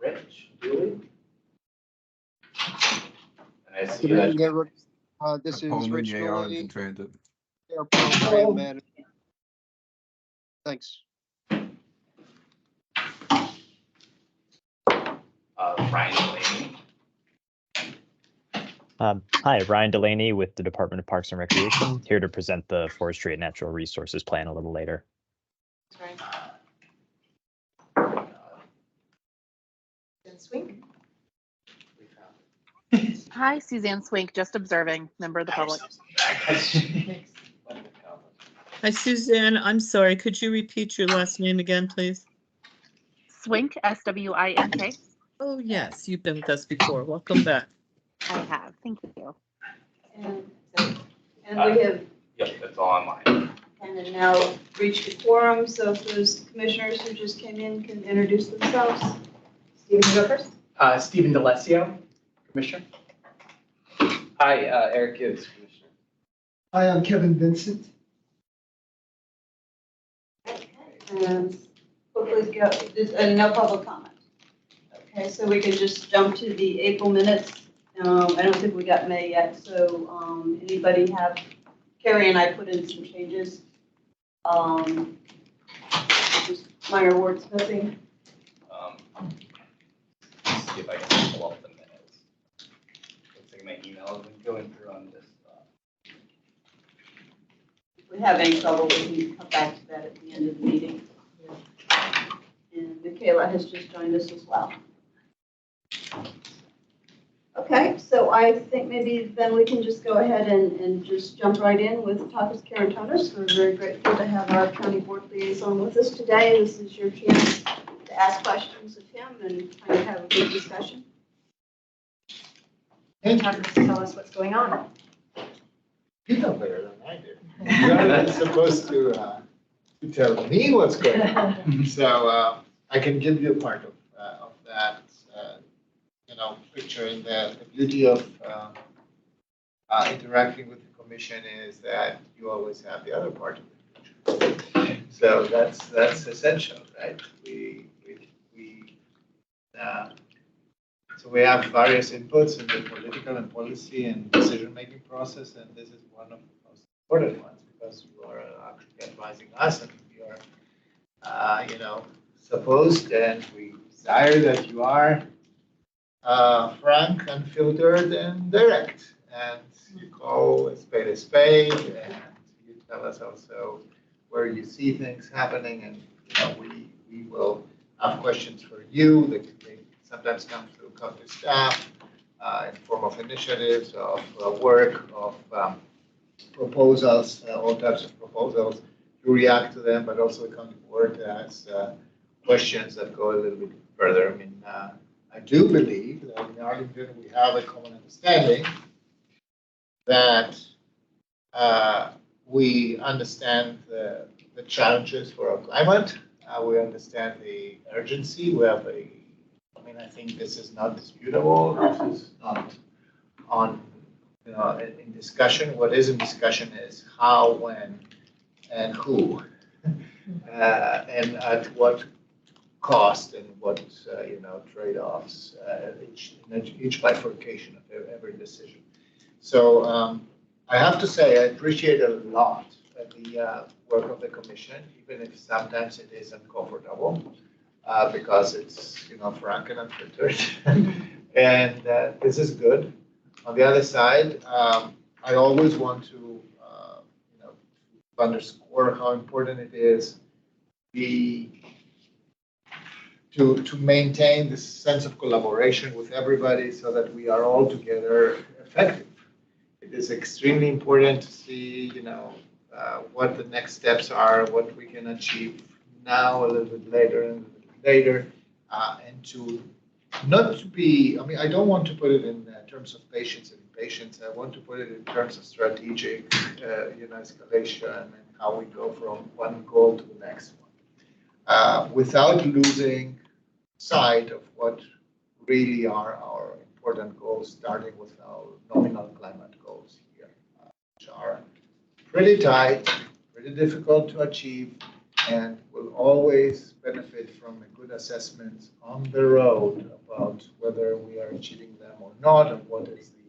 Rich Dooley. And I see Good that. evening, everyone. This is Pullman, Rich J. Arlington Dooley, Transit. Air Program Manager. Thanks. Ryan Delaney. Hi, Ryan Delaney with the Department of Parks and Recreation, here to present the Forestry and Natural Resources Plan a little later. Swink. We found Hi, Suzanne Swink, just observing, member of the public. it. Hi, Suzanne. I'm sorry. Could you repeat your last name again, please? Swink, S-W-I-N-K. Oh, yes, you've been with us before. Welcome back. I have, thank you. And we have Yep, that's all online. kind of now reached a quorum, so if those commissioners who just came in can introduce themselves. Stephen, you go first. Stephen D'Alessio, Commissioner. Hi, Eric Gibbs, Commissioner. Hi, I'm Kevin Vincent. And hopefully go, and no public comment. Okay, so we can just jump to the April minutes. I don't think we got May yet, so anybody have, Carrie and I put in some changes. Just minor wordsmithing. Let's see if I can pull up the minutes. Looks like my email has been going through on this. If we have any trouble, we can come back to that at the end of the meeting. And Michaela has just joined us as well. Okay, so I think maybe then we can just go ahead and just jump right in with Takis Karantonis. We're very grateful to have our county board liaison with us today. This is your chance to ask questions of him and kind of have a good discussion. Takis, tell us what's going on. You know better than I do. You're not supposed to tell me what's going on. So I can give you a part of that, picture. And the beauty of interacting with the commission is that you always have the other part of the picture. So that's essential, right? So we have various inputs in the political and policy and decision-making process, and this is one of the most important ones because you are actually advising us, and we are, supposed, and we desire that you are frank, unfiltered, and direct, and you call a spade, and you tell us also where you see things happening, and we will have questions for you. They sometimes come through county staff in form of initiatives, of work, of proposals, all types of proposals. You react to them, but also the county board has questions that go a little bit further. I mean, I do believe that in Arlington we have a common understanding that we understand the challenges for our climate. We understand the urgency. We have I think this is not disputable. This is not on, in discussion. What is in discussion is how, when, and who, and at what cost, and what trade-offs. Each bifurcation of every decision. So I have to say I appreciate a lot the work of the commission, even if sometimes it is uncomfortable. Because it's frank and unfiltered, and this is good. On the other side, I always want to underscore how important it is to maintain this sense of collaboration with everybody, so that we are all together effective. It is extremely important to see what the next steps are, what we can achieve now, a little bit later, and to not to be, I don't want to put it in terms of patience and impatience. I want to put it in terms of strategic, escalation, and how we go from one goal to the next one, without losing sight of what really are our important goals, starting with our nominal climate goals here, which are pretty tight, pretty difficult to achieve, and will always benefit from some good assessments on the road about whether we are achieving them or not, and what is the,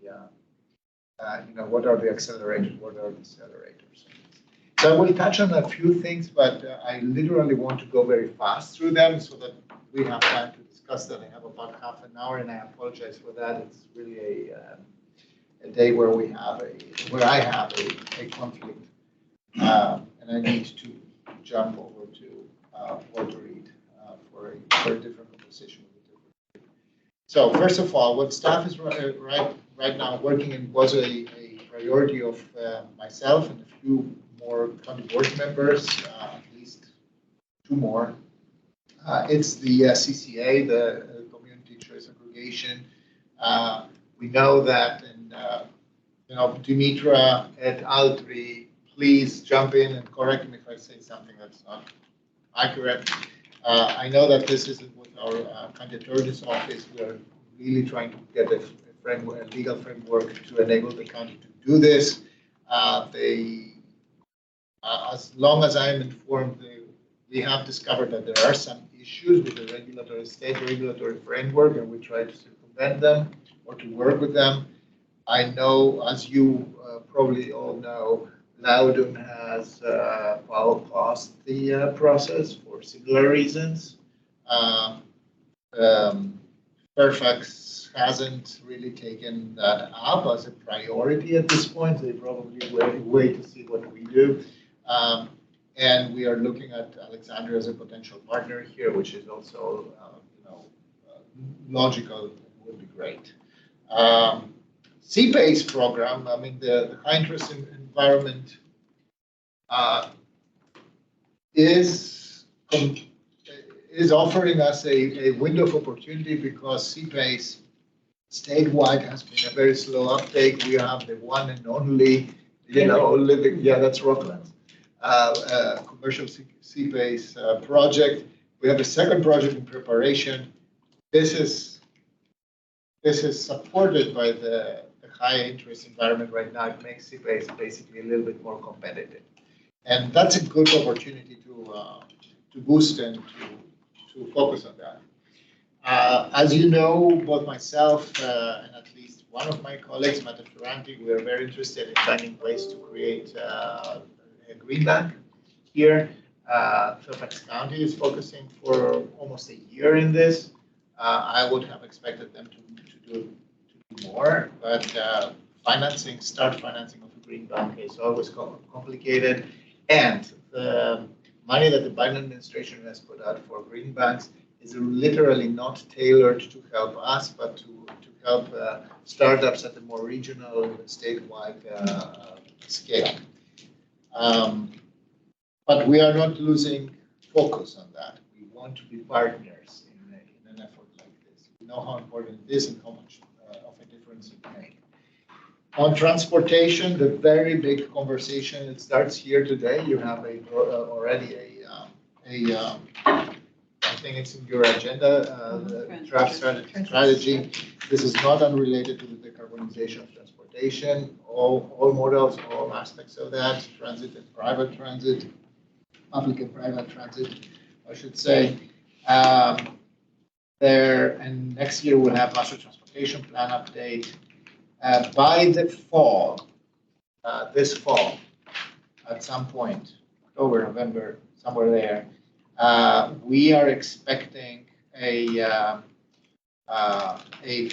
what are the accelerators, what are the accelerators. So I will touch on a few things, but I literally want to go very fast through them so that we have time to discuss that. I have about half an hour, and I apologize for that. It's really a day where I have a conflict, and I need to jump over to Puerto Read for a different conversation with a different group. So first of all, what staff is right now working in was a priority of myself and a few more county board members, at least two more. It's the CCA, the Community Choice Aggregation. We know that, and Dimitra and Altri, please jump in and correct me if I say something that's not accurate. I know that this isn't with our county attorney's office. We are really trying to get a legal framework to enable the county to do this. As long as I'm informed, we have discovered that there are some issues with the state regulatory framework, and we try to circumvent them or to work with them. I know, as you probably all know, Loudoun has paused the process for similar reasons. Fairfax hasn't really taken that up as a priority at this point. They probably wait to see what we do. And we are looking at Alexandria as a potential partner here, which is also logical and would be great. CPACE program, I mean, the high interest environment is offering us a window of opportunity because CPACE statewide has been a very slow uptake. We have the one and only, living, that's Rockland, commercial CPACE project. We have a second project in preparation. This is supported by the high interest environment right now. It makes CPACE basically a little bit more competitive. And that's a good opportunity to boost and to focus on that. As you know, both myself and at least one of my colleagues, Matt Ferranti, we are very interested in finding ways to create a green bank here. Fairfax County is focusing for almost a year in this. I would have expected them to do more, but start financing of a green bank is always complicated. And the money that the Biden administration has put out for green banks is literally not tailored to help us, but to help startups at the more regional, statewide scale. But we are not losing focus on that. We want to be partners in an effort like this. We know how important it is and how much of a difference it makes. On transportation, the very big conversation, it starts here today. You have already I think it's in your agenda, the draft strategy. This is not unrelated to the decarbonization of transportation. All models, all aspects of that, transit and private transit, public and private transit, I should say. And next year we'll have master transportation plan update. By the fall, this fall, at some point, October, November, somewhere there, we are expecting a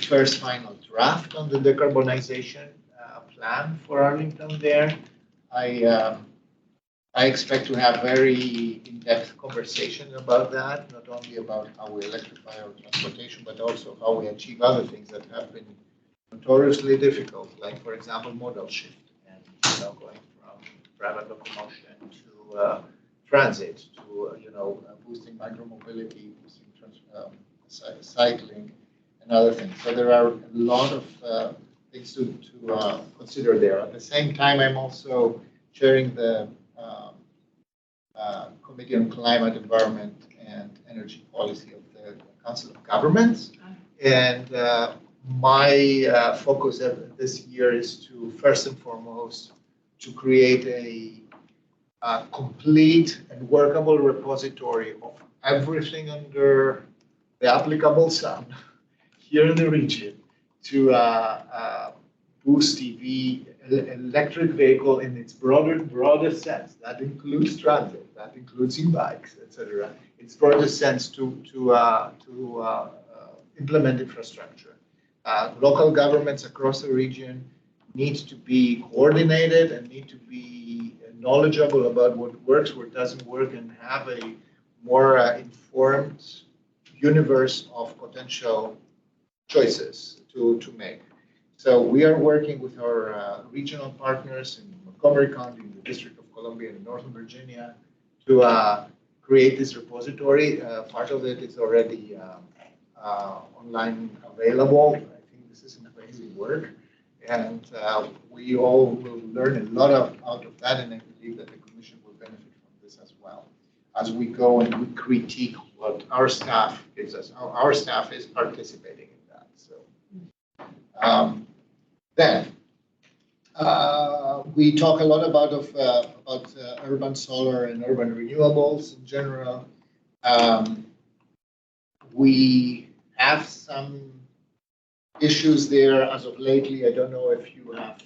first final draft on the decarbonization plan for Arlington there. I expect to have very in-depth conversation about that, not only about how we electrify our transportation, but also how we achieve other things that have been notoriously difficult, like, for example, modal shift and going from private locomotion to transit to boosting micromobility, boosting cycling, and other things. So there are a lot of things to consider there. At the same time, I'm also chairing the Committee on Climate, Environment, and Energy Policy of the Council of Governments, and my focus this year is to, first and foremost, to create a complete and workable repository of everything under the applicable sun here in the region to boost EV, electric vehicle in its broadest sense. That includes transit, that includes e-bikes, etc. Its broadest sense to implement infrastructure. Local governments across the region need to be coordinated and need to be knowledgeable about what works, what doesn't work, and have a more informed universe of potential choices to make. So we are working with our regional partners in Montgomery County, in the District of Columbia, in Northern Virginia, to create this repository. Part of it is already online available. I think this is amazing work. And we all will learn a lot out of that, and I believe that the Commission will benefit from this as well as we go and we critique what our staff gives us. Our staff is participating in that. So then we talk a lot about urban solar and urban renewables in general. We have some issues there as of lately. I don't know if you have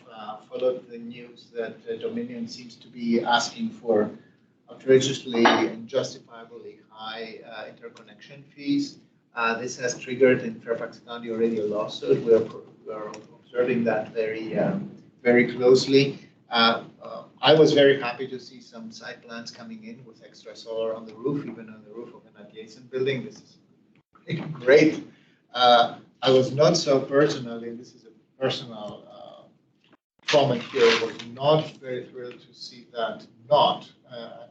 followed the news that Dominion seems to be asking for outrageously and justifiably high interconnection fees. This has triggered in Fairfax County already a lawsuit. We are observing that very closely. I was very happy to see some site plans coming in with extra solar on the roof, even on the roof of an adjacent building. This is great. I was not so personally, and this is a personal comment here, I was not very thrilled to see that not in a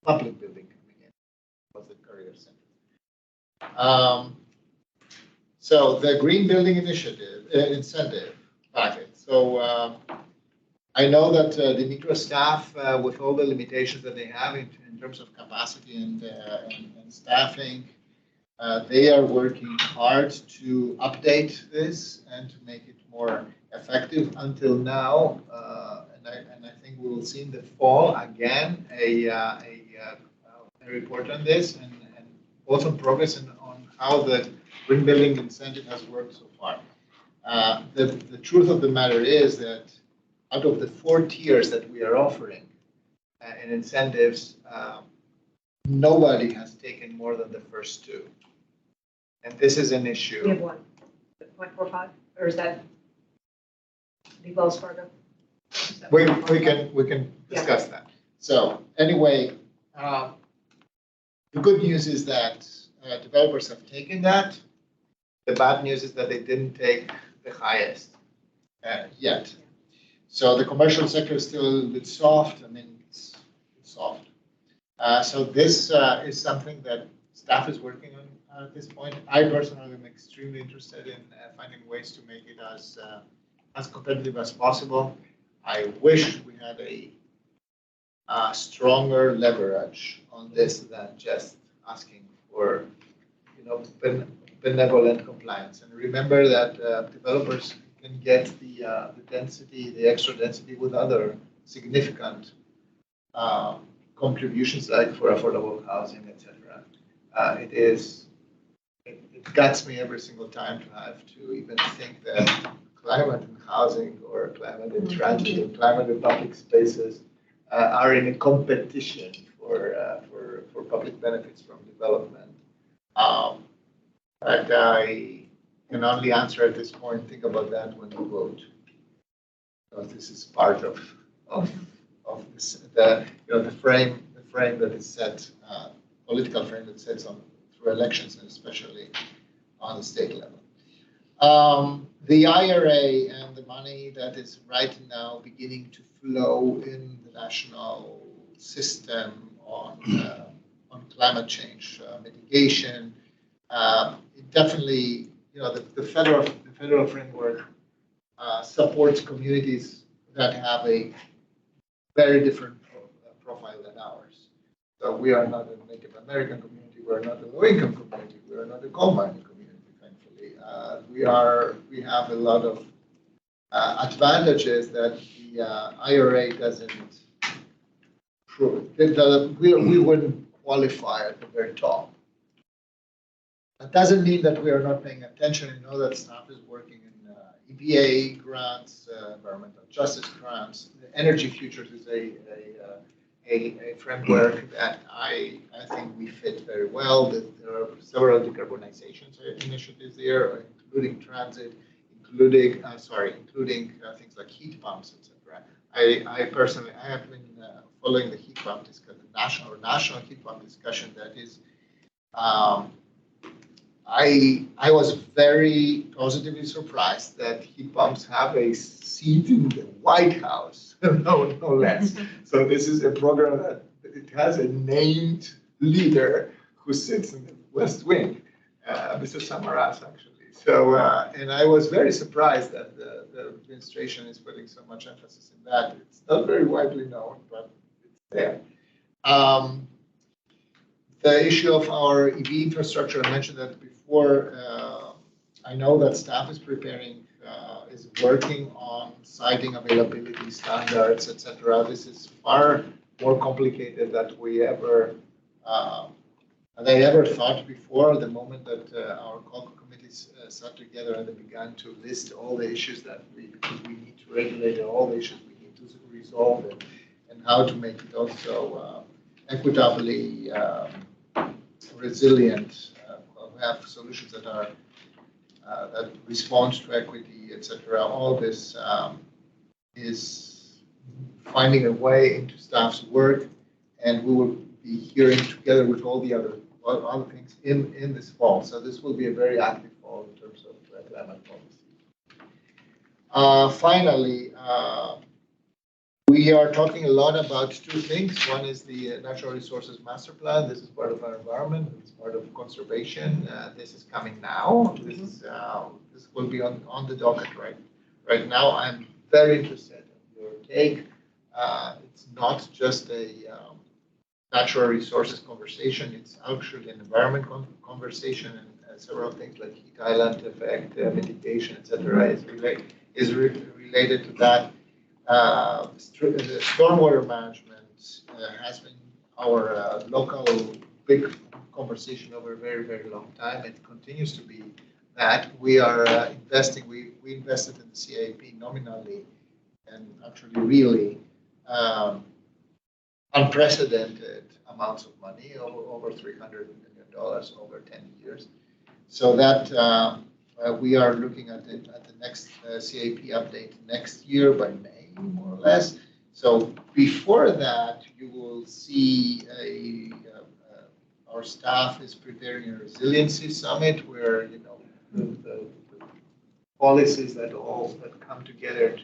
public building coming in. It was the Courier Center. So the Green Building Initiative, incentive packet. So I know that the NICRA staff, with all the limitations that they have in terms of capacity and staffing, they are working hard to update this and to make it more effective. Until now, and I think we will see in the fall again a report on this and both on progress and on how the green building incentive has worked so far. The truth of the matter is that out of the 4 tiers that we are offering in incentives, nobody has taken more than the first 2. And this is an issue. We have 1.45, or is that the Wells Fargo? We can discuss that. So anyway, the good news is that developers have taken that. The bad news is that they didn't take the highest yet. So the commercial sector is still a little bit soft. I mean, it's soft. So this is something that staff is working on at this point. I personally am extremely interested in finding ways to make it as competitive as possible. I wish we had a stronger leverage on this than just asking for, benevolent compliance. And remember that developers can get the density, the extra density with other significant contributions like for affordable housing, etc. It guts me every single time to have to even think that climate in housing or climate in transit or climate in public spaces are in a competition for public benefits from development. But I can only answer at this point, think about that when you vote. Because this is part of this, the frame that is set, political frame that sets on through elections and especially on the state level. The IRA and the money that is right now beginning to flow in the national system on climate change mitigation, it definitely, the federal framework supports communities that have a very different profile than ours. So we are not a Native American community. We are not a low-income community. We are not a coal mining community, thankfully. We have a lot of advantages that the IRA doesn't prove. We wouldn't qualify at the very top. That doesn't mean that we are not paying attention. You know that staff is working in EPA grants, environmental justice grants. The Energy Futures is a framework that I think we fit very well. There are several decarbonization initiatives there, including transit, including things like heat pumps, etc. I personally have been following the heat pump discussion, the national heat pump discussion. That is, I was very positively surprised that heat pumps have a seat in the White House, no less. So this is a program that it has a named leader who sits in the West Wing, Mr. Samaras, actually. So, and I was very surprised that the administration is putting so much emphasis in that. It's not very widely known, but it's there. The issue of our EV infrastructure, I mentioned that before. I know that staff is working on siting availability standards, etc. This is far more complicated than they ever thought before. The moment that our COCO committees sat together and they began to list all the issues that because we need to regulate and all the issues we need to resolve and how to make it also equitably resilient, have solutions that are that respond to equity, etc. All this is finding a way into staff's work, and we will be hearing together with all the other things in this fall. So this will be a very active fall in terms of climate policy. Finally, we are talking a lot about two things. One is the Natural Resources Master Plan. This is part of our environment. It's part of conservation. This is coming now. This will be on the docket right now. I'm very interested in your take. It's not just a natural resources conversation. It's actually an environment conversation, and several things like heat island effect, mitigation, etc. is related to that. The stormwater management has been our local big conversation over a very, very long time. It continues to be that. We are investing. We invested in the CIP nominally and actually really unprecedented amounts of money, over $300 million over 10 years. So that we are looking at the next CIP update next year by May, more or less. So before that, you will see our staff is preparing a resiliency summit where the policies that come together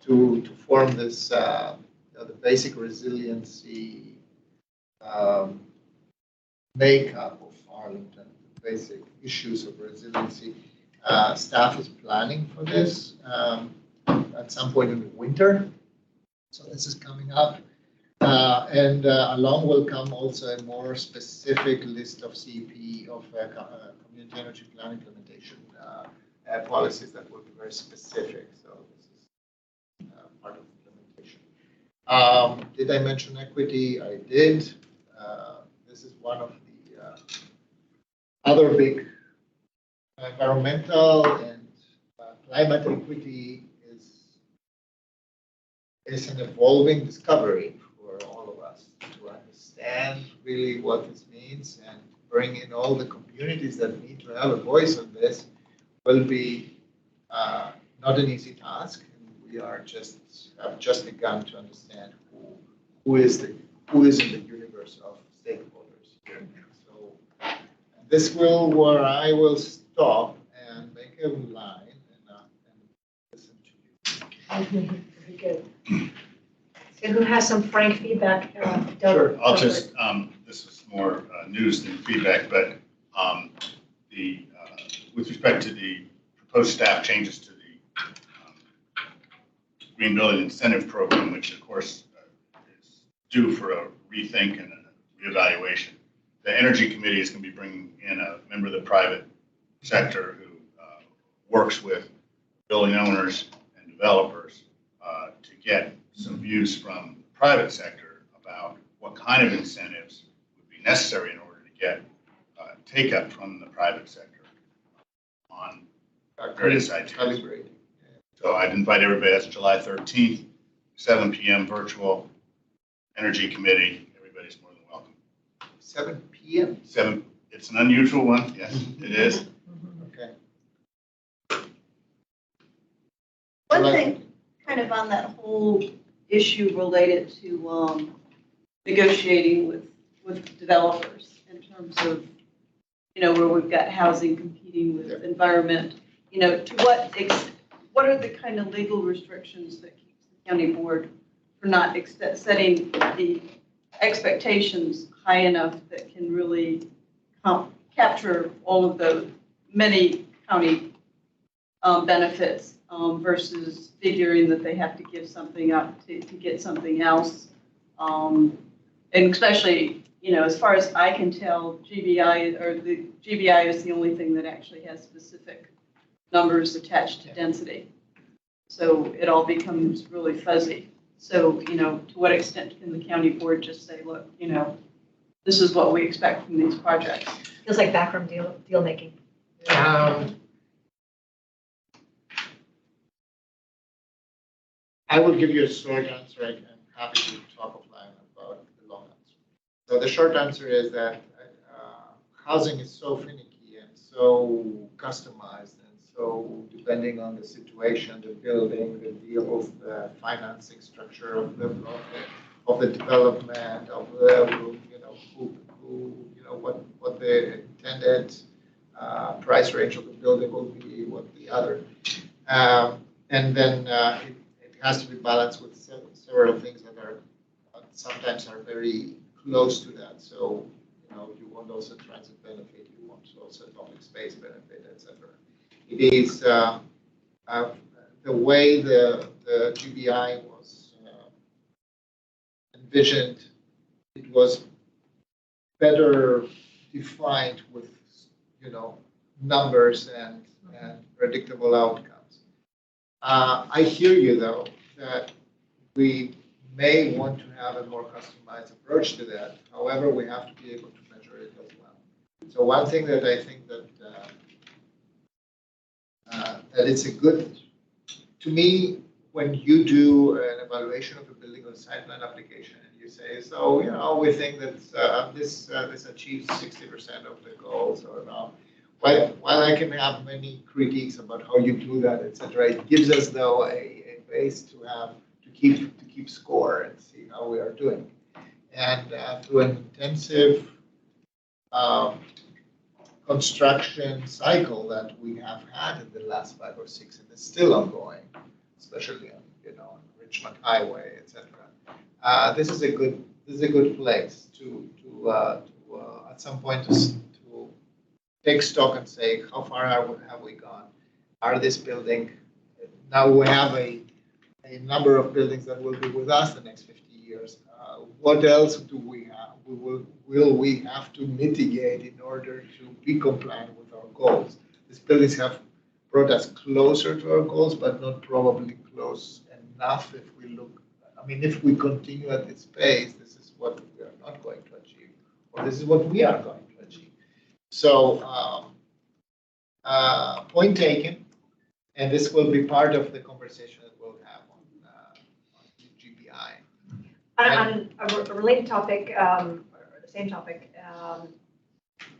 to form this the basic resiliency makeup of Arlington, the basic issues of resiliency. Staff is planning for this at some point in the winter. So this is coming up. And along will come also a more specific list of CEP, of community energy plan implementation policies that will be very specific. So this is part of implementation. Did I mention equity? I did. This is one of the other big environmental and climate equity is an evolving discovery for all of us to understand really what this means and bring in all the communities that need to have a voice on this will be not an easy task. And we are have just begun to understand who is in the universe of stakeholders here. So this will where I will stop and make a line and listen to you. Very good. So who has some frank feedback? Doug? Sure, I'll just, this is more news than feedback, but with respect to the proposed staff changes to the Green Building Incentive Program, which of course is due for a rethink and a reevaluation, the Energy Committee is going to be bringing in a member of the private sector who works with building owners and developers to get some views from the private sector about what kind of incentives be necessary in order to get take-up from the private sector on various ideas. Calibrating. So I'd invite everybody, that's July 13th, 7 p.m. virtual energy committee. Everybody's more than welcome. 7 p.m. 7, it's an unusual one, yes, it is. Okay. One thing, kind of on that whole issue related to negotiating with developers in terms of, where we've got housing competing with environment, to what are the kind of legal restrictions that keeps the county board from not setting the expectations high enough that can really capture all of the many county benefits versus figuring that they have to give something up to get something else. And especially, as far as I can tell, the GBI is the only thing that actually has specific numbers attached to density. So it all becomes really fuzzy. So, to what extent can the county board just say, look, this is what we expect from these projects? Feels like backroom deal making. I will give you a short answer. I'm happy to talk offline about the long answer. So the short answer is that housing is so finicky and so customized, and so depending on the situation, the building, the deals, the financing structure of the development, of the what the intended price range of the building will be, what the other, and then it has to be balanced with several things that are sometimes are very close to that. So you want also transit benefit, you want also public space benefit, etc. It is the way the GBI was envisioned. It was better defined with numbers and predictable outcomes. I hear you though that we may want to have a more customized approach to that. However, we have to be able to measure it as well. So one thing that I think that it's a good, to me, when you do an evaluation of a building or site plan application and you say, so we think that this achieves 60% of the goals or not. While I can have many critiques about how you do that, etc., it gives us though a base to keep score and see how we are doing. And through an intensive construction cycle that we have had in the last 5 or 6, and it's still ongoing, especially on Richmond Highway, etc. This is a good place to at some point to take stock and say how far have we gone? Are this building now we have a number of buildings that will be with us the next 50 years. What else do we have? Will we have to mitigate in order to be compliant with our goals? These buildings have brought us closer to our goals, but not probably close enough if we look. I mean, if we continue at this pace, this is what we are not going to achieve, or this is what we are going to achieve. So, point taken, and this will be part of the conversation that we'll have on GBI. On a related topic, or the same topic,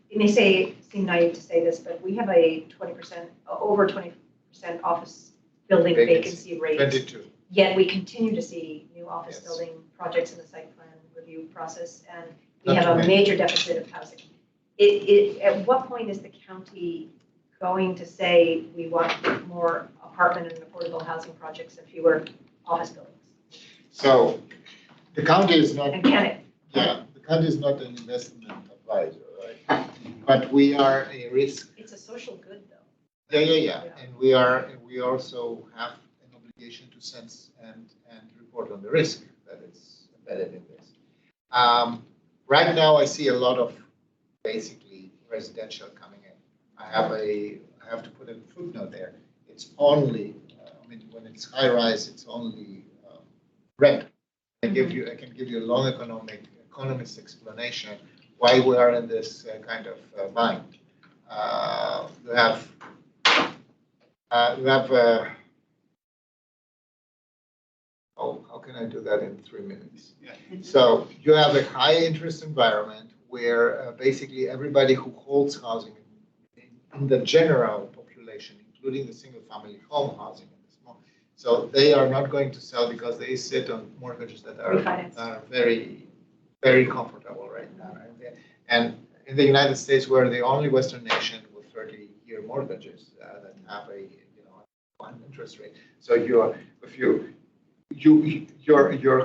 it may seem naive to say this, but we have a 20%, over 20% office building vacancy rate. 22. Yet we continue to see new office Yes. building projects in the site plan review process, and we have a major deficit of housing. At what point is the county going to say we want more apartment and affordable housing projects and fewer office buildings? So the county is not. And can it? Yeah, the county is not an investment advisor, right? But we are a risk. It's a social good, though. Yeah. And we also have an obligation to sense and report on the risk that is embedded in this. Right now, I see a lot of basically residential coming in. I have to put a footnote there. It's only, when it's high rise, it's only rent. I can give you a long economist explanation why we are in this kind of bind. You have how can I do that in 3 minutes? Yeah. So you have a high interest environment where basically everybody who holds housing in the general population, including the single family home housing, so they are not going to sell because they sit on mortgages that are very, very comfortable right now. Right? And in the United States, we're the only Western nation with 30-year mortgages that have a one interest rate. So your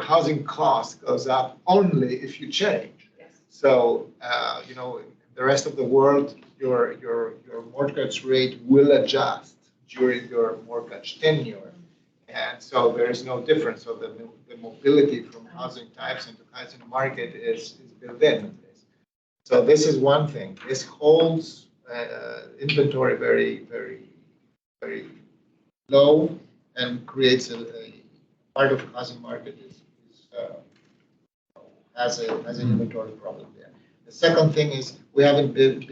housing cost goes up only if you change. Yes. So the rest of the world, your mortgage rate will adjust during your mortgage tenure. And so there is no difference. So the mobility from housing types into housing market is built in this. So this is one thing. This holds inventory very, very, very low and creates a part of the housing market has an inventory problem there. The second thing is we haven't been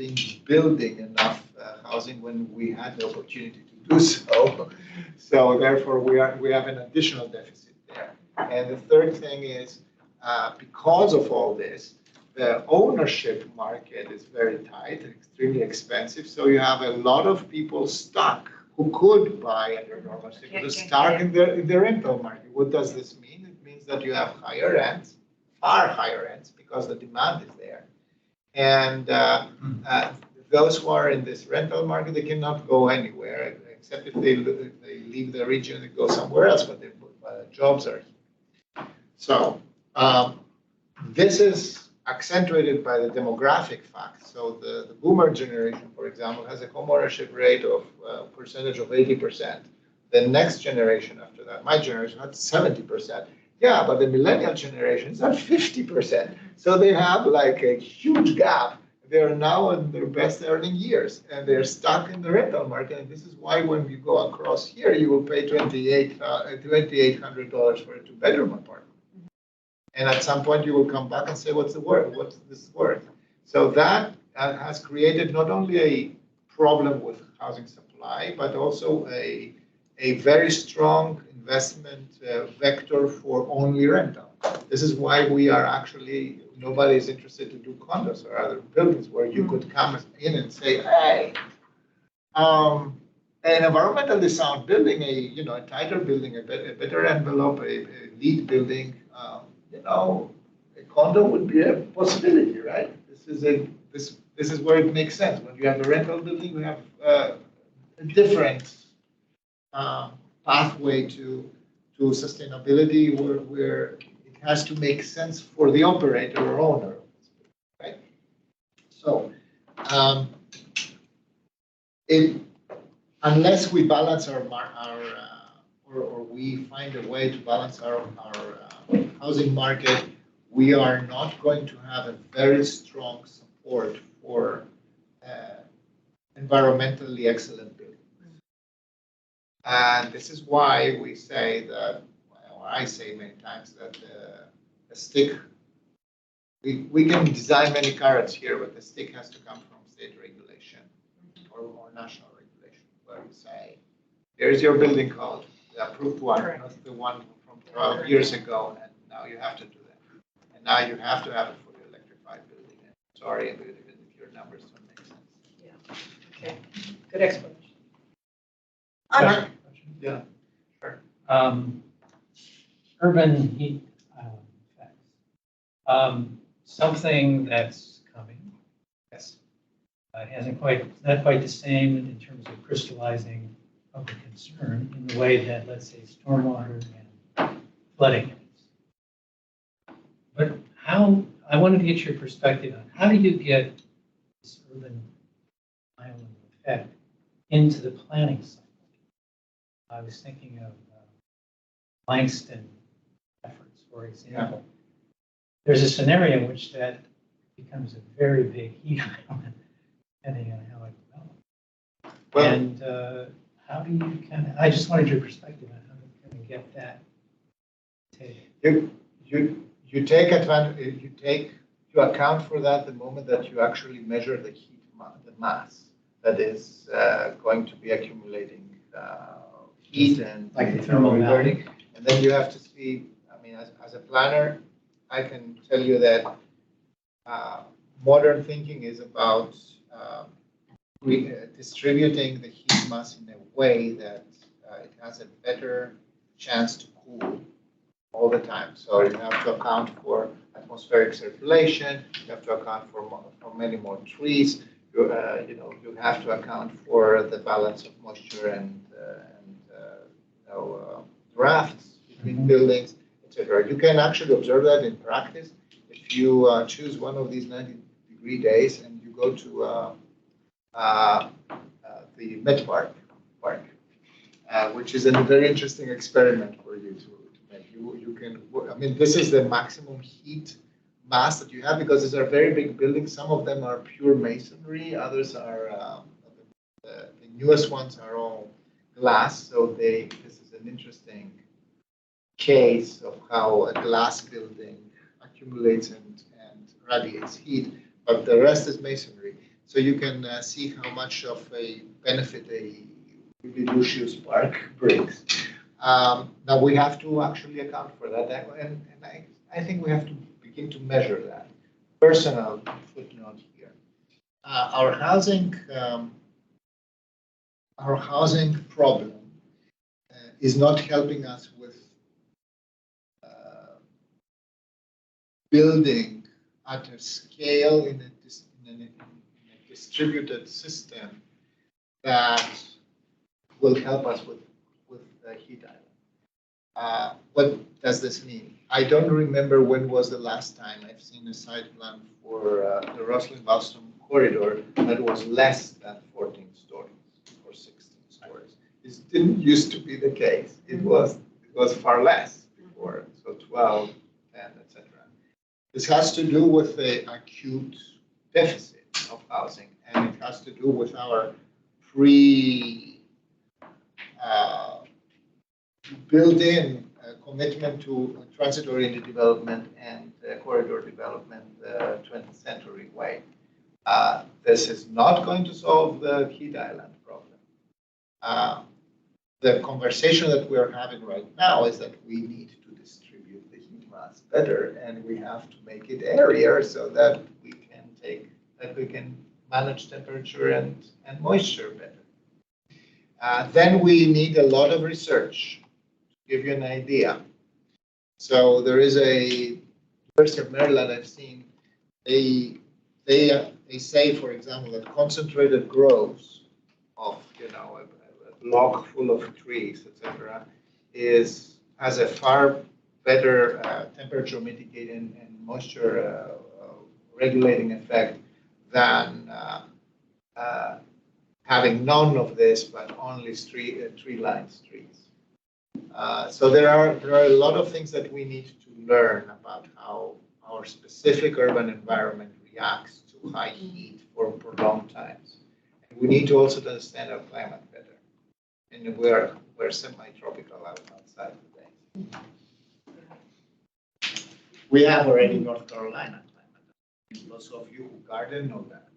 building enough housing when we had the opportunity to do so. So therefore, we have an additional deficit there. And the third thing is because of all this, the ownership market is very tight, extremely expensive. So you have a lot of people stuck who could buy under normal circumstances, stuck in the rental market. What does this mean? It means that you have higher rents, far higher rents, because the demand is there. And those who are in this rental market, they cannot go anywhere, except if they leave the region and go somewhere else, but their jobs are here. So this is accentuated by the demographic fact. So the boomer generation, for example, has a home ownership rate of percentage of 80%. The next generation after that, my generation, had 70%. Yeah, but the millennial generation is at 50%. So they have like a huge gap. They're now in their best earning years, and they're stuck in the rental market. And this is why when you go across here, you will pay $2,800 for a two-bedroom apartment. And at some point, you will come back and say, what's this worth? So that has created not only a problem with housing supply, but also a very strong investment vector for only rental. This is why we are actually, nobody is interested to do condos or other buildings where you could come in and say, hey, an environmentally sound building, a tighter building, a better envelope, a LEED building, a condo would be a possibility, right? This is where it makes sense. When you have a rental building, we have a different pathway to sustainability where it has to make sense for the operator or owner, right? So unless we balance or we find a way to balance our housing market, we are not going to have a very strong support for environmentally excellent buildings. And this is why we say that, or I say many times that the stick, we can design many carrots here, but the stick has to come from state regulation or national regulation, where we say, here's your building code, the approved one, not the one from 12 years ago, and now you have to do that. And now you have to have a fully electrified building. And sorry if your numbers don't make sense. Yeah. Okay. Good explanation. Yeah, sure. Urban heat effects. Something that's coming. Yes. It hasn't not quite the same in terms of crystallizing public concern in the way that, let's say, stormwater and flooding is. But I wanted to get your perspective on how do you get this urban island effect into the planning cycle? I was thinking of Langston efforts, for example. Yeah. There's a scenario in which that becomes a very big heat island, depending on how it develops. Well, and how do you I just wanted your perspective on how to kind of get that. You take advantage. to account for that the moment that you actually measure the heat, the mass that is going to be accumulating heat and Like a thermal reverting. And then you have to see, I mean, as a planner, I can tell you that modern thinking is about distributing the heat mass in a way that it has a better chance to cool all the time. So you have to account for atmospheric circulation. You have to account for many more trees. You have to account for the balance of moisture and drafts between buildings, etc. You can actually observe that in practice if you choose one of these 90-degree days and you go to the Met Park, which is a very interesting experiment for you to make. You can, I mean, this is the maximum heat mass that you have because these are very big buildings. Some of them are pure masonry, others are, the newest ones are all glass. So this is an interesting case of how a glass building accumulates and radiates heat, but the rest is masonry. So you can see how much of a benefit a really luscious park brings. Now we have to actually account for that, and I think we have to begin to measure that. Personal footnote here: our housing problem is not helping us with building at a scale in a distributed system that will help us with the heat island. What does this mean? I don't remember when was the last time I've seen a site plan for the Rosslyn-Boston corridor that was less than 14 stories or 16 stories. This didn't used to be the case. It was far less before, so 12, 10, etc. This has to do with the acute deficit of housing, and it has to do with our built-in commitment to transit-oriented development and corridor development the 20th century way. This is not going to solve the heat island problem. The conversation that we're having right now is that we need to distribute the heat mass better, and we have to make it airier so that we can manage temperature and moisture better. Then we need a lot of research to give you an idea. So there is a University of Maryland I've seen, they say, for example, that concentrated groves of a block full of trees, etc., has a far better temperature mitigating and moisture regulating effect than having none of this, but only tree-lined streets. So there are a lot of things that we need to learn about how our specific urban environment reacts to high heat for prolonged times. And we need to also understand our climate better. And we're semi-tropical outside today. We have already North Carolina climate. Those of you who garden know that.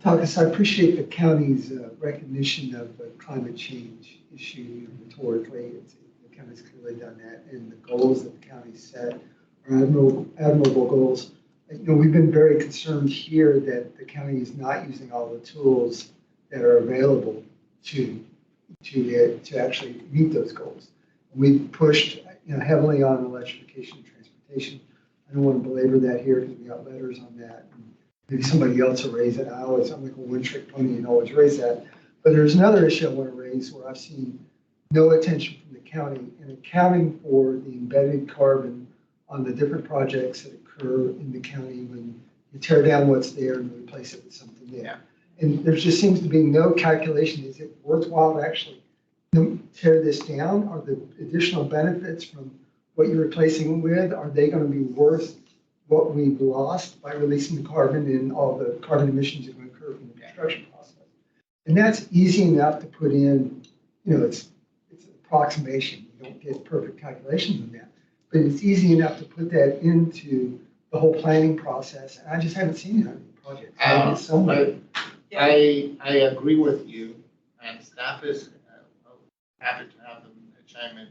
Takas, I appreciate the county's recognition of the climate change issue rhetorically. The county's clearly done that, and the goals that the county set are admirable goals. We've been very concerned here that the county is not using all the tools that are available to actually meet those goals. We pushed heavily on electrification and transportation. I don't want to belabor that here because we got letters on that. Maybe somebody else will raise it. I'm like a one-trick pony and always raise that. But there's another issue I want to raise where I've seen no attention from the county in accounting for the embedded carbon on the different projects that occur in the county when you tear down what's there and replace it with something there. Yeah. And there just seems to be no calculation. Is it worthwhile to actually tear this down? Are the additional benefits from what you're replacing with, are they going to be worth what we've lost by releasing the carbon and all the carbon emissions that are going to occur from the construction process? And that's easy enough to put in, it's an approximation. You don't get perfect calculations on that. but it's easy enough to put that into the whole planning process. And I just haven't seen it on any project. Maybe it's somewhere. I agree with you, and staff is happy to have them chime in.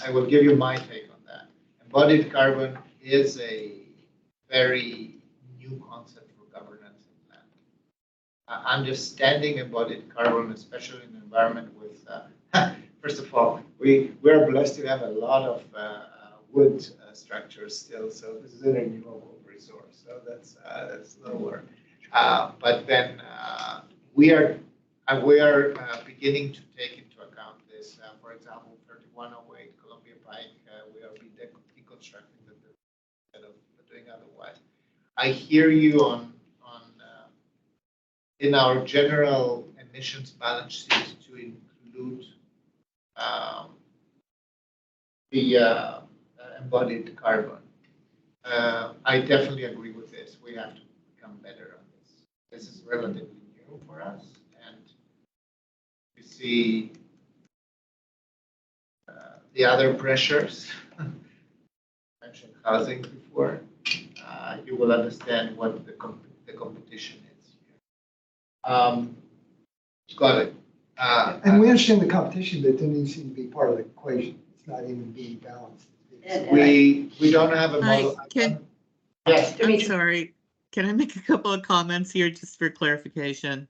I will give you my take on that. Embodied carbon is a very new concept for governance and planning. Understanding embodied carbon, especially in an environment with, first of all, we're blessed to have a lot of wood structures still, so this is a renewable resource, so that's lower. But then we are beginning to take into account this. For example, 3108 Columbia Pike, we are deconstructing the instead of doing otherwise. I hear you on in our general emissions balance sheet to include the embodied carbon. I definitely agree with this. We have to become better on this. This is relatively new for us, and we see the other pressures. I mentioned housing before. You will understand what the competition is here. Got it. And we understand the competition, but it doesn't seem to be part of the equation. It's not even being balanced. We don't have a Hi, model. can, Yes. I'm sorry, can I make a couple of comments here just for clarification?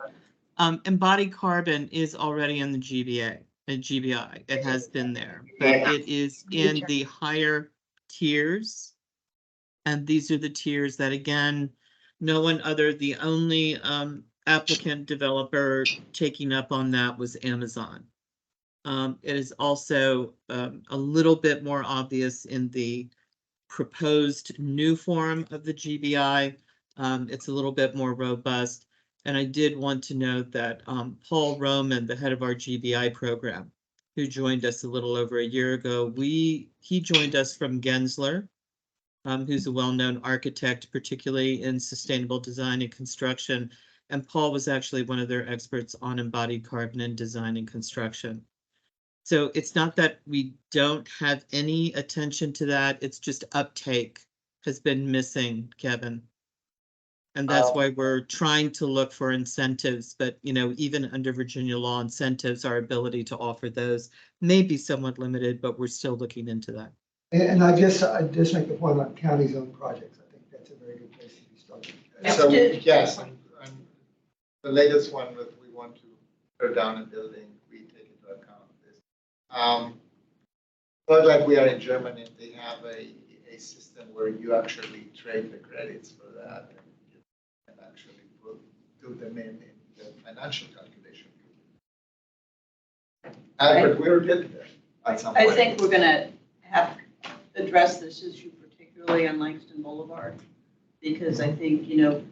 Embodied carbon is already in the GBI. It has been there, but it is in the higher tiers. And these are the tiers that, again, no one other, the only applicant developer taking up on that was Amazon. It is also a little bit more obvious in the proposed new form of the GBI. It's a little bit more robust. And I did want to note that Paul Roman, the head of our GBI program, who joined us a little over a year ago, he joined us from Gensler, who's a well-known architect, particularly in sustainable design and construction. And Paul was actually one of their experts on embodied carbon in design and construction. So it's not that we don't have any attention to that. It's just uptake has been missing, Kevin. And that's why we're trying to look for incentives. But, you know, even under Virginia law incentives, our ability to offer those may be somewhat limited, but we're still looking into that. And I just make the point on county's own projects. I think that's a very good place to be starting. So yes, and the latest one that we want to tear down a building, we take into account this. But like we are in Germany, they have a system where you actually trade the credits for that, and you can actually do them in the financial calculation. But we're getting there at some point. I think we're gonna have to address this issue particularly on Langston Boulevard, because I think, you know,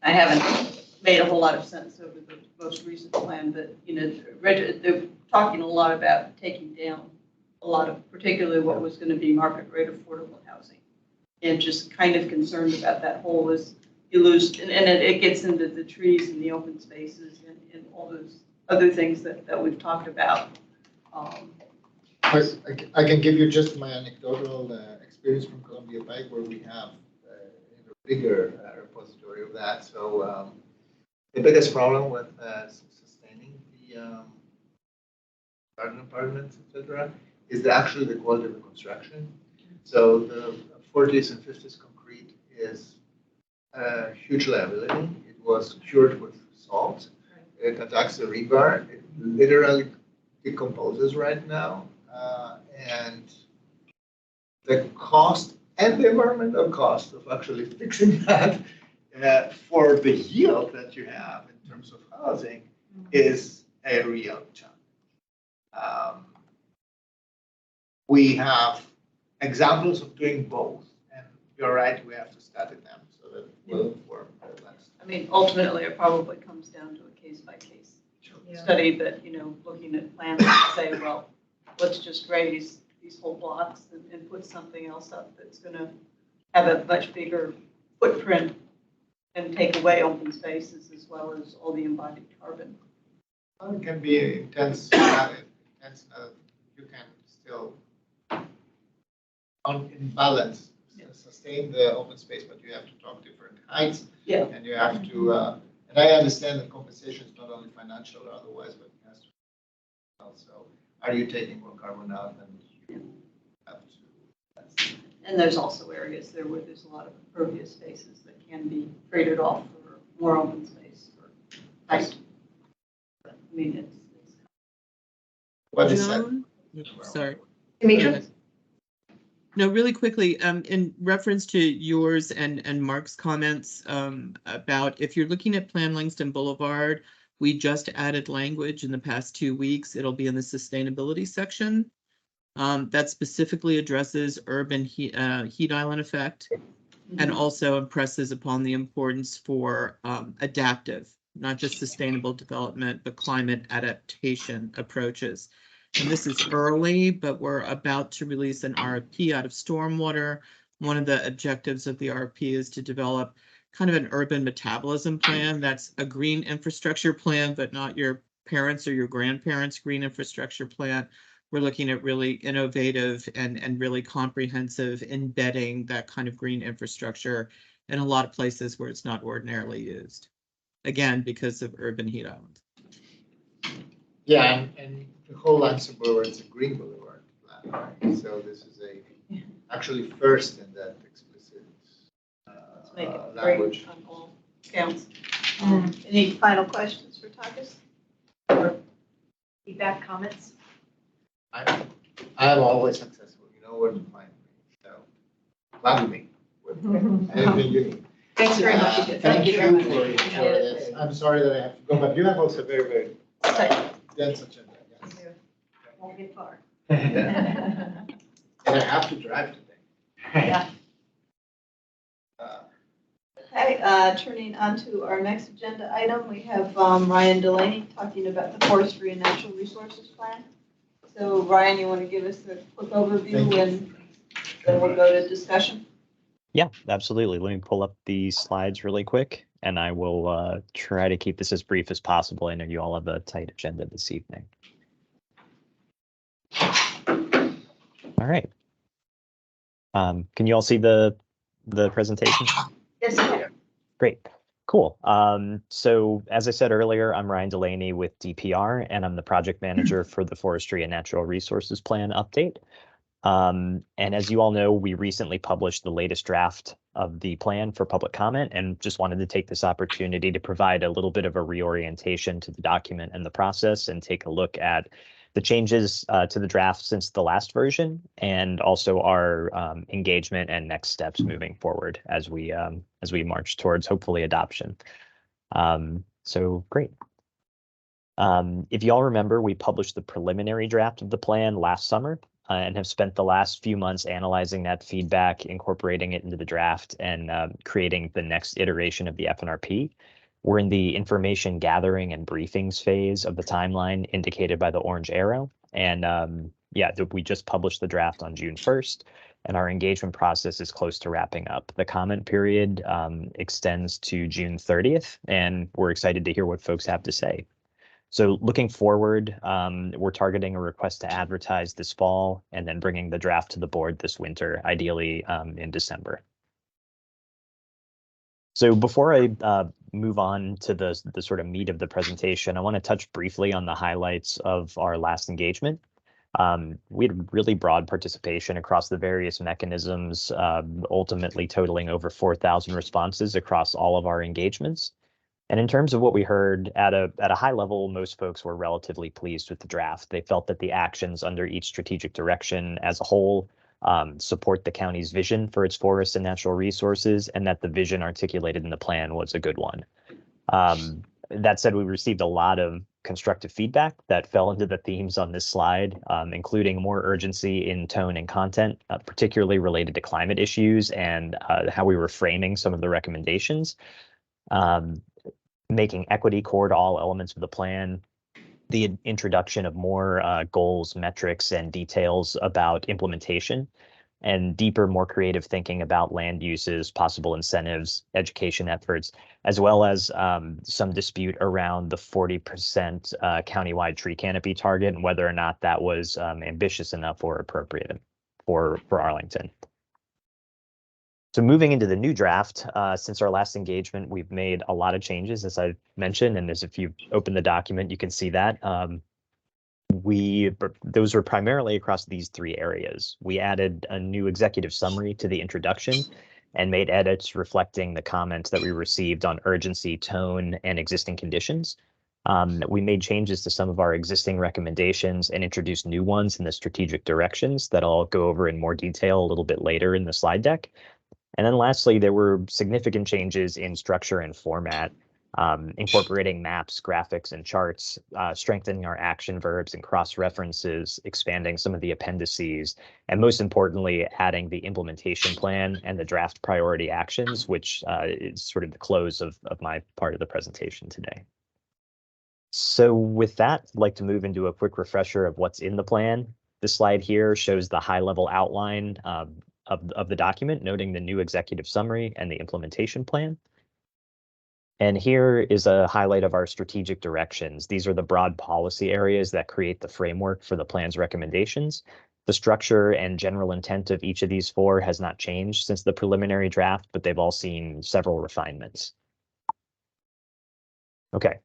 I haven't made a whole lot of sense over the most recent plan, but, you know, they're talking a lot about taking down a lot of, particularly what was going to be market rate affordable housing. And just kind of concerned about that whole is you lose, and it gets into the trees and the open spaces and all those other things that we've talked about. I can give you just my anecdotal experience from Columbia Pike, where we have a bigger repository of that. So the biggest problem with sustaining the garden apartments, etc., is actually the quality of the construction. So the 40s and 50s concrete is a huge liability. It was cured with salt. It attacks the rebar. It literally decomposes right now. And the cost and the environmental cost of actually fixing that for the yield that you have in terms of housing is a real challenge. We have examples of doing both, and you're right, we have to study them so that we'll inform the next. I mean, ultimately, it probably comes down to a case-by-case study, but, you know, looking at plans to say, well, let's just raise these whole blocks and put something else up that's going to have a much bigger footprint and take away open spaces as well as all the embodied carbon. Well, it can be intense. You can still in balance, sustain the open space, but you have to talk different heights. Yeah. And you have to, and I understand that compensation is not only financial or otherwise, but it has to be also, are you taking more carbon out and you have to. And there's also areas there where there's a lot of impervious spaces that can be traded off for more open space for height. I mean, it's. What is that? Joan? Sorry. Demetra? No, really quickly, in reference to yours and Mark's comments about if you're looking at Plan Langston Boulevard, we just added language in the past 2 weeks. It'll be in the sustainability section. That specifically addresses urban heat island effect and also impresses upon the importance for adaptive, not just sustainable development, but climate adaptation approaches. And this is early, but we're about to release an RFP out of stormwater. One of the objectives of the RFP is to develop kind of an urban metabolism plan. That's a green infrastructure plan, but not your parents' or your grandparents' green infrastructure plan. We're looking at really innovative and really comprehensive embedding that kind of green infrastructure in a lot of places where it's not ordinarily used. Again, because of urban heat islands. Yeah, and the whole Langston Boulevard is a green boulevard plan, right? So this is actually first in that explicit Let's make it language. great on all counts. Any final questions for Takis? Or feedback, comments? I'm always successful. You know where to find me. So, love me with anything you need. Thanks very much. Thank you for this. I'm sorry that I have to go, but you have also very, very dense agenda. Yes. Won't get far. And I have to drive today. Yeah. Okay, turning on to our next agenda item, we have Ryan Delaney talking about the Forestry and Natural Resources Plan. So Ryan, you want to give us a quick overview and then we'll go to discussion? Yeah, absolutely. Let me pull up the slides really quick, and I will try to keep this as brief as possible. I know you all have a tight agenda this evening. All right. Can you all see the presentation? Yes, sir. Great. Cool. So as I said earlier, I'm Ryan Delaney with DPR, and I'm the project manager for the Forestry and Natural Resources Plan update. And as you all know, we recently published the latest draft of the plan for public comment, and just wanted to take this opportunity to provide a little bit of a reorientation to the document and the process, and take a look at the changes to the draft since the last version, and also our engagement and next steps moving forward as we march towards hopefully adoption. So great. If you all remember, we published the preliminary draft of the plan last summer and have spent the last few months analyzing that feedback, incorporating it into the draft, and creating the next iteration of the FNRP. We're in the information gathering and briefings phase of the timeline indicated by the orange arrow. And we just published the draft on June 1st, and our engagement process is close to wrapping up. The comment period extends to June 30th, and we're excited to hear what folks have to say. So looking forward, we're targeting a request to advertise this fall, and then bringing the draft to the board this winter, ideally in December. So before I move on to the sort of meat of the presentation, I want to touch briefly on the highlights of our last engagement. We had really broad participation across the various mechanisms, ultimately totaling over 4,000 responses across all of our engagements. And in terms of what we heard, at a high level, most folks were relatively pleased with the draft. They felt that the actions under each strategic direction as a whole support the county's vision for its forests and natural resources, and that the vision articulated in the plan was a good one. That said, we received a lot of constructive feedback that fell into the themes on this slide, including more urgency in tone and content, particularly related to climate issues and how we were framing some of the recommendations, making equity core to all elements of the plan, the introduction of more goals, metrics, and details about implementation, and deeper, more creative thinking about land uses, possible incentives, education efforts, as well as some dispute around the 40% countywide tree canopy target and whether or not that was ambitious enough or appropriate. for Arlington. So moving into the new draft, since our last engagement, we've made a lot of changes, as I mentioned, and as if you open the document, you can see that. Those were primarily across these three areas. We added a new executive summary to the introduction and made edits reflecting the comments that we received on urgency, tone, and existing conditions. We made changes to some of our existing recommendations and introduced new ones in the strategic directions that I'll go over in more detail a little bit later in the slide deck. And then lastly, there were significant changes in structure and format, incorporating maps, graphics, and charts, strengthening our action verbs and cross-references, expanding some of the appendices, and most importantly, adding the implementation plan and the draft priority actions, which is sort of the close of my part of the presentation today. So with that, I'd like to move into a quick refresher of what's in the plan. This slide here shows the high-level outline of the document, noting the new executive summary and the implementation plan. And here is a highlight of our strategic directions. These are the broad policy areas that create the framework for the plan's recommendations. The structure and general intent of each of these four has not changed since the preliminary draft, but they've all seen several refinements. Okay,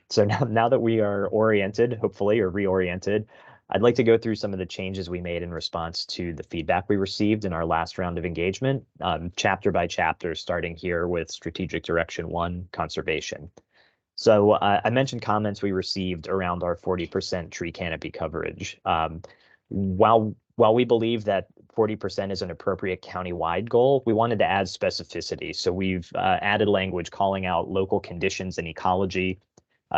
so now that we are oriented, hopefully, or reoriented, I'd like to go through some of the changes we made in response to the feedback we received in our last round of engagement, chapter by chapter, starting here with Strategic Direction 1, Conservation. So I mentioned comments we received around our 40% tree canopy coverage. While we believe that 40% is an appropriate county-wide goal, we wanted to add specificity. So we've added language calling out local conditions and ecology,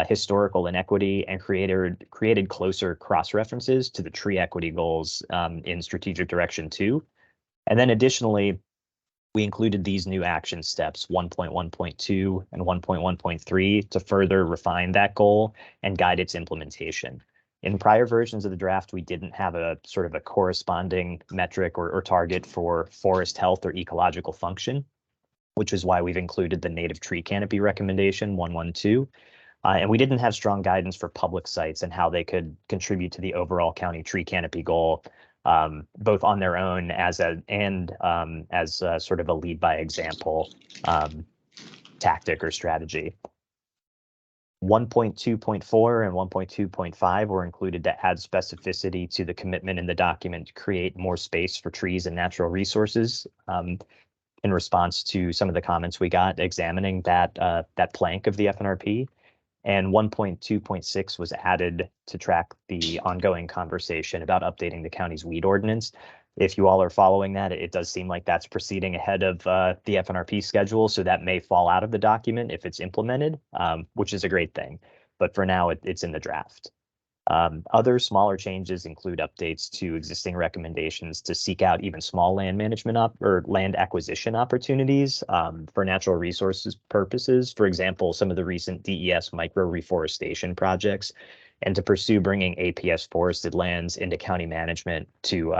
historical inequity, and created closer cross-references to the tree equity goals in Strategic Direction 2. And then additionally, we included these new action steps, 1.1.2 and 1.1.3, to further refine that goal and guide its implementation. In prior versions of the draft, we didn't have a sort of a corresponding metric or target for forest health or ecological function, which is why we've included the native tree canopy recommendation 112. And we didn't have strong guidance for public sites and how they could contribute to the overall county tree canopy goal, both on their own as sort of a lead by example tactic or strategy. 1.2.4 and 1.2.5 were included to add specificity to the commitment in the document to create more space for trees and natural resources. In response to some of the comments we got examining that plank of the FNRP. And 1.2.6 was added to track the ongoing conversation about updating the county's weed ordinance. If you all are following that, it does seem like that's proceeding ahead of the FNRP schedule, so that may fall out of the document if it's implemented, which is a great thing. But for now, it's in the draft. Other smaller changes include updates to existing recommendations to seek out even small land management or land acquisition opportunities for natural resources purposes. For example, some of the recent DES micro reforestation projects, and to pursue bringing APS forested lands into county management to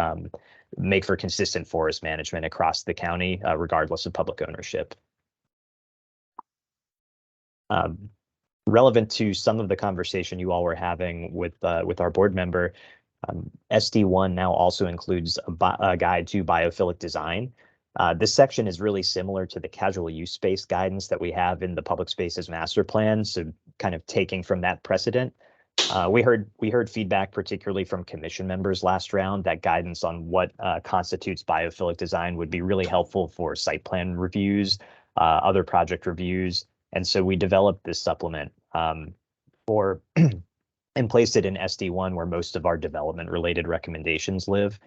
make for consistent forest management across the county, regardless of public ownership. Relevant to some of the conversation you all were having with our board member, SD1 now also includes a guide to biophilic design. This section is really similar to the casual use space guidance that we have in the public spaces master plan, so kind of taking from that precedent. We heard feedback, particularly from commission members last round, that guidance on what constitutes biophilic design would be really helpful for site plan reviews, other project reviews. And so we developed this supplement and placed it in SD1, where most of our development-related recommendations live.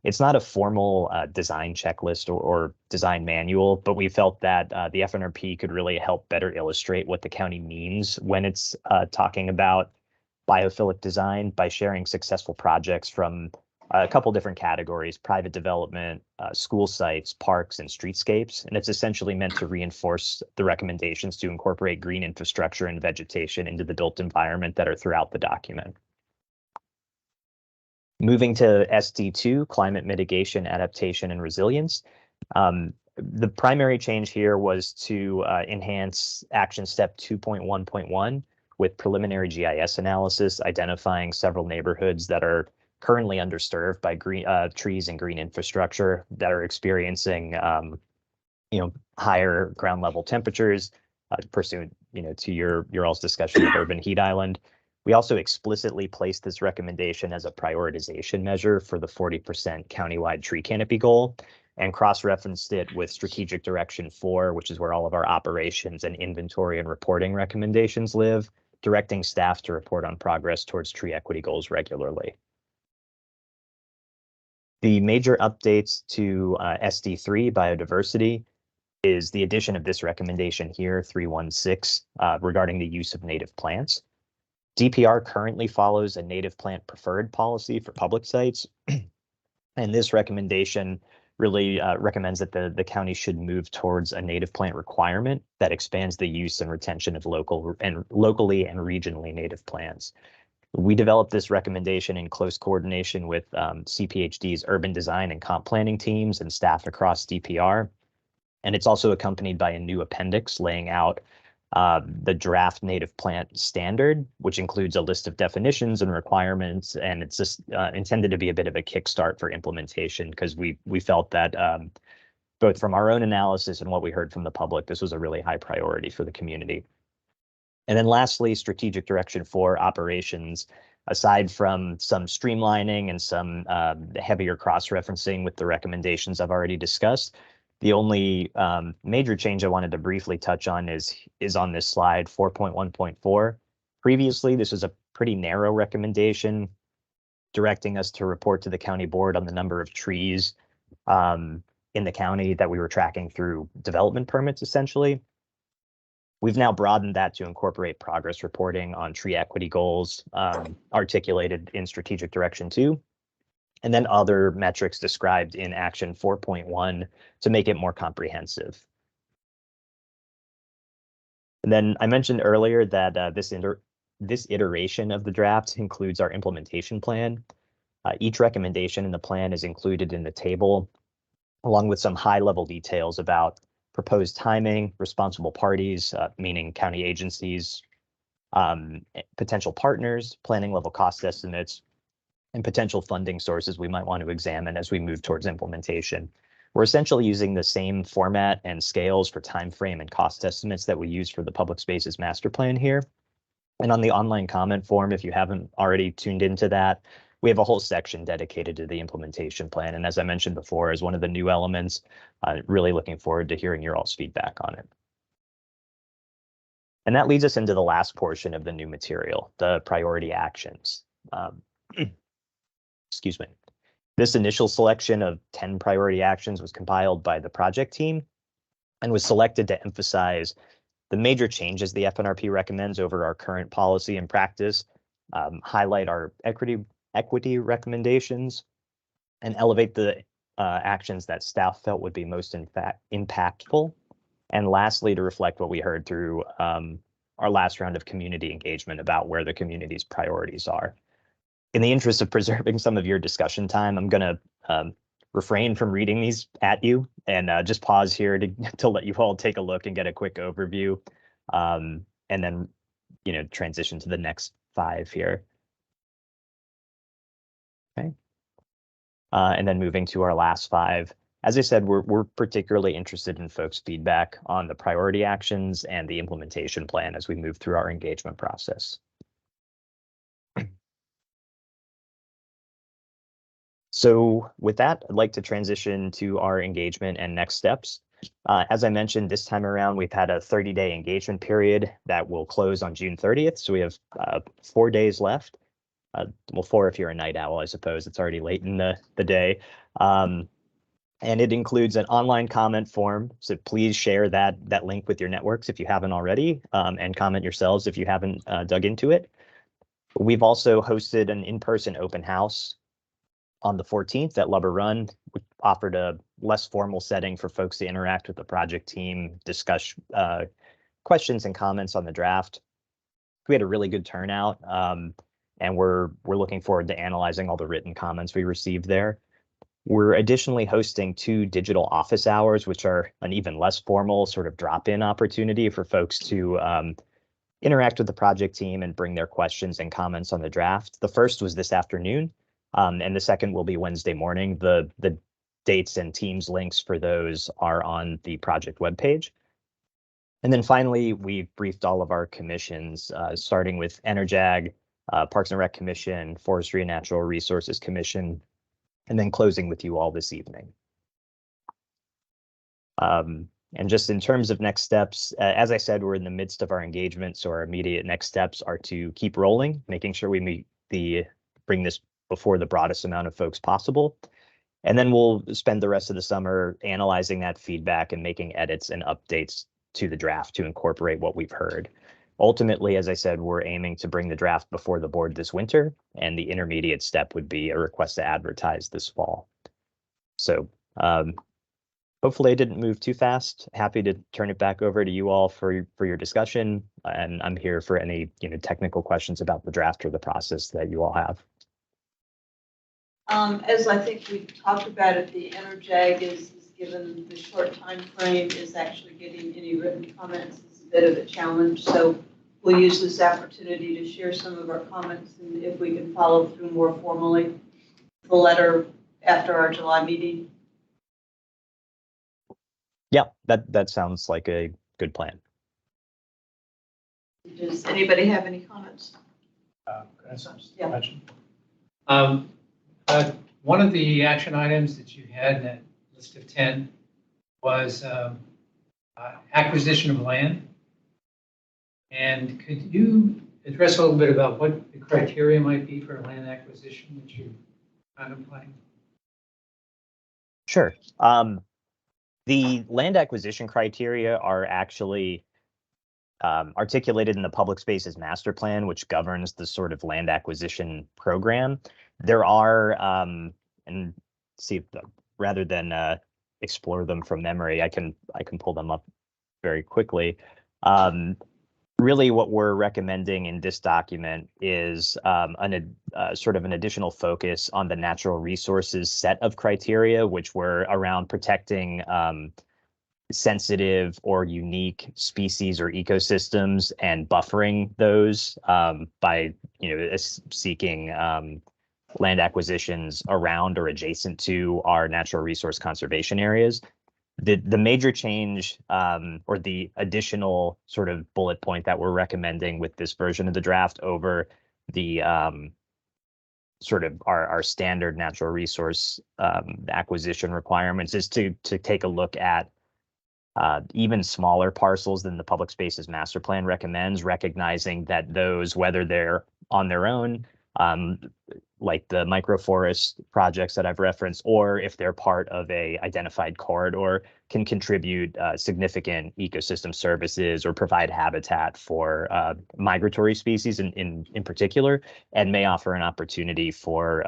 It's not a formal design checklist or design manual, but we felt that the FNRP could really help better illustrate what the county means when it's talking about biophilic design by sharing successful projects from a couple different categories: private development, school sites, parks, and streetscapes. And it's essentially meant to reinforce the recommendations to incorporate green infrastructure and vegetation into the built environment that are throughout the document. Moving to SD2, climate mitigation, adaptation, and resilience. The primary change here was to enhance action step 2.1.1 with preliminary GIS analysis, identifying several neighborhoods that are currently underserved by trees and green infrastructure that are experiencing higher ground level temperatures pursuant to your all's discussion of urban heat island. We also explicitly placed this recommendation as a prioritization measure for the 40% countywide tree canopy goal and cross-referenced it with strategic direction 4, which is where all of our operations and inventory and reporting recommendations live, directing staff to report on progress towards tree equity goals regularly. The major updates to SD3 biodiversity is the addition of this recommendation here, 316, regarding the use of native plants. DPR currently follows a native plant preferred policy for public sites, and this recommendation really recommends that the county should move towards a native plant requirement that expands the use and retention of locally and regionally native plants. We developed this recommendation in close coordination with CPHD's urban design and comp planning teams and staff across DPR. And it's also accompanied by a new appendix laying out the draft native plant standard, which includes a list of definitions and requirements. And it's just intended to be a bit of a kickstart for implementation, because we felt that both from our own analysis and what we heard from the public, this was a really high priority for the community. And then lastly, strategic direction 4 operations. Aside from some streamlining and some heavier cross-referencing with the recommendations I've already discussed, the only major change I wanted to briefly touch on is on this slide, 4.1.4. Previously, this was a pretty narrow recommendation directing us to report to the county board on the number of trees in the county that we were tracking through development permits, essentially. We've now broadened that to incorporate progress reporting on tree equity goals articulated in strategic direction 2. And then other metrics described in action 4.1 to make it more comprehensive. And then I mentioned earlier that this iteration of the draft includes our implementation plan. Each recommendation in the plan is included in the table, along with some high-level details about proposed timing, responsible parties, meaning county agencies, potential partners, planning level cost estimates, and potential funding sources we might want to examine as we move towards implementation. We're essentially using the same format and scales for time frame and cost estimates that we use for the public spaces master plan here. And on the online comment form, if you haven't already tuned into that, we have a whole section dedicated to the implementation plan. And as I mentioned before, as one of the new elements, really looking forward to hearing your all's feedback on it. And that leads us into the last portion of the new material, the priority actions. Excuse me. This initial selection of 10 priority actions was compiled by the project team and was selected to emphasize the major changes the FNRP recommends over our current policy and practice, highlight our equity recommendations, and elevate the actions that staff felt would be most impactful. And lastly, to reflect what we heard through our last round of community engagement about where the community's priorities are. In the interest of preserving some of your discussion time, I'm going to refrain from reading these at you and just pause here to let you all take a look and get a quick overview, and then transition to the next 5 here. Okay. And then moving to our last 5. As I said, we're particularly interested in folks' feedback on the priority actions and the implementation plan as we move through our engagement process. So with that, I'd like to transition to our engagement and next steps. As I mentioned, this time around, we've had a 30-day engagement period that will close on June 30th. So we have 4 days left. Well, 4 if you're a night owl, I suppose. It's already late in the day. And it includes an online comment form. So please share that link with your networks if you haven't already, and comment yourselves if you haven't dug into it. We've also hosted an in-person open house on the 14th at Lubber Run, which offered a less formal setting for folks to interact with the project team, discuss questions and comments on the draft. We had a really good turnout, and we're looking forward to analyzing all the written comments we received there. We're additionally hosting 2 digital office hours, which are an even less formal sort of drop-in opportunity for folks to interact with the project team and bring their questions and comments on the draft. The first was this afternoon. And the second will be Wednesday morning. The dates and Teams links for those are on the project webpage. And then finally, we've briefed all of our commissions, starting with Enerjag, Parks and Rec Commission, Forestry and Natural Resources Commission, and then closing with you all this evening. And just in terms of next steps, as I said, we're in the midst of our engagement, so our immediate next steps are to keep rolling, making sure we bring this before the broadest amount of folks possible. And then we'll spend the rest of the summer analyzing that feedback and making edits and updates to the draft to incorporate what we've heard. Ultimately, as I said, we're aiming to bring the draft before the board this winter, and the intermediate step would be a request to advertise this fall. So hopefully I didn't move too fast. Happy to turn it back over to you all for your discussion, and I'm here for any technical questions about the draft or the process that you all have. As I think we talked about it, the Enerjag is given the short time frame, is actually getting any written comments is a bit of a challenge. So we'll use this opportunity to share some of our comments, and if we can follow through more formally, the letter after our July meeting. Yeah, that sounds like a good plan. Does anybody have any comments? Could I ask Yeah. a question? One of the action items that you had in that list of 10 was acquisition of land. And could you address a little bit about what the criteria might be for land acquisition that you're contemplating? Sure. The land acquisition criteria are actually articulated in the Public Spaces Master Plan, which governs the sort of land acquisition program. There are, and see, rather than explore them from memory, I can pull them up very quickly. Really, what we're recommending in this document is sort of an additional focus on the natural resources set of criteria, which were around protecting sensitive or unique species or ecosystems and buffering those by seeking land acquisitions around or adjacent to our natural resource conservation areas. The major change or the additional sort of bullet point that we're recommending with this version of the draft over the sort of our standard natural resource acquisition requirements is to take a look at even smaller parcels than the Public Spaces Master Plan recommends, recognizing that those, whether they're on their own, like the microforest projects that I've referenced, or if they're part of a identified corridor, can contribute significant ecosystem services or provide habitat for migratory species in particular, and may offer an opportunity for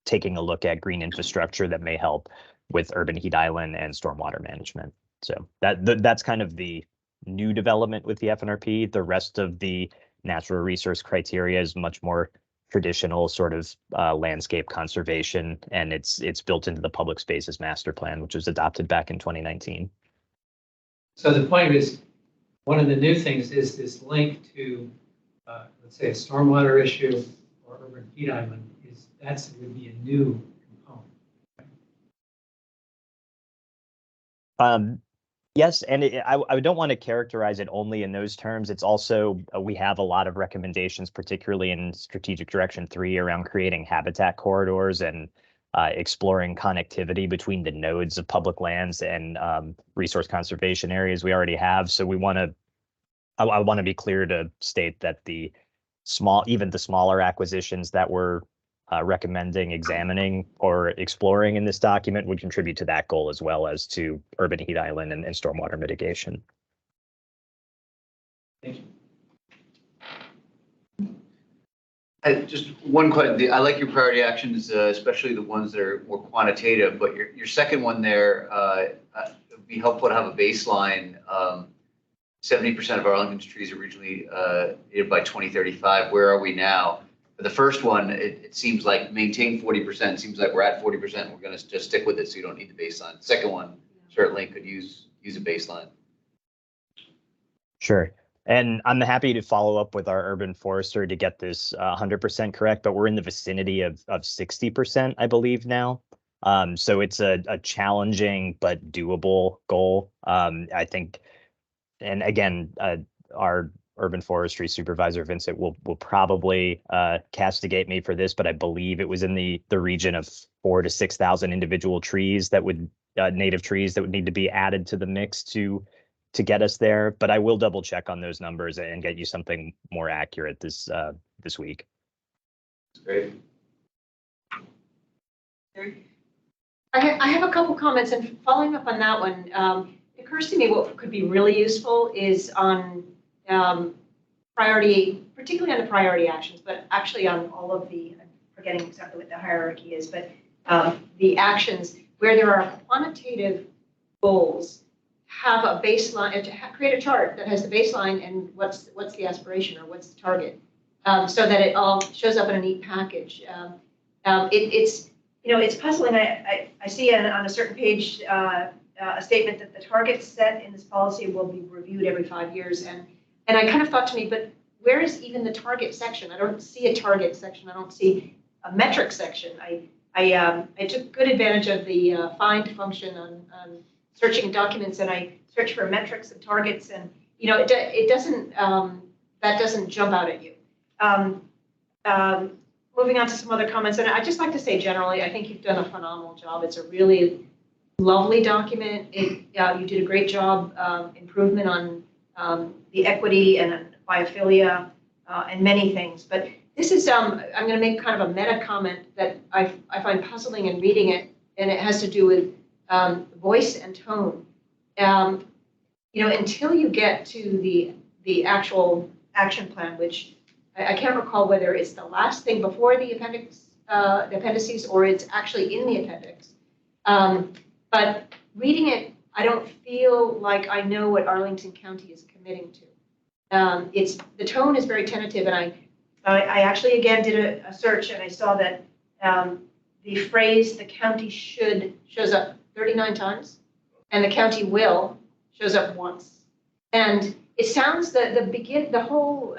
taking a look at green infrastructure that may help with urban heat island and stormwater management. So that's kind of the new development with the FNRP. The rest of the natural resource criteria is much more traditional sort of landscape conservation, and it's built into the Public Spaces Master Plan, which was adopted back in 2019. So the point is, one of the new things is this link to, let's say, a stormwater issue or urban heat island. Would be a new component. Yes, and I don't want to characterize it only in those terms. It's also, we have a lot of recommendations, particularly in Strategic Direction 3, around creating habitat corridors and exploring connectivity between the nodes of public lands and resource conservation areas we already have. So I want to be clear to state that even the smaller acquisitions that we're recommending examining or exploring in this document would contribute to that goal, as well as to urban heat island and stormwater mitigation. Thank you. Just one question. I like your priority actions, especially the ones that are more quantitative, but your second one there, it would be helpful to have a baseline. 70% of Arlington's trees originally by 2035. Where are we now? The first one, it seems like maintain 40%. It seems like we're at 40%. We're going to just stick with it, so you don't need the baseline. Second one certainly could use a baseline. Sure. And I'm happy to follow up with our urban forester to get this 100% correct, but we're in the vicinity of 60%, I believe now. So it's a challenging but doable goal. I think, and again, our urban forestry supervisor, Vincent, will probably castigate me for this, but I believe it was in the region of 4,000 to 6,000 individual trees that would native trees that would need to be added to the mix to get us there. But I will double check on those numbers and get you something more accurate this week. Great. I have a couple comments, and following up on that one, it occurs to me what could be really useful is on priority, particularly on the priority actions, but actually on all of the, I'm forgetting exactly what the hierarchy is, but the actions where there are quantitative goals, have a baseline, to create a chart that has the baseline and what's the aspiration or what's the target, so that it all shows up in a neat package. It's it's puzzling. I see on a certain page a statement that the targets set in this policy will be reviewed every 5 years, and I kind of thought to me, but where is even the target section? I don't see a target section. I don't see a metric section. I took good advantage of the find function on searching documents, and I searched for metrics and targets, and it doesn't that doesn't jump out at you. Moving on to some other comments, and I'd just like to say generally, I think you've done a phenomenal job. It's a really lovely document. You did a great job improvement on the equity and biophilia and many things. But this is I'm going to make kind of a meta comment that I find puzzling in reading it, and it has to do with voice and tone. Until you get to the actual action plan, which I can't recall whether it's the last thing before the appendices or it's actually in the appendix. But reading it, I don't feel like I know what Arlington County is committing to. The tone is very tentative, and I actually again did a search, and I saw that the phrase "the county should" shows up 39 times, and "the county will" shows up once. And it sounds that the whole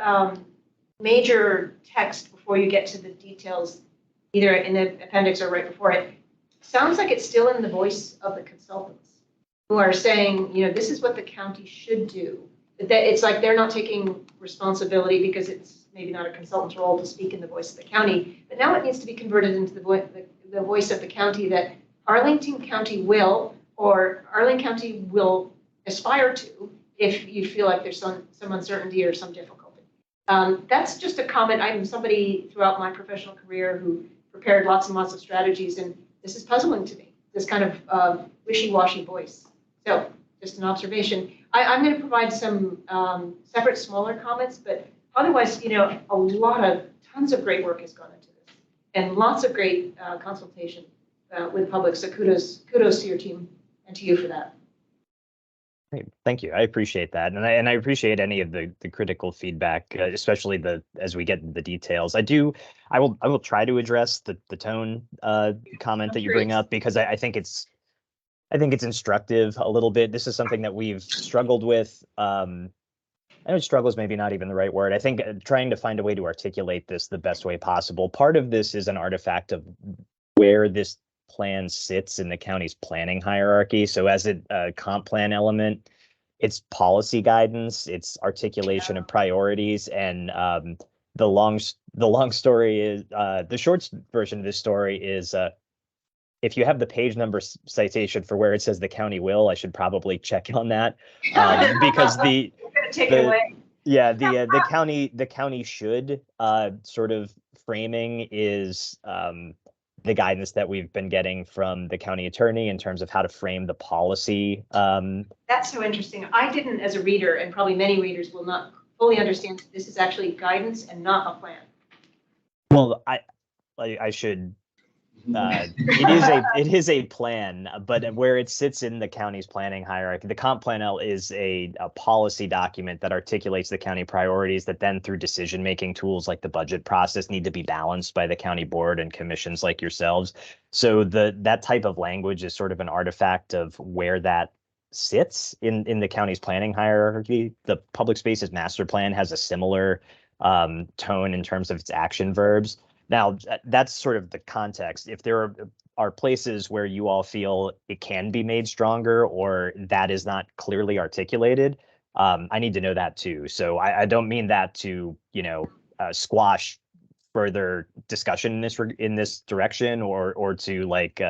major text before you get to the details, either in the appendix or right before it, sounds like it's still in the voice of the consultants who are saying, this is what the county should do. That it's like they're not taking responsibility because it's maybe not a consultant's role to speak in the voice of the county, but now it needs to be converted into the voice of the county that Arlington County will, or Arlington County will aspire to if you feel like there's some uncertainty or some difficulty. That's just a comment. I'm somebody throughout my professional career who prepared lots and lots of strategies, and this is puzzling to me, this kind of wishy-washy voice. So just an observation. I'm going to provide some separate smaller comments, but otherwise, tons of great work has gone into this, and lots of great consultation with public. So kudos to your team and to you for that. Great. Thank you. I appreciate that. And I appreciate any of the critical feedback, especially as we get into the details. I will try to address the tone comment that you bring up, because I think it's instructive a little bit. This is something that we've struggled with. I know struggle is maybe not even the right word. I think trying to find a way to articulate this the best way possible. Part of this is an artifact of where this plan sits in the county's planning hierarchy. So as a comp plan element, it's policy guidance, it's articulation of priorities, and the long story is the short version of this story is if you have the page number citation for where it says the county will, I should probably check on that because the county should sort of framing is the guidance that we've been getting from the county attorney in terms of how to frame the policy. That's so interesting. I didn't, as a reader, and probably many readers will not fully understand that this is actually guidance and not a plan. Well, I should. It is a plan, but where it sits in the county's planning hierarchy, the comp plan is a policy document that articulates the county priorities that then through decision-making tools like the budget process need to be balanced by the county board and commissions like yourselves. So that type of language is sort of an artifact of where that sits in the county's planning hierarchy. The public spaces master plan has a similar tone in terms of its action verbs. Now, that's sort of the context. If there are places where you all feel it can be made stronger or that is not clearly articulated, I need to know that too. So I don't mean that to, squash further discussion in this direction or to like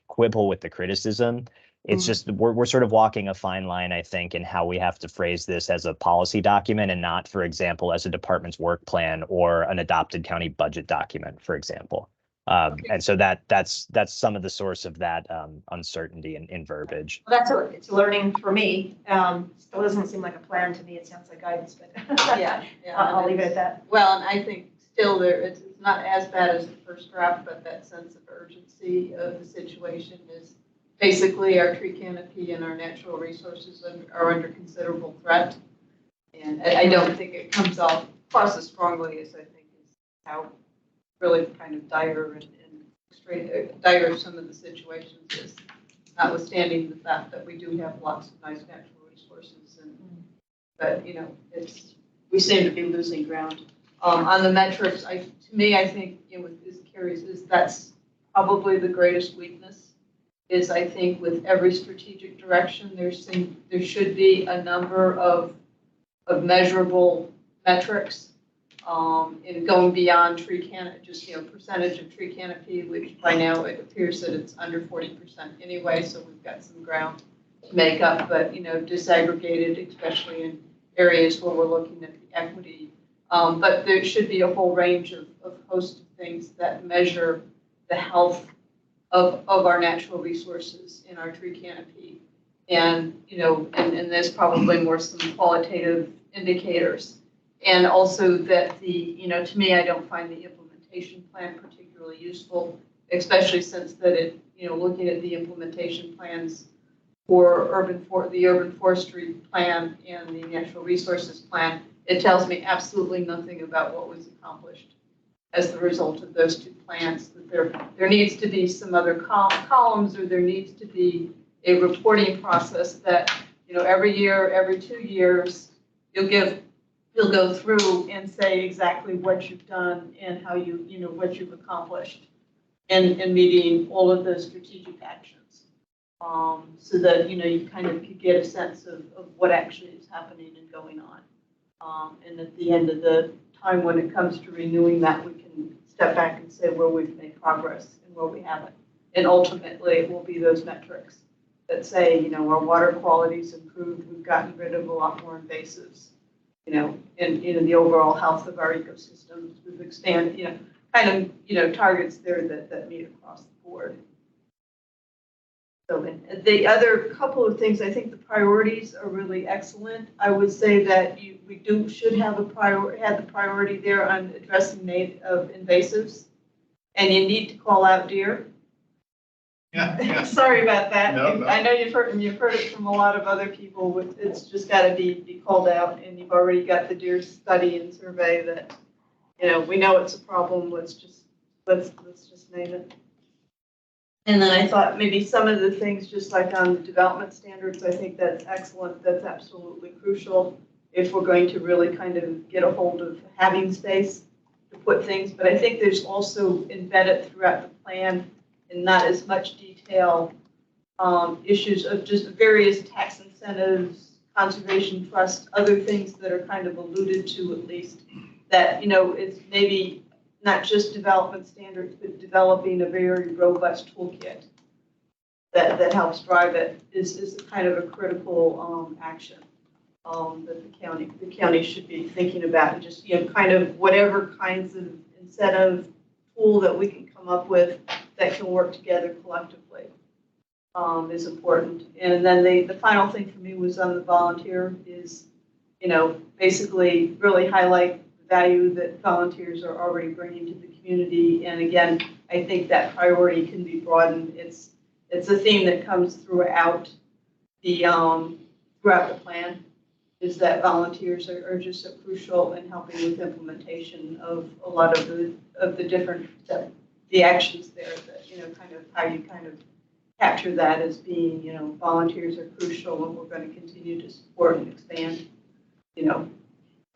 quibble with the criticism. It's just we're sort of walking a fine line, I think, in how we have to phrase this as a policy document and not, for example, as a department's work plan or an adopted county budget document, for example. And so that's some of the source of that uncertainty in verbiage. Well, it's learning for me. Still doesn't seem like a plan to me. It sounds like guidance, but Yeah. I'll leave it at that. Well, and I think still it's not as bad as the first draft, but that sense of urgency of the situation is basically our tree canopy and our natural resources are under considerable threat. And I don't think it comes across as strongly as I think is how really kind of dire and dire some of the situations is, notwithstanding the fact that we do have lots of nice natural resources. But, we seem to be losing ground. On the metrics, to me, I think, with this carries is that's probably the greatest weakness. Is I think with every strategic direction, there should be a number of measurable metrics, in going beyond tree canopy, just percentage of tree canopy, which by now it appears that it's under 40% anyway, so we've got some ground to make up. But disaggregated, especially in areas where we're looking at the equity. But there should be a whole range of host of things that measure the health of our natural resources in our tree canopy. And, and there's probably more some qualitative indicators. And also that to me, I don't find the implementation plan particularly useful, especially since that looking at the implementation plans for the urban forestry plan and the natural resources plan, it tells me absolutely nothing about what was accomplished as the result of those two plans. That there needs to be some other columns, or there needs to be a reporting process that every year, every 2 years, you'll go through and say exactly what you've done and how what you've accomplished in meeting all of those strategic actions, so that you kind of could get a sense of what actually is happening and going on, and at the end of the time when it comes to renewing that, we can step back and say where we've made progress and where we haven't. And ultimately, it will be those metrics that say, our water quality's improved, we've gotten rid of a lot more invasives, and the overall health of our ecosystems. We've expanded, targets there that meet across the board. So the other couple of things, I think the priorities are really excellent. I would say that we should have the priority there on addressing native invasives, and you need to call out deer. Yeah. Sorry about that. No. I know you've heard it from a lot of other people. It's just got to be called out, and you've already got the deer study and survey that we know it's a problem. Let's just name it. And then I thought maybe some of the things, just like on the development standards, I think that's excellent. That's absolutely crucial if we're going to really kind of get a hold of having space to put things. But I think there's also embedded throughout the plan, in not as much detail, issues of just various tax incentives, conservation trusts, other things that are kind of alluded to, at least, that it's maybe not just development standards, but developing a very robust toolkit that helps drive it is kind of a critical action that the county should be thinking about, and just kind of whatever kinds of incentive tool that we can come up with that can work together collectively is important. And then the final thing for me was on the volunteer is basically really highlight value that volunteers are already bringing to the community. And again, I think that priority can be broadened. It's a theme that comes throughout the plan, is that volunteers are just so crucial in helping with implementation of a lot of the different the actions there, that kind of how you kind of capture that as being, volunteers are crucial and we're going to continue to support and expand,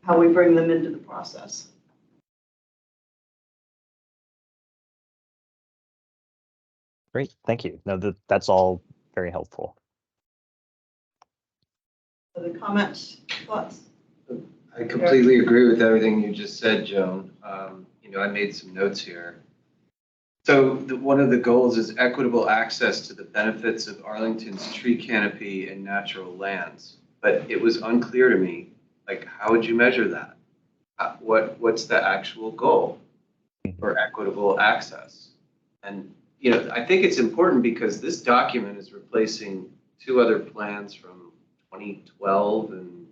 how we bring them into the process. Great, thank you. No, that's all very helpful. Other comments, thoughts? I completely agree with everything you just said, Joan. I made some notes here. So one of the goals is equitable access to the benefits of Arlington's tree canopy and natural lands. But it was unclear to me, like, how would you measure that? What's the actual goal for equitable access? And, I think it's important because this document is replacing two other plans from 2012 and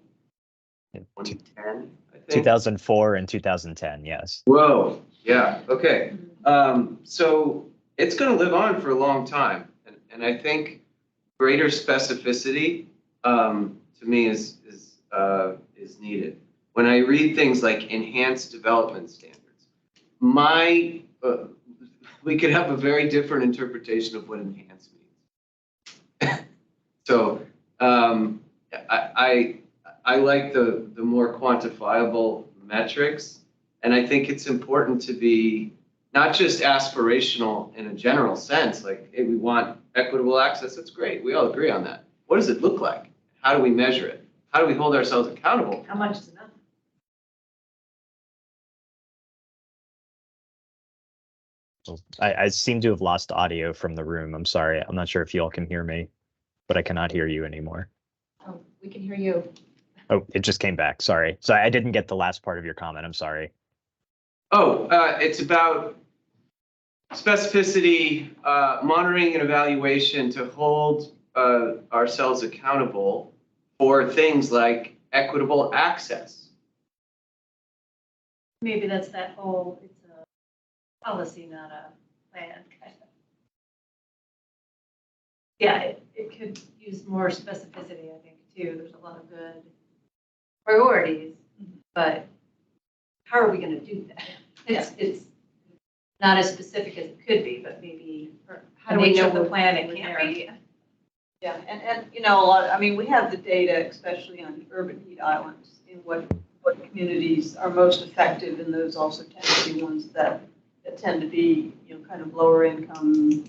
2010, I think. 2004 and 2010, yes. Whoa, yeah, okay. So it's going to live on for a long time. And I think greater specificity to me is needed. When I read things like enhanced development standards, we could have a very different interpretation of what enhanced means. So I like the more quantifiable metrics, and I think it's important to be not just aspirational in a general sense, like, hey, we want equitable access. That's great. We all agree on that. What does it look like? How do we measure it? How do we hold ourselves accountable? How much is enough? I seem to have lost audio from the room. I'm sorry. I'm not sure if you all can hear me, but I cannot hear you anymore. Oh, we can hear you. Oh, it just came back. Sorry. So I didn't get the last part of your comment. I'm sorry. Oh, it's about specificity, monitoring and evaluation to hold ourselves accountable for things like equitable access. Maybe that's that whole, it's a policy, not a plan, kind of. Yeah, it could use more specificity, I think, too. There's a lot of good priorities, but how are we going to do that? It's not as specific as it could be, but maybe how do we know the plan it can't be? Yeah, and a lot, we have the data, especially on urban heat islands, in what communities are most effective, and those also tend to be ones that tend to be, kind of lower income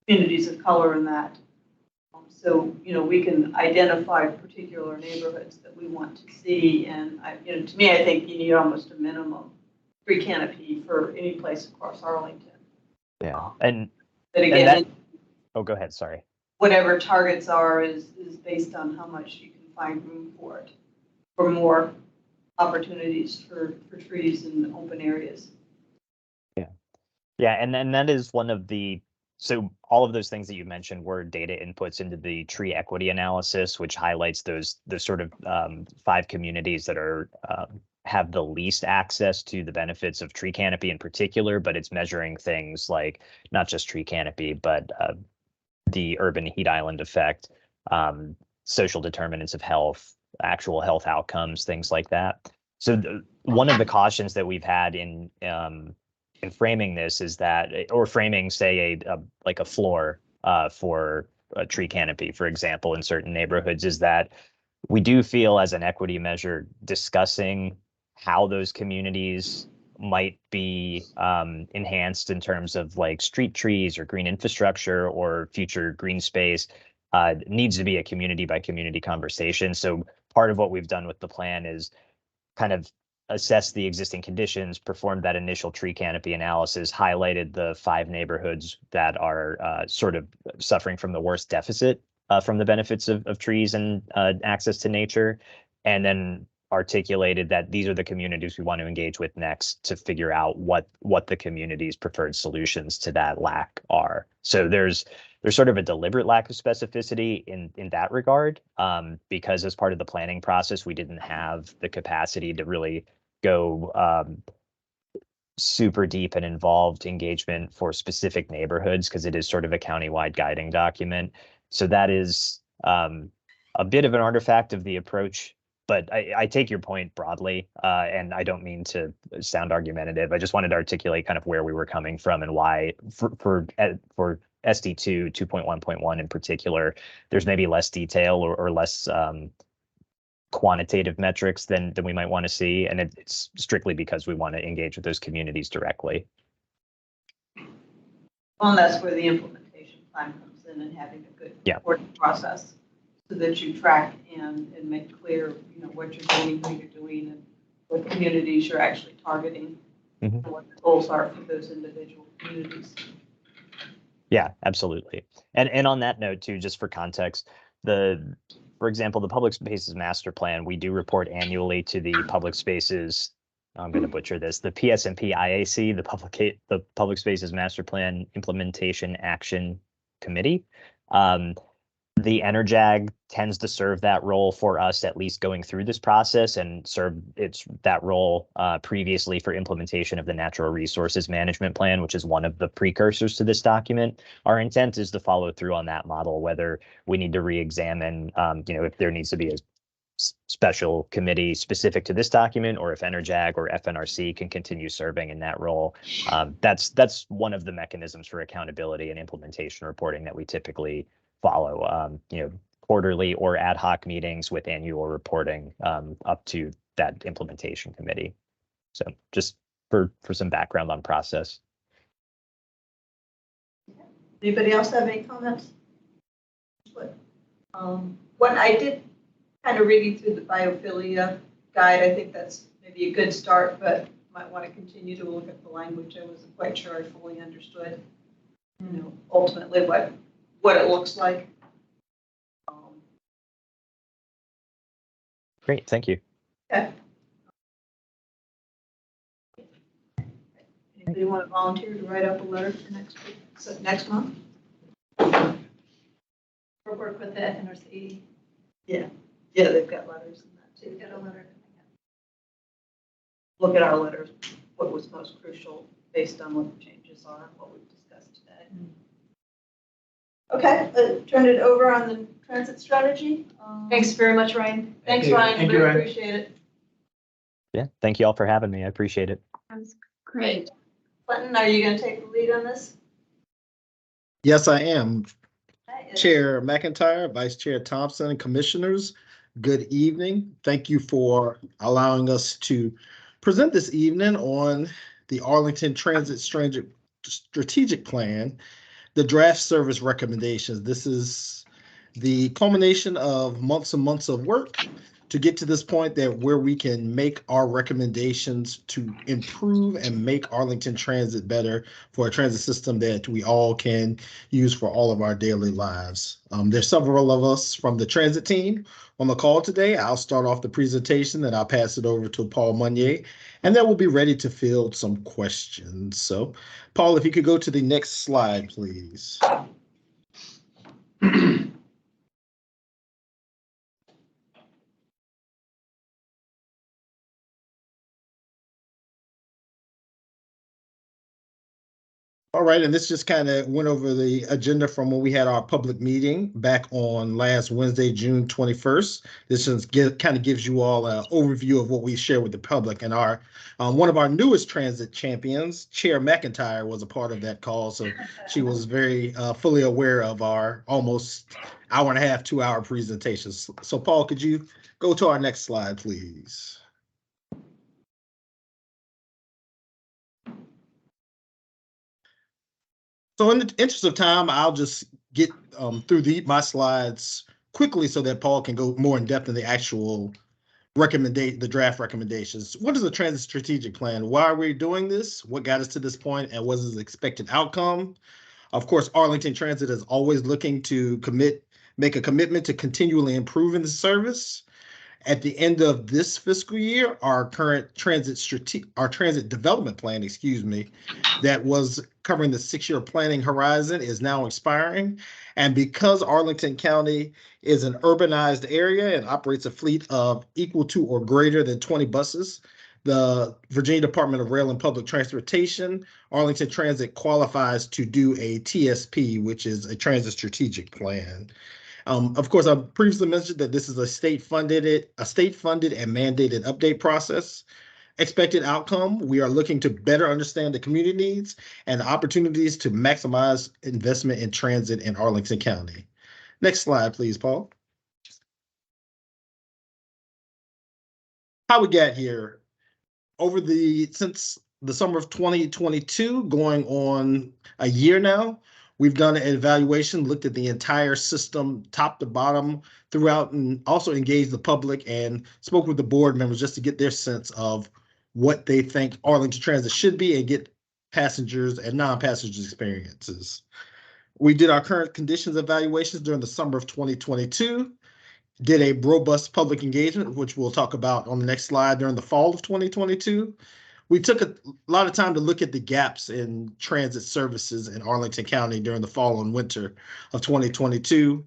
communities of color in that. So, we can identify particular neighborhoods that we want to see, and to me, I think you need almost a minimum tree canopy for any place across Arlington. Yeah, But again, oh, go ahead. Sorry. Whatever targets are is based on how much you can find room for it, for more opportunities for trees in open areas. Yeah, and that is one of so all of those things that you mentioned were data inputs into the tree equity analysis, which highlights the sort of 5 communities that are have the least access to the benefits of tree canopy in particular, but it's measuring things like not just tree canopy, but the urban heat island effect, social determinants of health, actual health outcomes, things like that. So one of the cautions that we've had in framing this is that, or framing, say, a floor for a tree canopy, for example, in certain neighborhoods, is that we do feel as an equity measure discussing how those communities might be enhanced in terms of like street trees or green infrastructure or future green space needs to be a community by community conversation. So part of what we've done with the plan is kind of assess the existing conditions, performed that initial tree canopy analysis, highlighted the 5 neighborhoods that are sort of suffering from the worst deficit from the benefits of trees and access to nature, and then articulated that these are the communities we want to engage with next to figure out what the community's preferred solutions to that lack are. So there's sort of a deliberate lack of specificity in that regard, because as part of the planning process, we didn't have the capacity to really go super deep and involved engagement for specific neighborhoods, because it is sort of a countywide guiding document. So that is a bit of an artifact of the approach, but I take your point broadly, and I don't mean to sound argumentative. I just wanted to articulate kind of where we were coming from and why for SD2 2.1.1 in particular, there's maybe less detail or less quantitative metrics than we might want to see, and it's strictly because we want to engage with those communities directly. Well, and that's where the implementation plan comes in, and having a good reporting process so that you track and make clear, what you're doing, who you're doing, and what communities you're actually targeting, and what the goals are for those individual communities. Yeah, absolutely. And on that note too, just for context, for example, the Public Spaces Master Plan, we do report annually to the Public Spaces, I'm going to butcher this, the PSMP IAC, the Public Spaces Master Plan Implementation Action Committee. The ENERJAG tends to serve that role for us, at least going through this process, and served that role previously for implementation of the Natural Resources Management Plan, which is one of the precursors to this document. Our intent is to follow through on that model, whether we need to re-examine, if there needs to be a special committee specific to this document, or if ENERJAG or FNRC can continue serving in that role. That's one of the mechanisms for accountability and implementation reporting that we typically follow, quarterly or ad hoc meetings with annual reporting up to that implementation committee. So just for some background on process. Anybody else have any comments? What I did kind of reading through the biophilia guide, I think that's maybe a good start, but might want to continue to look at the language. I wasn't quite sure I fully understood, ultimately what it looks like. Great, thank you. Okay. Anybody want to volunteer to write up a letter for next week, so next month? Or work with the NRC. Yeah, they've got letters in that too. We've got a letter. Look at our letters, what was most crucial based on what the changes are and what we've discussed today. Okay, turn it over on the transit strategy. Thanks very much, Ryan. Thanks, you. Ryan. Thank you, Really Ryan. appreciate it. Yeah, thank you all for having me. I appreciate it. Sounds great. Clinton, are you going to take the lead on this? Yes, I am. Okay, Chair McIntyre, Vice Chair Thompson, and Commissioners, good evening. Thank you for allowing us to present this evening on the Arlington Transit Strategic Plan, the draft service recommendations. This is the culmination of months and months of work to get to this point where we can make our recommendations to improve and make Arlington Transit better for a transit system that we all can use for all of our daily lives. There's several of us from the transit team on the call today. I'll start off the presentation and I'll pass it over to Paul Munier, and then we'll be ready to field some questions. So, Paul, if you could go to the next slide, please. All right, and this just kind of went over the agenda from when we had our public meeting back on last Wednesday, June 21st. This just kind of gives you all an overview of what we share with the public. And our one of our newest transit champions, Chair McIntyre, was a part of that call. So she was very fully aware of our almost hour and a half, 2-hour presentations. So Paul, could you go to our next slide, please? So in the interest of time, I'll just get through my slides quickly so that Paul can go more in depth in the actual the draft recommendations. What is the transit strategic plan? Why are we doing this? What got us to this point, and what is the expected outcome? Of course, Arlington Transit is always looking to make a commitment to continually improving the service. At the end of this fiscal year, our current transit development plan, that was covering the 6-year planning horizon is now expiring. And because Arlington County is an urbanized area and operates a fleet of equal to or greater than 20 buses, the Virginia Department of Rail and Public Transportation, Arlington Transit qualifies to do a TSP, which is a transit strategic plan. Of course, I previously mentioned that this is a state-funded and mandated update process. Expected outcome, we are looking to better understand the community needs and opportunities to maximize investment in transit in Arlington County. Next slide, please, Paul. How we got here. Since the summer of 2022, going on a year now, we've done an evaluation, looked at the entire system, top to bottom, throughout, and also engaged the public and spoke with the board members just to get their sense of what they think Arlington Transit should be and get passengers and non-passengers experiences. We did our current conditions evaluations during the summer of 2022, did a robust public engagement, which we'll talk about on the next slide, during the fall of 2022. We took a lot of time to look at the gaps in transit services in Arlington County during the fall and winter of 2022.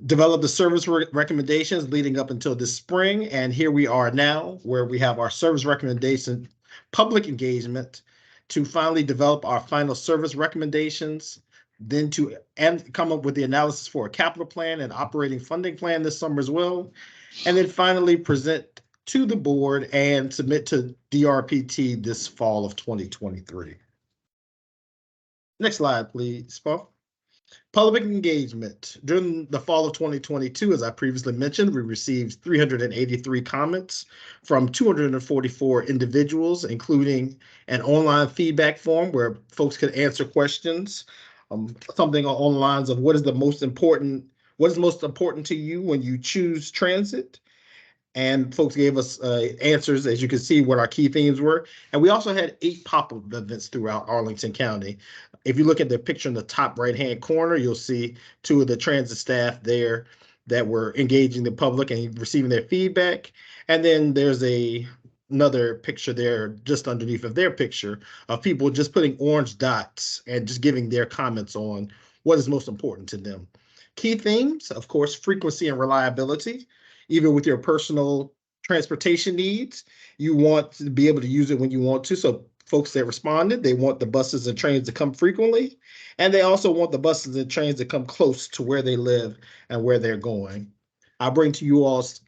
Developed the service recommendations leading up until this spring, and here we are now where we have our service recommendation public engagement to finally develop our final service recommendations, then to come up with the analysis for a capital plan and operating funding plan this summer as well, and then finally present to the board and submit to DRPT this fall of 2023. Next slide, please, Paul. Public engagement. During the fall of 2022, as I previously mentioned, we received 383 comments from 244 individuals, including an online feedback form where folks could answer questions, something along the lines of what is most important to you when you choose transit? And folks gave us answers, as you can see, what our key themes were. And we also had 8 pop-up events throughout Arlington County. If you look at the picture in the top right-hand corner, you'll see 2 of the transit staff there that were engaging the public and receiving their feedback. And then there's another picture there just underneath of their picture of people just putting orange dots and just giving their comments on what is most important to them. Key themes, of course, frequency and reliability. Even with your personal transportation needs, you want to be able to use it when you want to. So folks that responded, they want the buses and trains to come frequently, and they also want the buses and trains to come close to where they live and where they're going. I bring to you all's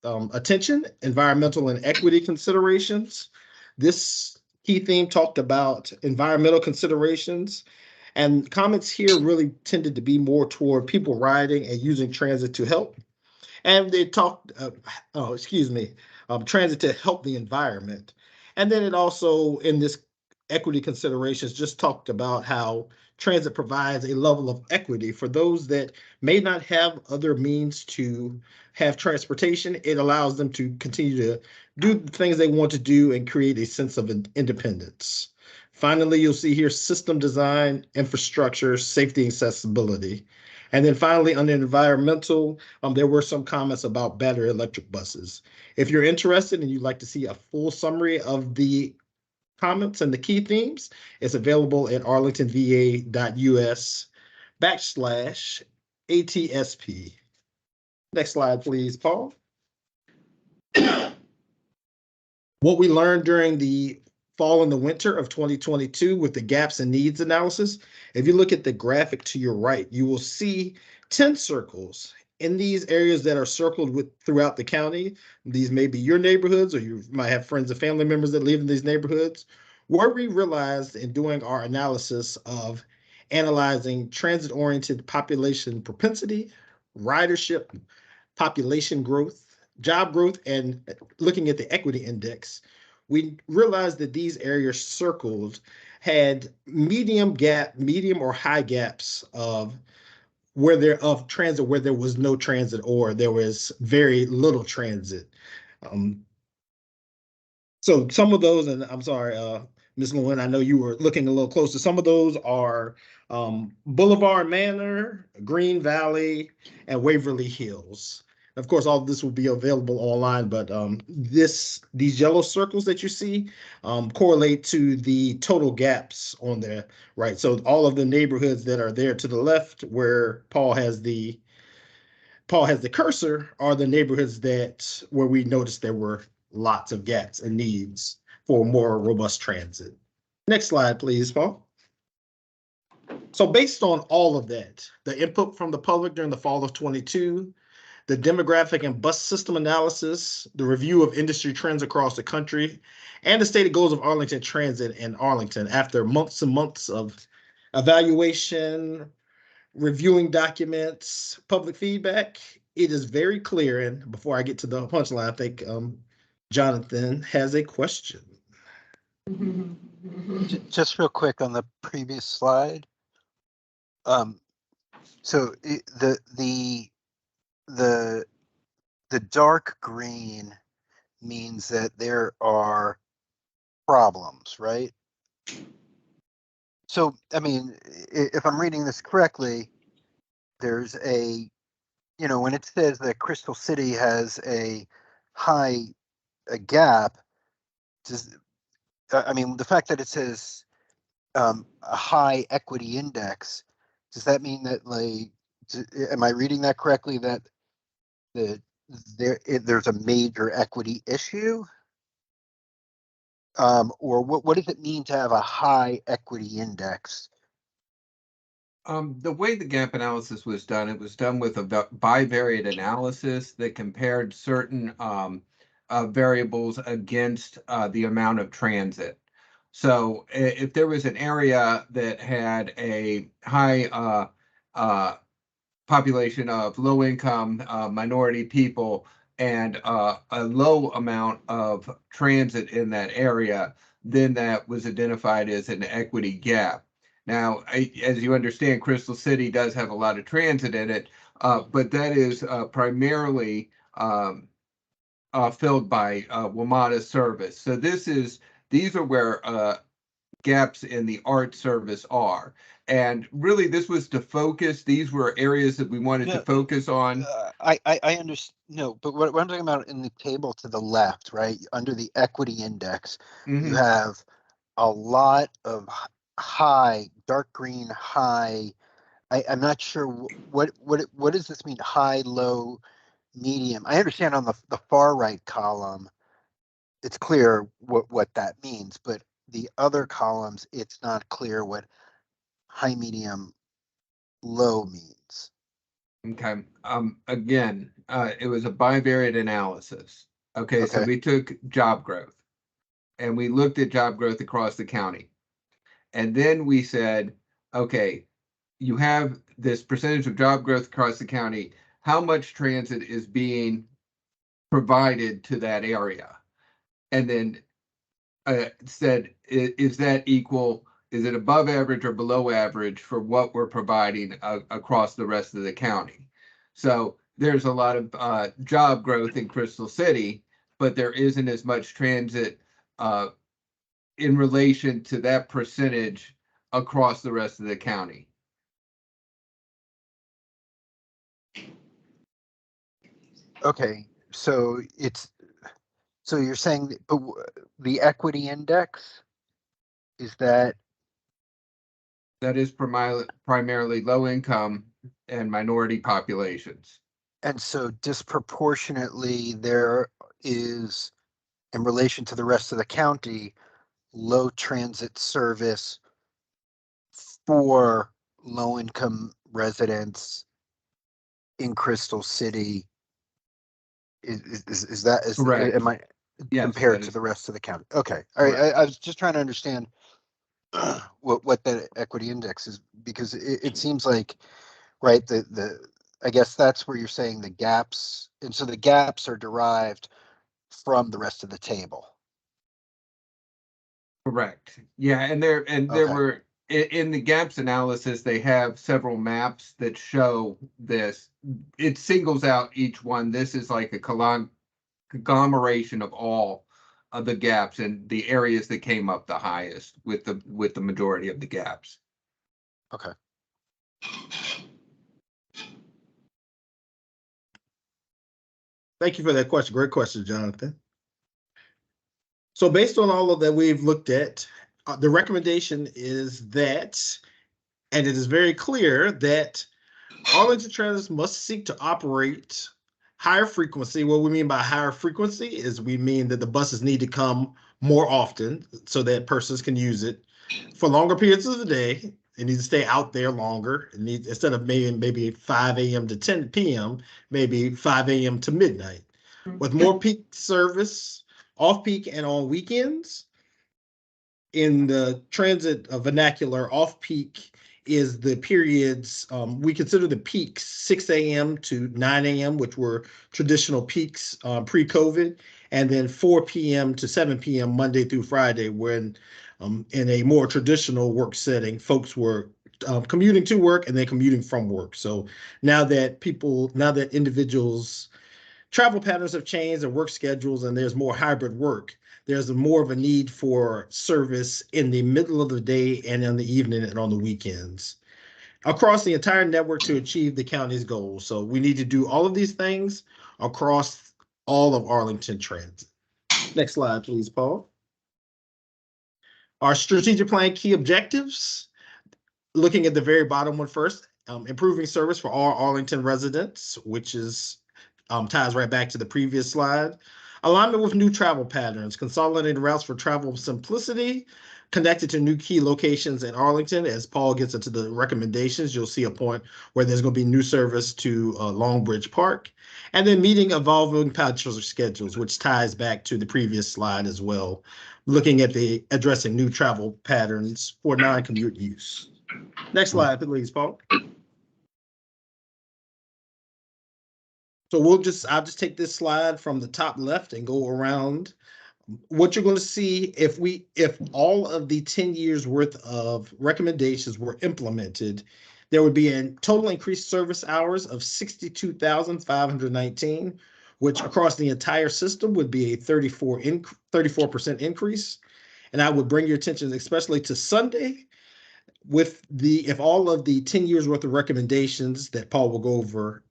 attention environmental and equity considerations. This key theme talked about environmental considerations, and comments here really tended to be more toward people riding and using transit to help. And they talked, transit to help the environment. And then it also, in this equity considerations, just talked about how transit provides a level of equity for those that may not have other means to have transportation. It allows them to continue to do the things they want to do and create a sense of independence. Finally, you'll see here system design, infrastructure, safety, and accessibility. And then finally, under environmental, there were some comments about battery electric buses. If you're interested and you'd like to see a full summary of the comments and the key themes, it's available at arlingtonva.us/ATSP. Next slide, please, Paul. What we learned during the fall and the winter of 2022 with the gaps and needs analysis. If you look at the graphic to your right, you will see 10 circles in these areas that are circled throughout the county. These may be your neighborhoods, or you might have friends and family members that live in these neighborhoods, where we realized in doing our analysis of analyzing transit-oriented population propensity, ridership, population growth, job growth, and looking at the equity index, we realized that these areas circled had medium or high gaps of transit where there was no transit or there was very little transit. So some of those, and I'm sorry, Ms. Lewin, I know you were looking a little closer. Some of those are Boulevard Manor, Green Valley, and Waverly Hills. Of course, all of this will be available online, but these yellow circles that you see correlate to the total gaps on there, right? So all of the neighborhoods that are there to the left, where Paul has the cursor, are the neighborhoods where we noticed there were lots of gaps and needs for more robust transit. Next slide, please, Paul. So based on all of that, the input from the public during the fall of 22, the demographic and bus system analysis, the review of industry trends across the country, and the stated goals of Arlington Transit in Arlington after months and months of evaluation, reviewing documents, public feedback, it is very clear. And before I get to the punchline, I think Jonathan has a question. Just real quick on the previous slide. So the dark green means that there are problems, right? So, I mean, if I'm reading this correctly, there's when it says that Crystal City has a gap, the fact that it says a high equity index, does that mean that, like, am I reading that correctly, that there's a major equity issue? Or what does it mean to have a high equity index? The way the gap analysis was done, it was done with a bivariate analysis that compared certain variables against the amount of transit. So if there was an area that had a high population of low income minority people and a low amount of transit in that area, then that was identified as an equity gap. Now, as you understand, Crystal City does have a lot of transit in it, but that is primarily filled by WMATA service. So these are where gaps in the art service are. And really, this was to focus. These were areas that we wanted to focus on. I understand. No, but what I'm talking about in the table to the left, right, under the equity index, you have a lot of high, dark green, high. I'm not sure what does this mean? High, low, medium. I understand on the far right column, it's clear what that means, but the other columns, it's not clear what high, medium, low means. Okay. Again, it was a bivariate analysis. Okay, so we took job growth and we looked at job growth across the county. And then we said, okay, you have this percentage of job growth across the county. How much transit is being provided to that area? And then said, is that equal? Is it above average or below average for what we're providing across the rest of the county? So there's a lot of job growth in Crystal City, but there isn't as much transit in relation to that percentage across the rest of the county. Okay, so you're saying the equity index, is that is primarily low income and minority populations. And so disproportionately there is, in relation to the rest of the county, low transit service for low income residents in Crystal City. Is that correct? Am I compared to the rest of the county? Okay, all right. I was just trying to understand what that equity index is, because it seems like, right, I guess that's where you're saying the gaps, and so the gaps are derived from the rest of the table. Correct. Yeah, and there were in the gaps analysis, they have several maps that show this. It singles out each one. This is like a conglomeration of all of the gaps and the areas that came up the highest with the majority of the gaps. Okay. Thank you for that question. Great question, Jonathan. So based on all of that we've looked at, the recommendation is that, and it is very clear that Arlington Transit must seek to operate higher frequency. What we mean by higher frequency is we mean that the buses need to come more often so that persons can use it for longer periods of the day, It needs to stay out there longer. It needs, instead of maybe 5 a.m. to 10 p.m., maybe 5 a.m. to midnight. With more peak service, off-peak and on weekends. In the transit vernacular, off-peak is the periods, we consider the peaks 6 a.m. to 9 a.m., which were traditional peaks pre-COVID, and then 4 p.m. to 7 p.m. Monday through Friday, when in a more traditional work setting, folks were commuting to work and then commuting from work. So now that individuals' travel patterns have changed and work schedules, and there's more hybrid work, there's more of a need for service in the middle of the day and in the evening and on the weekends across the entire network to achieve the county's goals. So we need to do all of these things across all of Arlington Transit. Next slide, please, Paul. Our strategic plan key objectives, looking at the very bottom one first, improving service for all Arlington residents, which is ties right back to the previous slide. Alignment with new travel patterns, consolidated routes for travel simplicity, connected to new key locations in Arlington. As Paul gets into the recommendations, you'll see a point where there's going to be new service to Longbridge Park. And then meeting evolving passenger schedules, which ties back to the previous slide as well, looking at addressing new travel patterns for non-commute use. Next slide, please, Paul. So I'll just take this slide from the top left and go around. What you're going to see, if all of the 10 years worth of recommendations were implemented, there would be a total increased service hours of 62,519, which across the entire system would be a 34% increase. And I would bring your attention especially to Sunday, if all of the 10 years worth of recommendations that Paul will go over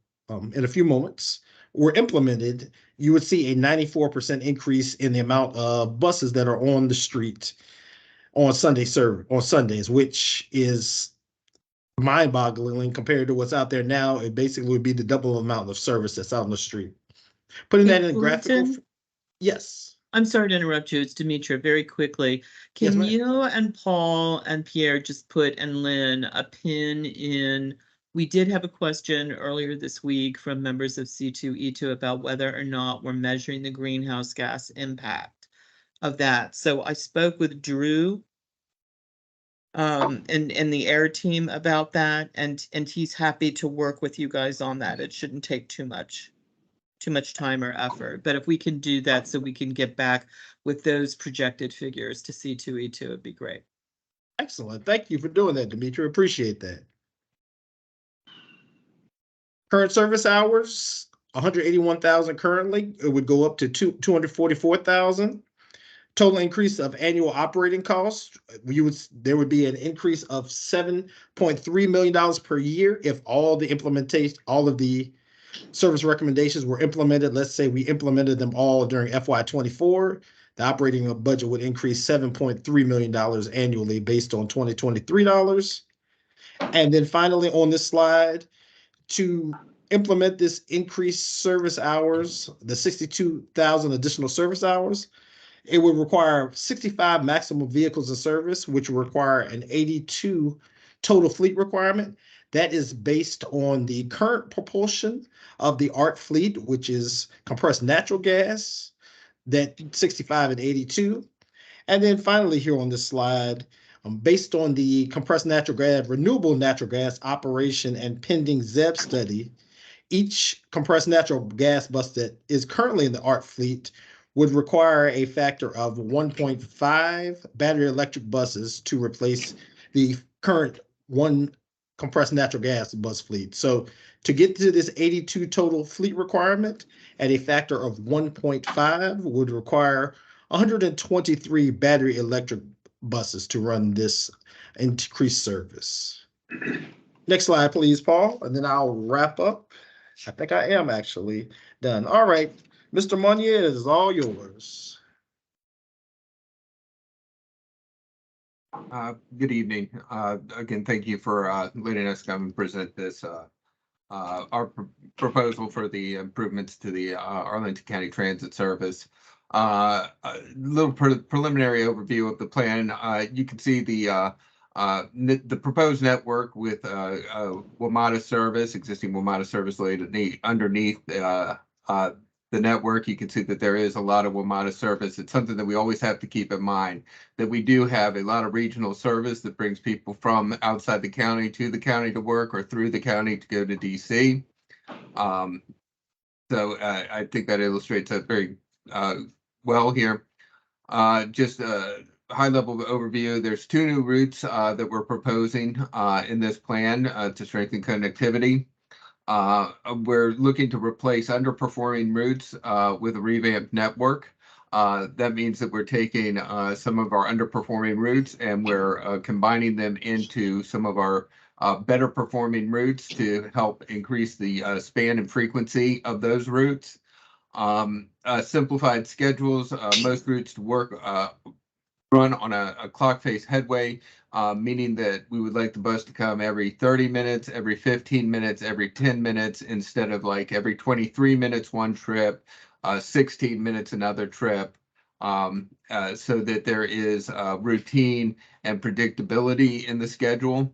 in a few moments were implemented, you would see a 94% increase in the amount of buses that are on the street on Sundays, which is mind-boggling compared to what's out there now. It basically would be the double amount of service that's out on the street. Putting that in a graphical, yes. I'm sorry to interrupt you. It's Demetra. Very quickly, can you and Paul and Pierre just put, and Lynn, a pin in? We did have a question earlier this week from members of C2E2 about whether or not we're measuring the greenhouse gas impact of that. So I spoke with Drew and the air team about that, and he's happy to work with you guys on that. It shouldn't take too much time or effort, but if we can do that so we can get back with those projected figures to C2E2, it'd be great. Excellent. Thank you for doing that, Demetra. Appreciate that. Current service hours, 181,000 currently. It would go up to 244,000. Total increase of annual operating costs, there would be an increase of $7.3 million per year if all of the service recommendations were implemented. Let's say we implemented them all during FY24. The operating budget would increase $7.3 million annually based on 2023 dollars. And then finally on this slide, to implement this increased service hours, the 62,000 additional service hours, it would require 65 maximum vehicles of service, which would require an 82 total fleet requirement. That is based on the current propulsion of the ART fleet, which is compressed natural gas, that 65 and 82. And then finally here on this slide, based on the compressed natural gas, renewable natural gas operation and pending ZEB study, each compressed natural gas bus that is currently in the ART fleet would require a factor of 1.5 battery electric buses to replace the current one compressed natural gas bus fleet. So to get to this 82 total fleet requirement at a factor of 1.5 would require 123 battery electric buses to run this increased service. Next slide, please, Paul, and then I'll wrap up. I think I am actually done. All right, Mr. Monnier, it is all yours. Good evening. Again, thank you for letting us come and present this, our proposal for the improvements to the Arlington County Transit Service. A little preliminary overview of the plan. You can see the The proposed network with WMATA service, existing WMATA service laid underneath the network, you can see that there is a lot of WMATA service. It's something that we always have to keep in mind, that we do have a lot of regional service that brings people from outside the county to work, or through the county to go to DC. So I think that illustrates that very well here. Just a high-level overview, there's 2 new routes that we're proposing in this plan to strengthen connectivity. We're looking to replace underperforming routes with a revamped network. That means that we're taking some of our underperforming routes and we're combining them into some of our better performing routes to help increase the span and frequency of those routes. Simplified schedules, most routes to work run on a clock face headway, meaning that we would like the bus to come every 30 minutes, every 15 minutes, every 10 minutes, instead of like every 23 minutes one trip, 16 minutes another trip, so that there is routine and predictability in the schedule.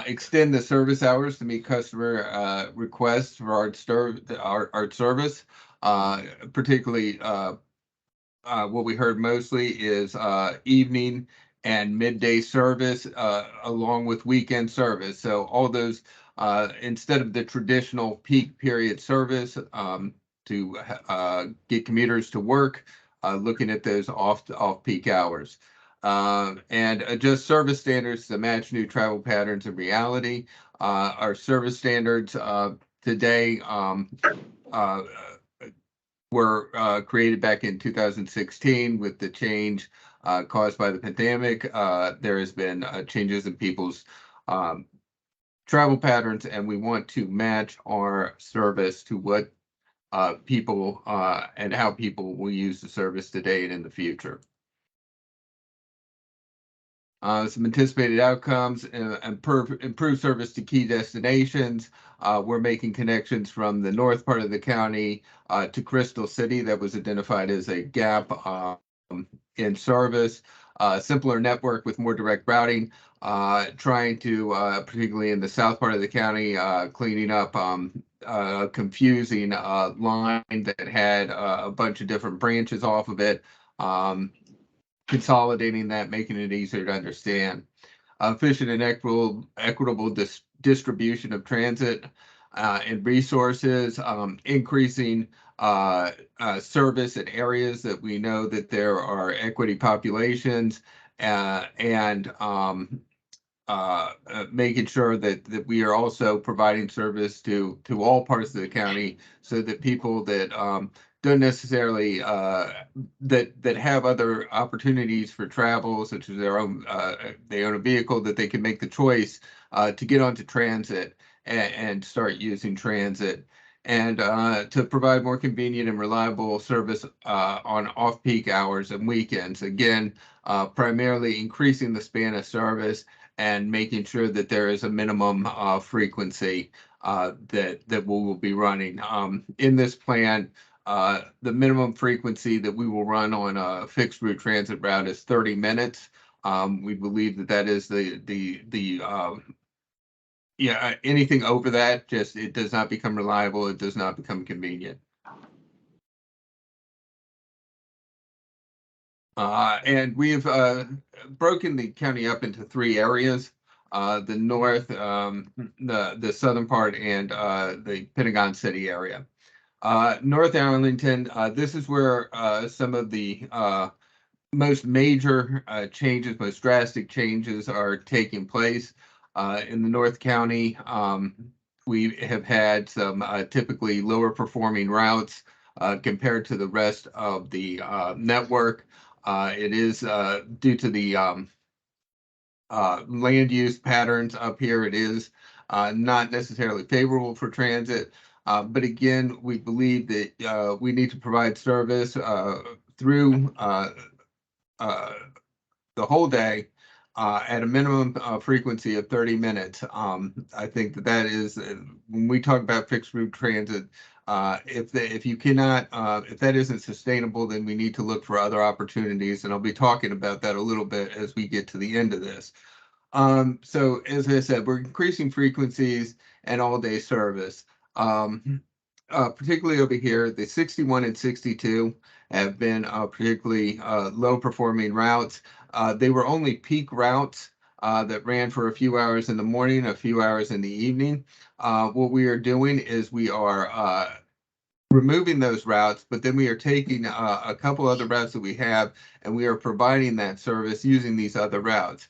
Extend the service hours to meet customer requests for art service, particularly what we heard mostly is evening and midday service, along with weekend service. So all those, instead of the traditional peak period service to get commuters to work, looking at those off-peak hours. And adjust service standards to match new travel patterns and reality. Our service standards today were created back in 2016 with the change caused by the pandemic. There has been changes in people's travel patterns, and we want to match our service to what people and how people will use the service today and in the future. Some anticipated outcomes, improve service to key destinations. We're making connections from the north part of the county to Crystal City that was identified as a gap in service. Simpler network with more direct routing, trying to, particularly in the south part of the county, cleaning up a confusing line that had a bunch of different branches off of it. Consolidating that, making it easier to understand. Efficient and equitable distribution of transit and resources, increasing service in areas that we know that there are equity populations, and making sure that we are also providing service to all parts of the county, so that people that don't necessarily that have other opportunities for travel, such as their own they own a vehicle, that they can make the choice to get onto transit and start using transit, and to provide more convenient and reliable service on off-peak hours and weekends. Again, primarily increasing the span of service and making sure that there is a minimum frequency that we will be running. In this plan, the minimum frequency that we will run on a fixed route transit route is 30 minutes. We believe that that is anything over that, just it does not become reliable, it does not become convenient. And we've broken the county up into 3 areas: the north, the southern part, and the Pentagon City area. North Arlington, this is where some of the most major changes, most drastic changes are taking place. In the North County, we have had some typically lower performing routes compared to the rest of the network. It is due to the land use patterns up here. It is not necessarily favorable for transit. But again, we believe that we need to provide service through the whole day at a minimum frequency of 30 minutes. I think that is, when we talk about fixed route transit, if you cannot, if that isn't sustainable, then we need to look for other opportunities. And I'll be talking about that a little bit as we get to the end of this. So as I said, we're increasing frequencies and all-day service. Particularly over here, the 61 and 62 have been particularly low-performing routes. They were only peak routes that ran for a few hours in the morning, a few hours in the evening. What we are doing is we are removing those routes, but then we are taking a couple other routes that we have, and we are providing that service using these other routes.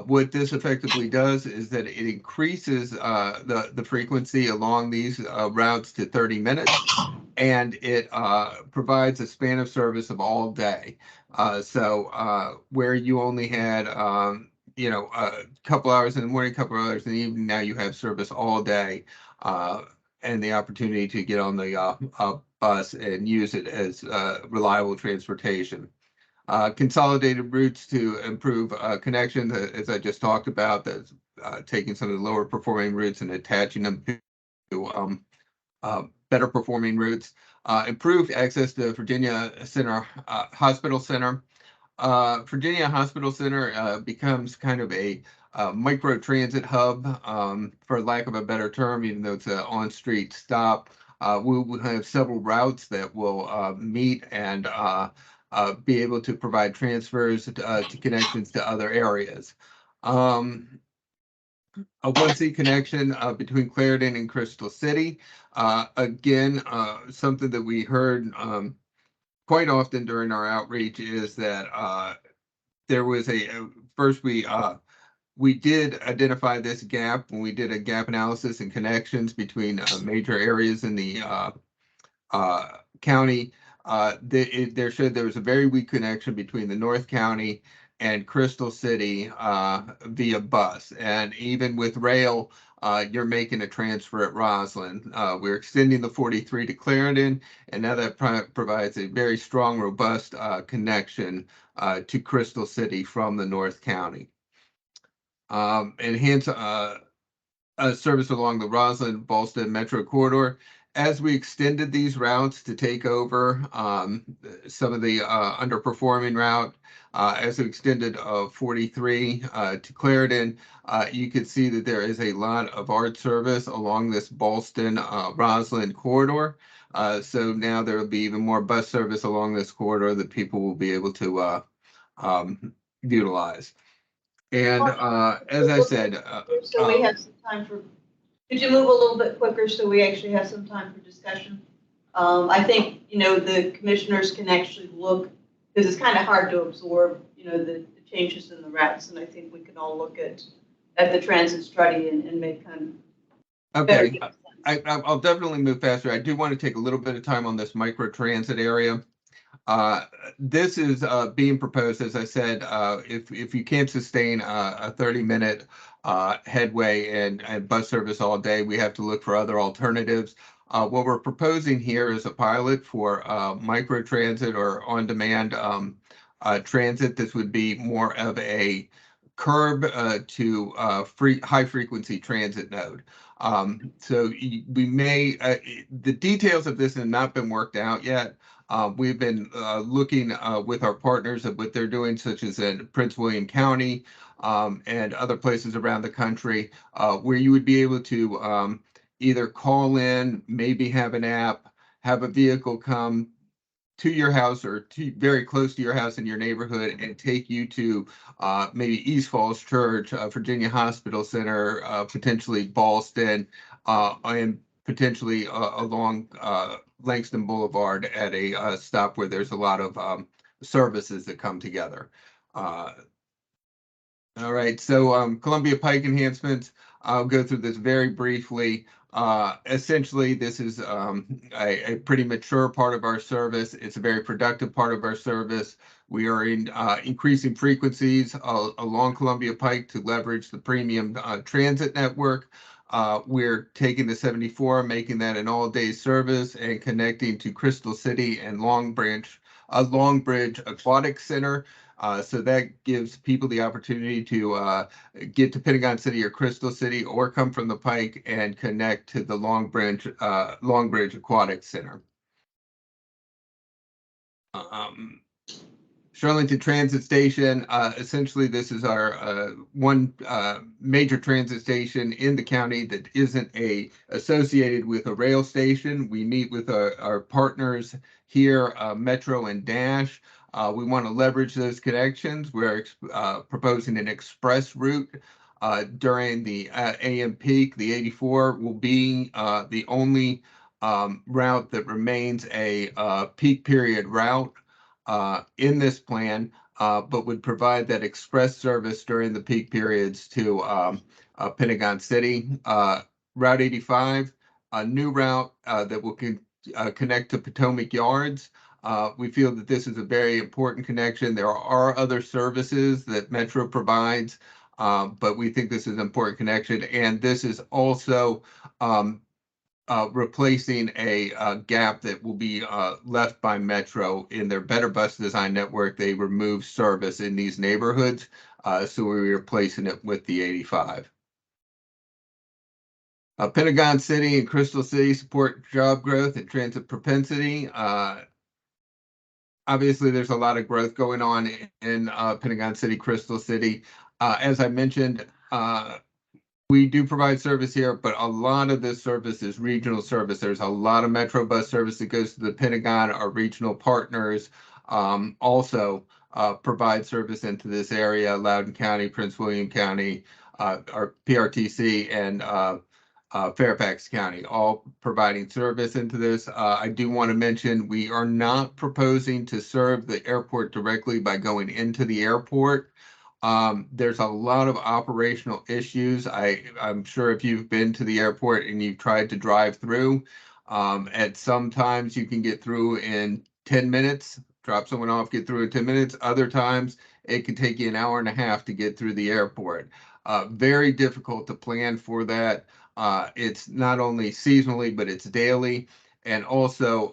What this effectively does is that it increases the frequency along these routes to 30 minutes, and it provides a span of service of all day. So where you only had a couple hours in the morning, a couple hours in the evening, now you have service all day. And the opportunity to get on the bus and use it as reliable transportation. Consolidated routes to improve connection, as I just talked about, that's taking some of the lower performing routes and attaching them to better performing routes. Improved access to Virginia Center Hospital Center. Virginia Hospital Center becomes kind of a micro transit hub, for lack of a better term, even though it's an on-street stop. We will have several routes that will meet and be able to provide transfers to connections to other areas. A 1C connection between Clarendon and Crystal City. Again, something that we heard quite often during our outreach is that there was first we did identify this gap when we did a gap analysis and connections between major areas in the county. There showed there was a very weak connection between the North County and Crystal City via bus, and even with rail, you're making a transfer at Roslyn. We're extending the 43 to Clarendon, and now that provides a very strong, robust connection to Crystal City from the North County. Enhance service along the Roslyn-Ballston Metro Corridor. As we extended these routes to take over some of the underperforming route, as we extended 43 to Clarendon, you could see that there is a lot of ART service along this Ballston-Roslyn corridor. So now there will be even more bus service along this corridor that people will be able to utilize. And as I said, so we have some time for, could you move a little bit quicker so we actually have some time for discussion? I think, the commissioners can actually look, because it's kind of hard to absorb, the changes in the routes. And I think we can all look at the transit study and make kind of. Okay, I'll definitely move faster. I do want to take a little bit of time on this micro transit area. This is being proposed, as I said, if you can't sustain a 30-minute headway and bus service all day, we have to look for other alternatives. What we're proposing here is a pilot for micro transit or on-demand transit. This would be more of a curb to high frequency transit node. So we may, the details of this have not been worked out yet. We've been looking with our partners at what they're doing, such as in Prince William County and other places around the country, where you would be able to either call in, maybe have an app, have a vehicle come to your house or very close to your house in your neighborhood and take you to maybe East Falls Church, Virginia Hospital Center, potentially Ballston, and potentially along Langston Boulevard at a stop where there's a lot of services that come together. All right, so Columbia Pike enhancements, I'll go through this very briefly. Essentially, this is a pretty mature part of our service. It's a very productive part of our service. We are increasing frequencies along Columbia Pike to leverage the premium transit network. We're taking the 74, making that an all-day service and connecting to Crystal City and Longbridge Aquatic Center. So that gives people the opportunity to get to Pentagon City or Crystal City or come from the Pike and connect to the Longbridge Aquatic Center. Arlington Transit Station, essentially this is our one major transit station in the county that isn't associated with a rail station. We meet with our partners here, Metro and Dash. We want to leverage those connections. We're proposing an express route during the AM peak. The 84 will be the only route that remains a peak period route in this plan, but would provide that express service during the peak periods to Pentagon City. Route 85, a new route that will connect to Potomac Yards. We feel that this is a very important connection. There are other services that Metro provides, but we think this is an important connection. And this is also replacing a gap that will be left by Metro in their Better Bus Design network. They remove service in these neighborhoods, so we're replacing it with the 85. Pentagon City and Crystal City support job growth and transit propensity. Obviously, there's a lot of growth going on in Pentagon City, Crystal City. As I mentioned, we do provide service here, but a lot of this service is regional service. There's a lot of Metro bus service that goes to the Pentagon. Our regional partners also provide service into this area, Loudoun County, Prince William County, our PRTC, and Fairfax County, all providing service into this. I do want to mention we are not proposing to serve the airport directly by going into the airport. There's a lot of operational issues. I'm sure if you've been to the airport and you've tried to drive through, at some times you can get through in 10 minutes, drop someone off, get through in 10 minutes. Other times it can take you an hour and a half to get through the airport. Very difficult to plan for that. It's not only seasonally, but it's daily. And also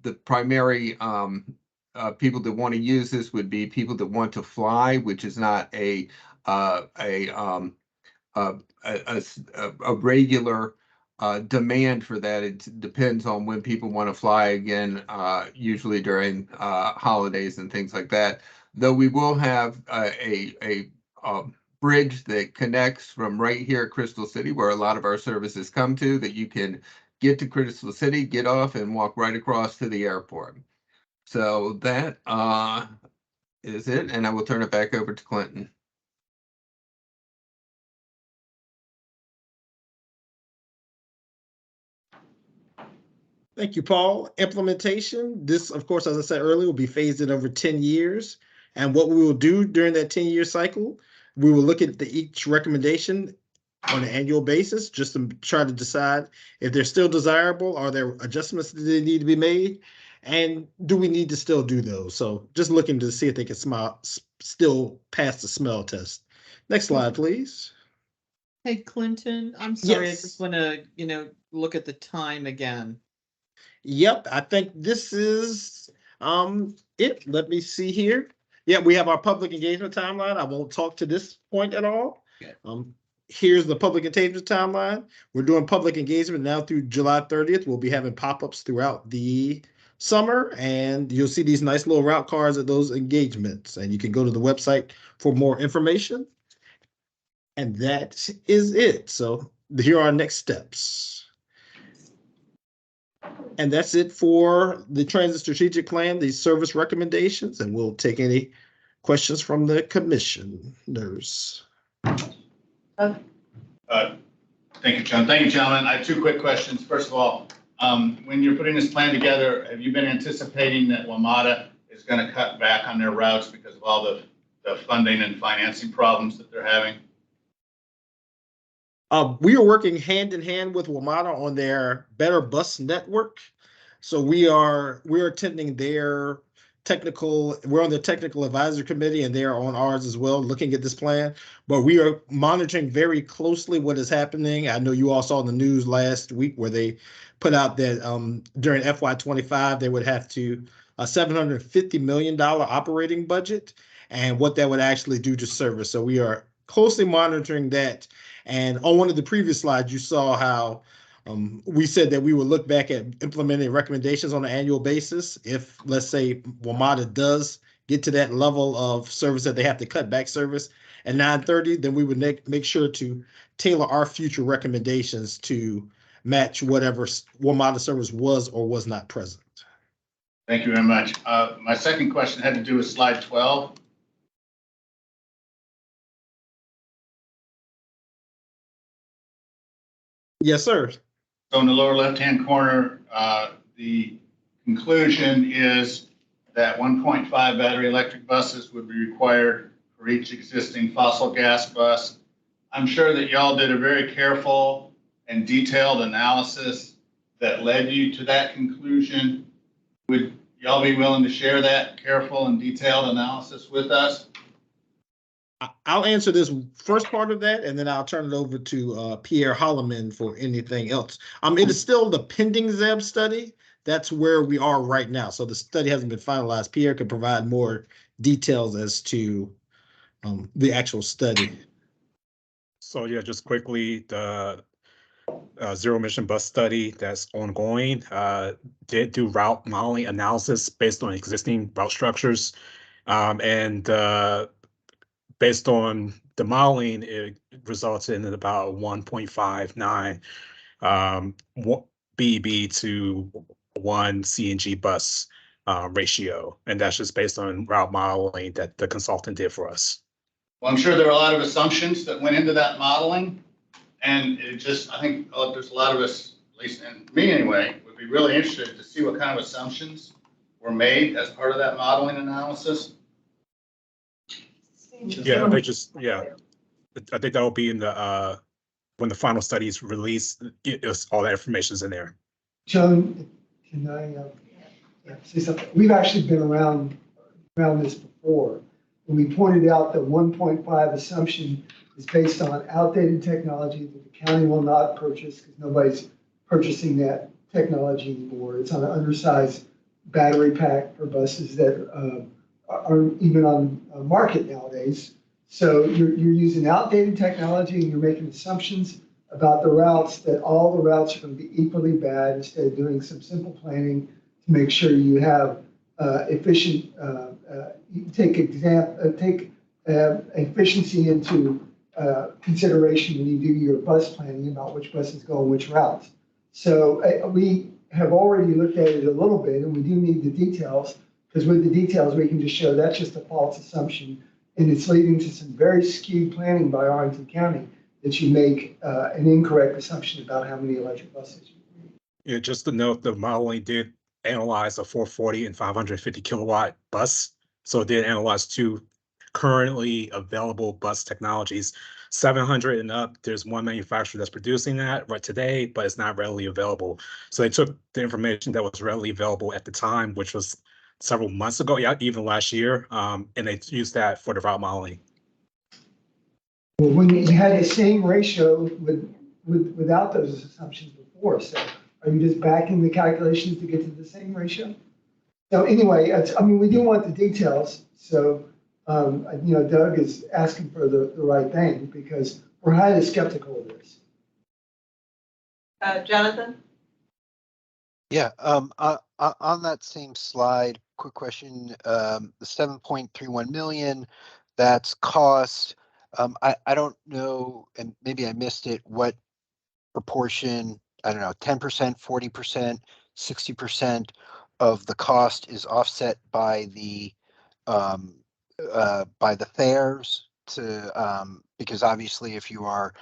the primary people that want to use this would be people that want to fly, which is not a regular demand for that. It depends on when people want to fly again, usually during holidays and things like that. Though we will have a bridge that connects from right here at Crystal City, where a lot of our services come to, that you can get to Crystal City, get off, and walk right across to the airport. So that is it, and I will turn it back over to Clinton. Thank you, Paul. Implementation. This, of course, as I said earlier, will be phased in over 10 years. And what we will do during that 10-year cycle, we will look at each recommendation on an annual basis, just to try to decide if they're still desirable, are there adjustments that they need to be made, and do we need to still do those? So just looking to see if they can still pass the smell test. Next slide, please. Hey, Clinton, I'm sorry, Yes. I just want to, look at the time again. Yep, I think this is it. Let me see here. Yeah, we have our public engagement timeline. I won't talk to this point at all. Here's the public engagement timeline. We're doing public engagement now through July 30th. We'll be having pop-ups throughout the summer, and you'll see these nice little route cards at those engagements, and you can go to the website for more information. And that is it. So here are our next steps. And that's it for the transit strategic plan, the service recommendations, and we'll take any questions from the commissioners. Thank you, John. Thank you, gentlemen. I have two quick questions. First of all, when you're putting this plan together, have you been anticipating that WMATA is going to cut back on their routes because of all the funding and financing problems that they're having? We are working hand in hand with WMATA on their Better Bus Network. So we're attending their we're on the technical advisory committee, and they're on ours as well, looking at this plan. But we are monitoring very closely what is happening. I know you all saw in the news last week where they put out that during FY25, they would have a $750 million operating budget, and what that would actually do to service. So we are closely monitoring that. And on one of the previous slides, you saw how we said that we would look back at implementing recommendations on an annual basis if, let's say, WMATA does get to that level of service that they have to cut back service at 9:30, then we would make sure to tailor our future recommendations to match what model service was or was not present. Thank you very much. My second question had to do with slide 12. Yes, sir. So in the lower left-hand corner, the conclusion is that 1.5 battery electric buses would be required for each existing fossil gas bus. I'm sure that y'all did a very careful and detailed analysis that led you to that conclusion. Would y'all be willing to share that careful and detailed analysis with us? I'll answer this first part of that, and then I'll turn it over to Pierre Holloman for anything else. It is still the pending ZEB study. That's where we are right now. So the study hasn't been finalized. Pierre can provide more details as to the actual study. So yeah, just quickly, the zero emission bus study that's ongoing did do route modeling analysis based on existing route structures, and based on the modeling, it resulted in about 1.59 BEB to 1 CNG bus ratio. And that's just based on route modeling that the consultant did for us. Well, I'm sure there are a lot of assumptions that went into that modeling. And I think there's a lot of us, at least and me anyway, would be really interested to see what kind of assumptions were made as part of that modeling analysis. Yeah, I think that will be in the when the final study is released. All that information is in there. Joan, can I say something? We've actually been around this before. And we pointed out that 1.5 assumption is based on outdated technology that the county will not purchase because nobody's purchasing that technology anymore. It's on an undersized battery pack for buses that aren't even on market nowadays. So you're using outdated technology and you're making assumptions about the routes, that all the routes are going to be equally bad, instead of doing some simple planning to make sure you have efficient, take efficiency into consideration when you do your bus planning about which buses go on which routes. So we have already looked at it a little bit, and we do need the details, because with the details, we can just show that's just a false assumption, and it's leading to some very skewed planning by Arlington County that you make an incorrect assumption about how many electric buses you need. Yeah, just to note, the modeling did analyze a 440 and 550 kilowatt bus. So it did analyze two currently available bus technologies. 700 and up, there's one manufacturer that's producing that right today, but it's not readily available. So they took the information that was readily available at the time, which was several months ago, yeah, even last year, and they used that for the route modeling. Well, when you had the same ratio without those assumptions before, so are you just backing the calculations to get to the same ratio? So anyway, we do want the details. So, Doug is asking for the right thing because we're highly skeptical of this. Jonathan? Yeah, on that same slide, quick question, the 7.31 million, that's cost. I don't know, and maybe I missed it, what proportion, I don't know, 10%, 40%, 60% of the cost is offset by the fares because obviously if you are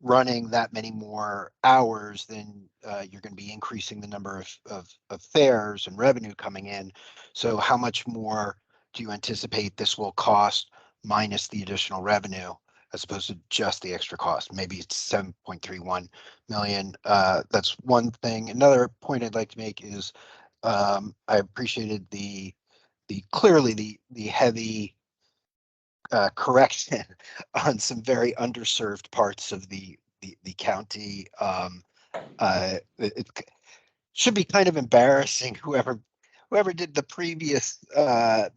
running that many more hours, then you're going to be increasing the number of fares and revenue coming in. So how much more do you anticipate this will cost minus the additional revenue as opposed to just the extra cost? Maybe it's 7.31 million. That's one thing. Another point I'd like to make is I appreciated the clearly the heavy correction on some very underserved parts of the county. It should be kind of embarrassing whoever did the previous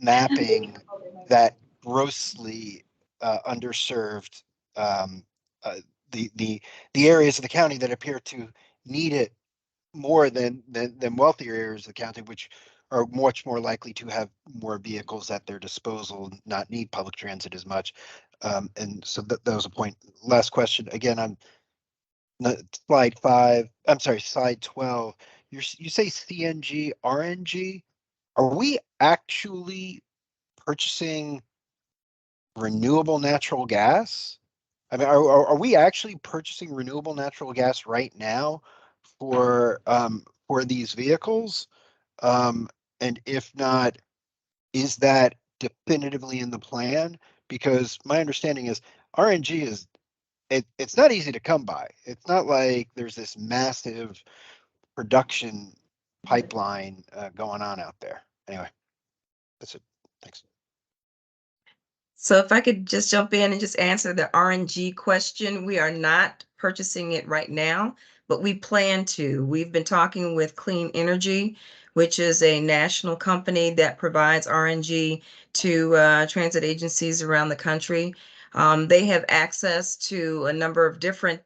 mapping that grossly underserved the areas of the county that appear to need it more than wealthier areas of the county, which are much more likely to have more vehicles at their disposal, not need public transit as much. And so that was a point. Last question, again, on slide 5, I'm sorry, slide 12, you say CNG, RNG. Are we actually purchasing renewable natural gas? I mean, are we actually purchasing renewable natural gas right now for these vehicles? And if not, is that definitively in the plan? Because my understanding is RNG is it's not easy to come by. It's not like there's this massive production pipeline going on out there. Anyway, that's it. Thanks. So if I could just jump in and just answer the RNG question, we are not purchasing it right now, but we plan to. We've been talking with Clean Energy, which is a national company that provides RNG to transit agencies around the country. They have access to a number of different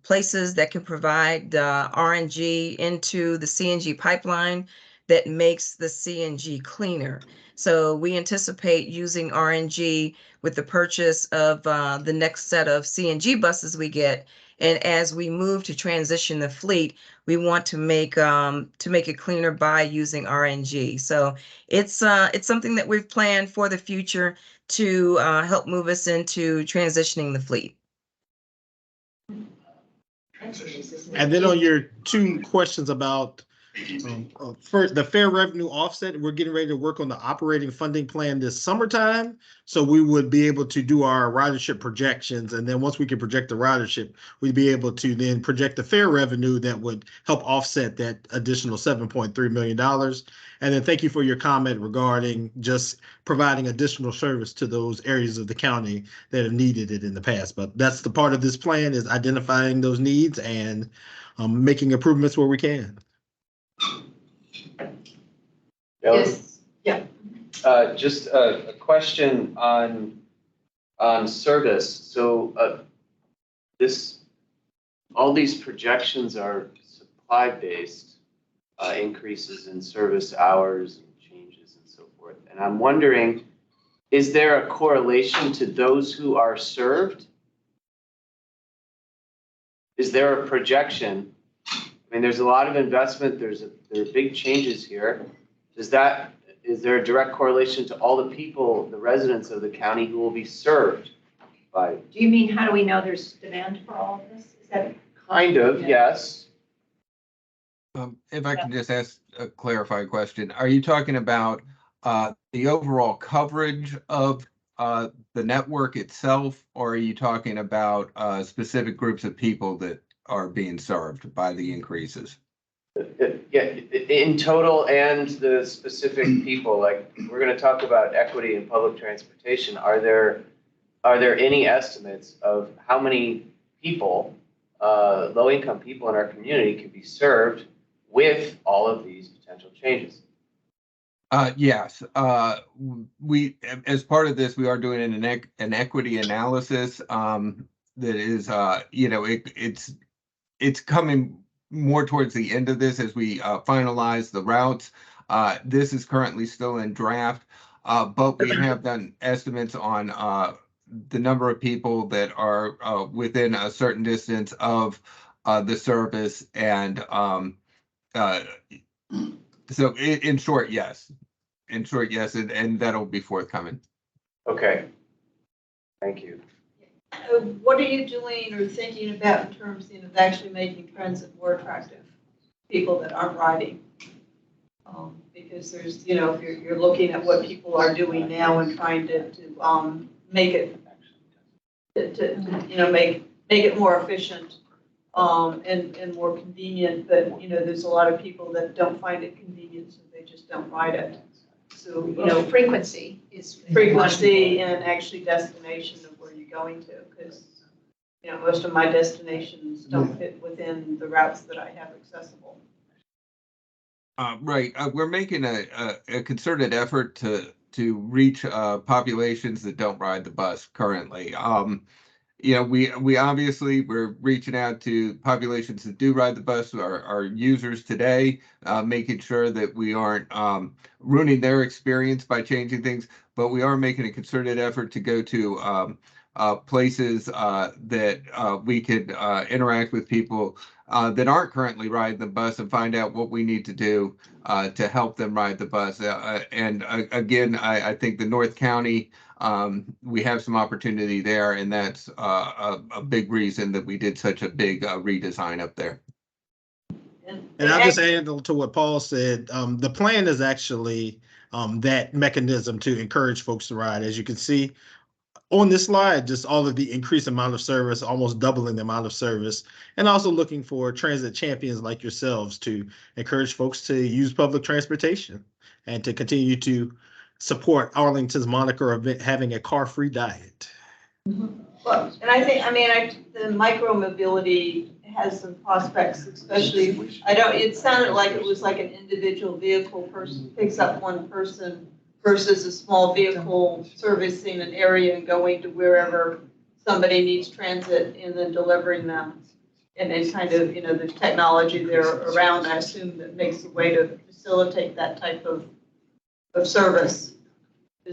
places that can provide RNG into the CNG pipeline that makes the CNG cleaner. So we anticipate using RNG with the purchase of the next set of CNG buses we get. And as we move to transition the fleet, we want to make it cleaner by using RNG. So it's something that we've planned for the future to help move us into transitioning the fleet. And then on your 2 questions about first, the fair revenue offset, we're getting ready to work on the operating funding plan this summertime. So we would be able to do our ridership projections. And then once we can project the ridership, we'd be able to then project the fair revenue that would help offset that additional $7.3 million. And then thank you for your comment regarding just providing additional service to those areas of the county that have needed it in the past. But that's the part of this plan, is identifying those needs and making improvements where we can. Yes, yeah. Just a question on service. So all these projections are supply-based increases in service hours and changes and so forth. And I'm wondering, is there a correlation to those who are served? Is there a projection? I mean, there's a lot of investment. There are big changes here. Is there a direct correlation to all the people, the residents of the county who will be served by? Do you mean, how do we know there's demand for all of this? Is that? Kind of, yes. If I can just ask a clarifying question, are you talking about the overall coverage of the network itself, or are you talking about specific groups of people that are being served by the increases? Yeah, in total and the specific people. Like, we're going to talk about equity in public transportation. Are there any estimates of how many people, low-income people in our community, could be served with all of these potential changes? Yes, we, as part of this, we are doing an equity analysis that is, it's coming more towards the end of this as we finalize the routes. This is currently still in draft, but we have done estimates on the number of people that are within a certain distance of the service. And so in short, yes. In short, yes, and that'll be forthcoming. Okay. Thank you. What are you doing or thinking about in terms of actually making transit more attractive to people that aren't riding? Because there's, if you're looking at what people are doing now and trying to make it, make it more efficient and more convenient, but there's a lot of people that don't find it convenient, so they just don't ride it. So frequency is and actually destination of where you're going to, because most of my destinations don't fit within the routes that I have accessible. Right, we're making a concerted effort to reach populations that don't ride the bus currently. you know, we obviously, we're reaching out to populations that do ride the bus, our users today, making sure that we aren't ruining their experience by changing things, but we are making a concerted effort to go to places that we could interact with people that aren't currently riding the bus and find out what we need to do to help them ride the bus. Again, I think the North County, we have some opportunity there, and that's a big reason that we did such a big redesign up there. And I'll just add to what Paul said. The plan is actually that mechanism to encourage folks to ride. As you can see on this slide, just all of the increased amount of service, almost doubling the amount of service, and also looking for transit champions like yourselves to encourage folks to use public transportation and to continue to support Arlington's moniker of having a car-free diet. Well, and I think, the micro mobility has some prospects, especially, it sounded like it was like an individual vehicle person picks up one person versus a small vehicle servicing an area and going to wherever somebody needs transit and then delivering them. And then kind of, there's technology there around, I assume, that makes a way to facilitate that type of service.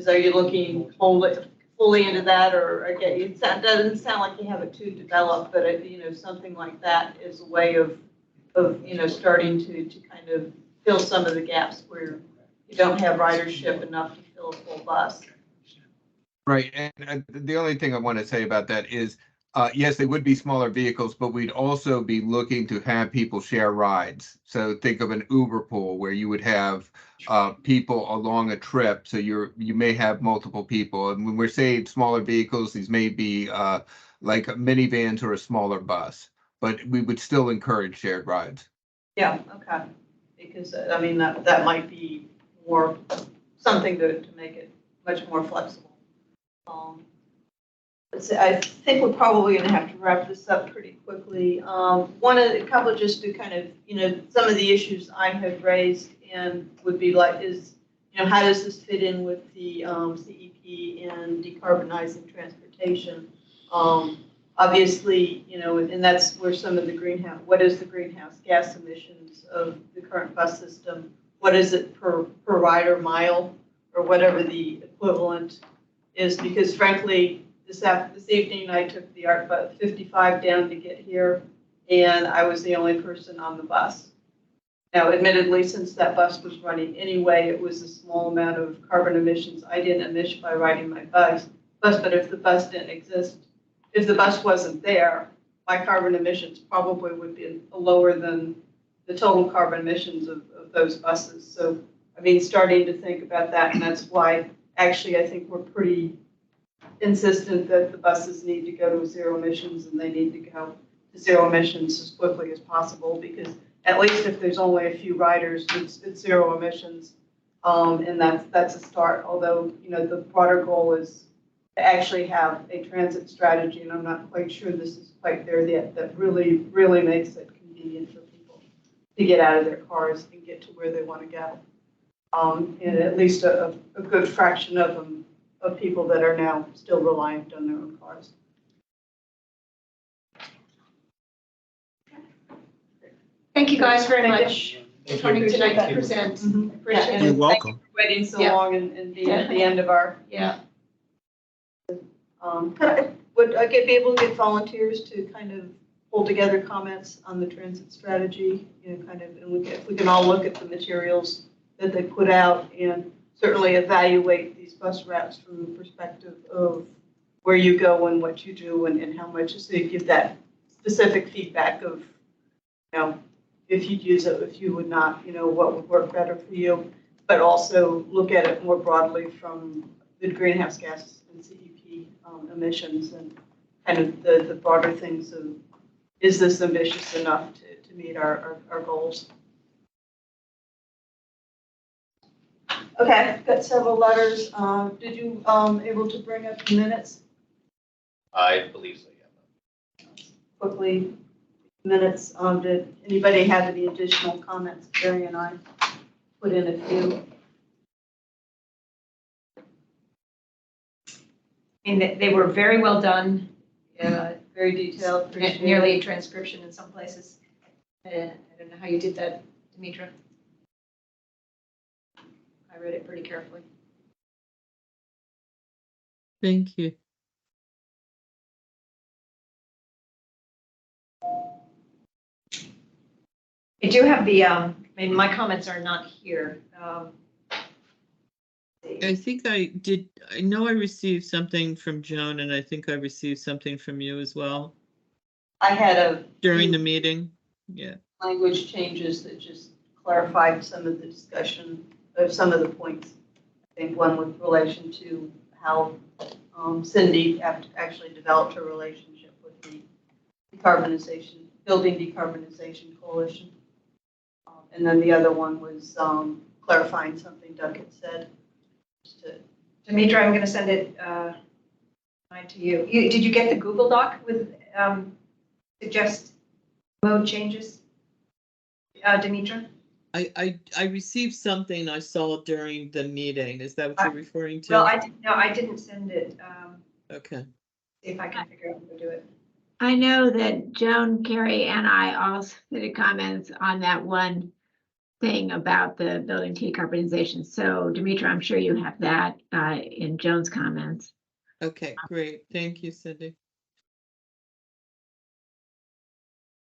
Are you looking fully into that, or again, it doesn't sound like you have it too developed, but something like that is a way of starting to kind of fill some of the gaps where you don't have ridership enough to fill a full bus. Right, and the only thing I want to say about that is, yes, they would be smaller vehicles, but we'd also be looking to have people share rides. So think of an Uber pool where you would have people along a trip. So you may have multiple people. And when we're saying smaller vehicles, these may be like minivans or a smaller bus, but we would still encourage shared rides. Yeah, okay. Because that might be more something to make it much more flexible. I think we're probably going to have to wrap this up pretty quickly. A couple just to kind of, some of the issues I had raised and would be like how does this fit in with the CEP and decarbonizing transportation? Obviously, and that's where some of the what is the greenhouse gas emissions of the current bus system? What is it per rider mile or whatever the equivalent is? Because frankly, this evening I took the ART bus 55 down to get here, and I was the only person on the bus. Now, admittedly, since that bus was running anyway, it was a small amount of carbon emissions I didn't emit by riding my bus. But if the bus didn't exist, if the bus wasn't there, my carbon emissions probably would be lower than the total carbon emissions of those buses. So, starting to think about that, and that's why actually I think we're pretty insistent that the buses need to go to zero emissions, and they need to go to zero emissions as quickly as possible, because at least if there's only a few riders, it's zero emissions, and that's a start. Although the broader goal is to actually have a transit strategy, and I'm not quite sure this is quite there yet, that really makes it convenient for people to get out of their cars and get to where they want to go. And at least a good fraction of them, of people that are now still reliant on their own cars. Thank you guys very much for coming tonight to present. Appreciate it. You're welcome. Thank you for waiting so long and being at the end of our. Would I be able to get volunteers to kind of pull together comments on the transit strategy? And we can all look at the materials that they put out and certainly evaluate these bus routes from the perspective of where you go and what you do and how much, so you give that specific feedback of, if you'd use it, if you would not, what would work better for you, but also look at it more broadly from the greenhouse gas and CEP emissions and kind of the broader things of, is this ambitious enough to meet our goals? Okay, got several letters. Did you able to bring up the minutes? I believe so, yeah. Quickly, minutes. Did anybody have any additional comments? Barry and I put in a few. And they were very well done. Yeah, very detailed. Appreciate Nearly a it. transcription in some places. I don't know how you did that, Demetra. I read it pretty carefully. Thank you. I do have the, I mean, my comments are not here. I think I did, I know I received something from Joan, and I think I received something from you as well I had a during the few meeting. Yeah. language changes that just clarified some of the discussion of some of the points. I think one with relation to how Cindy actually developed her relationship with the building decarbonization coalition. And then the other one was clarifying something Doug had said. Demetra, I'm going to send it to you. Did you get the Google Doc with suggest mode changes, Demetra? I received something I saw during the meeting. Is that what you're referring to? Well, I didn't send it. Okay. See if I can figure out how to do it. I know that Joan, Carrie, and I all submitted comments on that one thing about the building decarbonization. So Demetra, I'm sure you have that in Joan's comments. Okay, great. Thank you, Cindy.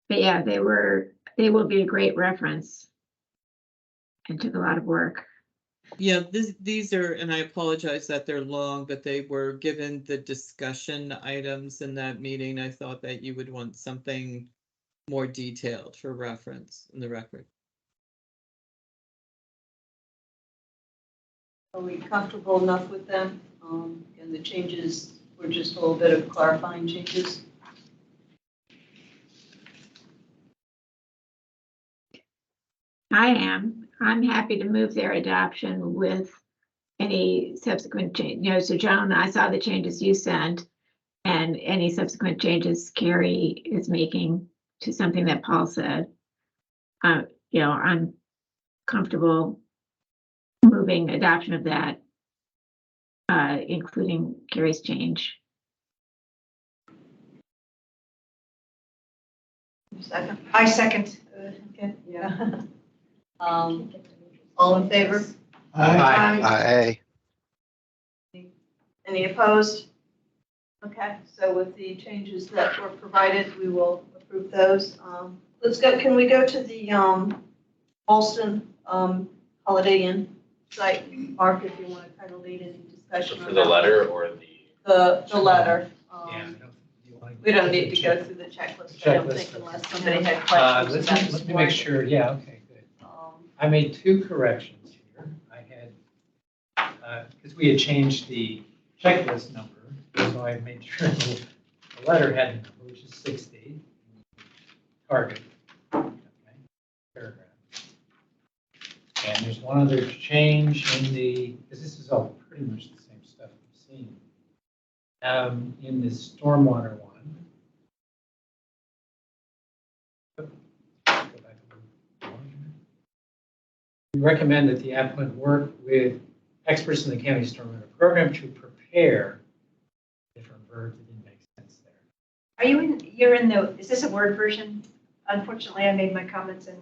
But yeah, they will be a great reference and took a lot of work. Yeah, these are, and I apologize that they're long, but they were given the discussion items in that meeting. I thought that you would want something more detailed for reference in the record. Are we comfortable enough with them? And the changes were just a little bit of clarifying changes. I am. I'm happy to move their adoption with any subsequent change. So Joan, I saw the changes you sent, and any subsequent changes Carrie is making to something that Paul said. I'm comfortable moving adoption of that, including Carrie's change. Second? I second. Okay, yeah. All in favor? Aye. Any opposed? Okay, so with the changes that were provided, we will approve those. Let's go, can we go to the Alston Holiday Inn site? Mark, if you want to kind of lead any discussion For on the that. letter or The letter. Yeah. We don't need to go through the checklist, I don't think, unless somebody had questions about this Let me one. make sure, yeah, okay, good. I made 2 corrections here. I had, because we had changed the checklist number, so I made sure the letter had the number, which is 60. Target. Okay, paragraph. And there's one other change in because this is all pretty much the same stuff we've seen. In the stormwater one. Go back a little more. We recommend that the applicant work with experts in the county stormwater program to prepare different verbs that didn't make sense there. Are you you're in is this a Word version? Unfortunately, I made my comments in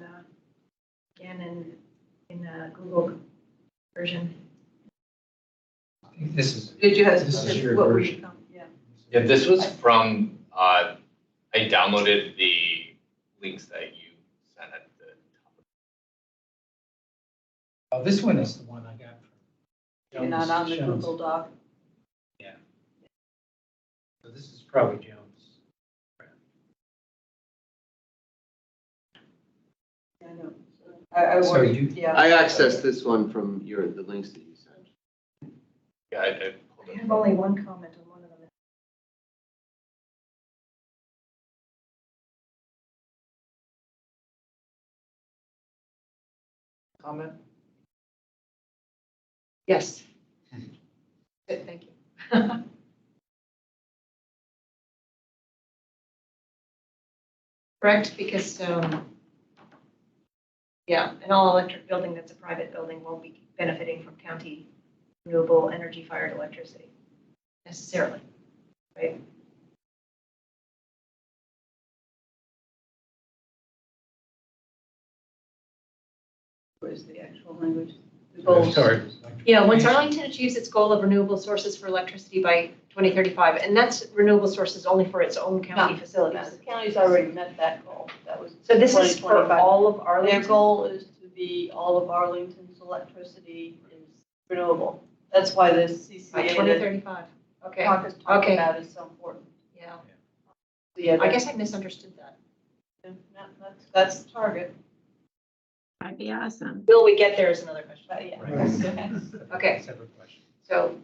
Google version. I think this is. Did you have This is your what were version. you, yeah. Yeah, this was from, I downloaded the links that you sent at the top. Oh, this one is the one I got from. You're not on the Jones. Google Doc. Yeah. So this is probably Jones. I know. I So worked, you- yeah. I accessed this one from the links that you sent. Yeah, I pulled I it. have only one comment on one of them. Comment? Yes. Good, thank you. Correct, because, yeah, an all-electric building that's a private building won't be benefiting from county renewable energy fired electricity necessarily, right? What is the actual language? The goals. Yeah, once Arlington achieves its goal of renewable sources for electricity by 2035, and that's renewable sources only for its own county No, facilities. The county's already met that goal. That was. So this is for 2025. all of Arlington? Their goal is to be all of Arlington's electricity is renewable. That's why the CCA. By 2035, okay. Talk is talking Okay. about is so important. Yeah. So, yeah, I guess I misunderstood that. That's the target. That'd be awesome. Will we get there is another question. Yeah. Okay, Separate question. so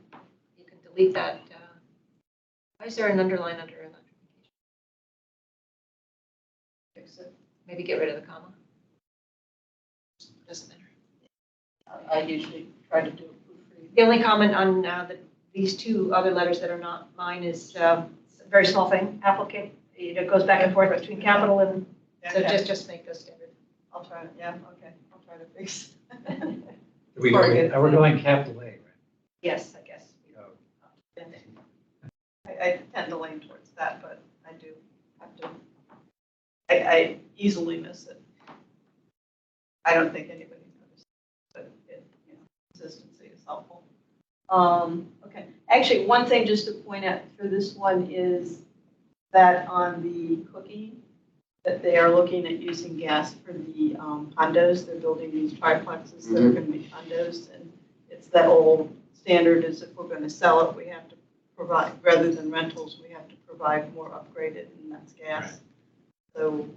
you can delete that. Why is there an underline under electrification? Fix it. Maybe get rid of the comma. Doesn't matter. I usually try to do it proofread. The only comment on these two other letters that are not mine is a very small thing, applicant. It goes back and forth between capital and, so Okay. just make those standard. I'll try to, yeah, okay, I'll try to fix. We're going capital A, right? Yes, I guess. I tend to lean towards that, but I do have to, I easily miss it. I don't think anybody noticed, but consistency is helpful. Okay, actually, one thing just to point out for this one is that on the cookie, that they are looking at using gas for the condos. They're building these triplexes that are going to be condos, and it's that old standard is if we're going to sell it, we have to provide, rather than rentals, we have to provide more upgraded, and that's gas. Right. So,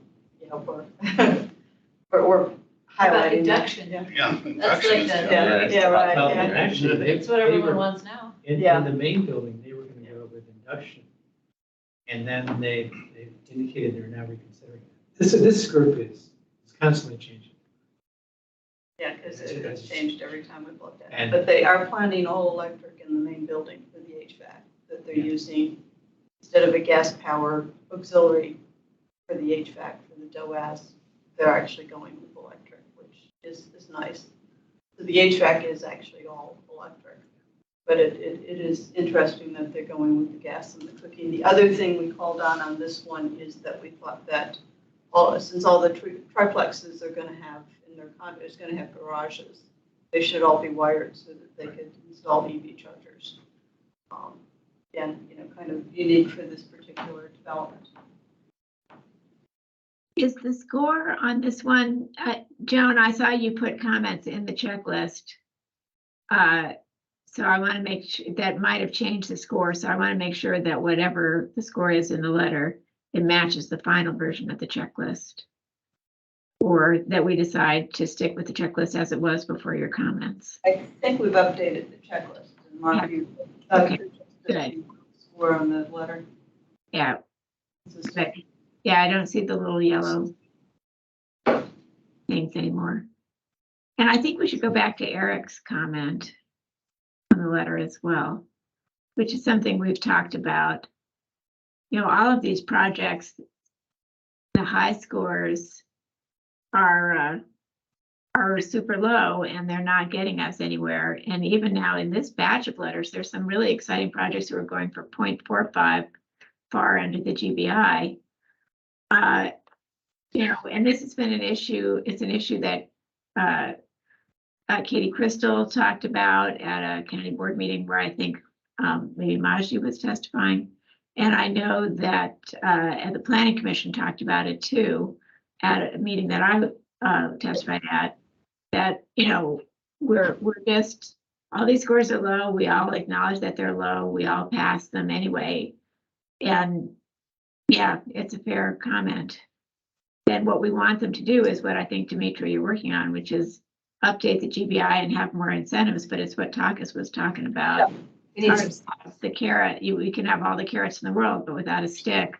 we're highlighting induction? Yeah. That's like the. Yeah, right. Well, Yeah. actually, That's what everyone wants now. In the main building, they were gonna go with induction. And then they indicated they're now reconsidering it. This group is constantly changing. Yeah, because it's changed every time we've looked at it. And- But they are planning all electric in the main building for the HVAC that they're using instead of a gas powered auxiliary for the HVAC for the DOAS. They're actually going with electric, which is nice. So the HVAC is actually all electric. But it is interesting that they're going with the gas and the cooking. The other thing we called on this one is that we thought that since all the triplexes are going to have in their condos going to have garages, they should all be wired so that they could install EV chargers. And kind of unique for this particular development. Is the score on this one, Joan, I saw you put comments in the checklist. So I want to make sure that might have changed the score. So I want to make sure that whatever the score is in the letter, it matches the final version of the checklist. Or that we decide to stick with the checklist as it was before your comments. I think we've updated the checklist. And Mark, you good. Score on the letter. Yeah. But, yeah, I don't see the little yellow things anymore. And I think we should go back to Eric's comment on the letter as well, which is something we've talked about. All of these projects, the high scores are super low and they're not getting us anywhere. And even now in this batch of letters, there's some really exciting projects that are going for 0.45 far under the GBI. And this has been an issue. It's an issue that Katie Crystal talked about at a county board meeting where I think maybe Maji was testifying. And I know that at the planning commission talked about it too, at a meeting that I testified at, that, we're just, all these scores are low. We all acknowledge that they're low. We all pass them anyway. And yeah, it's a fair comment. Then what we want them to do is what I think, Dimitri, you're working on, which is update the GBI and have more incentives, but it's what Takis was talking about. Yeah. The carrot, we can have all the carrots in the world, but without a stick,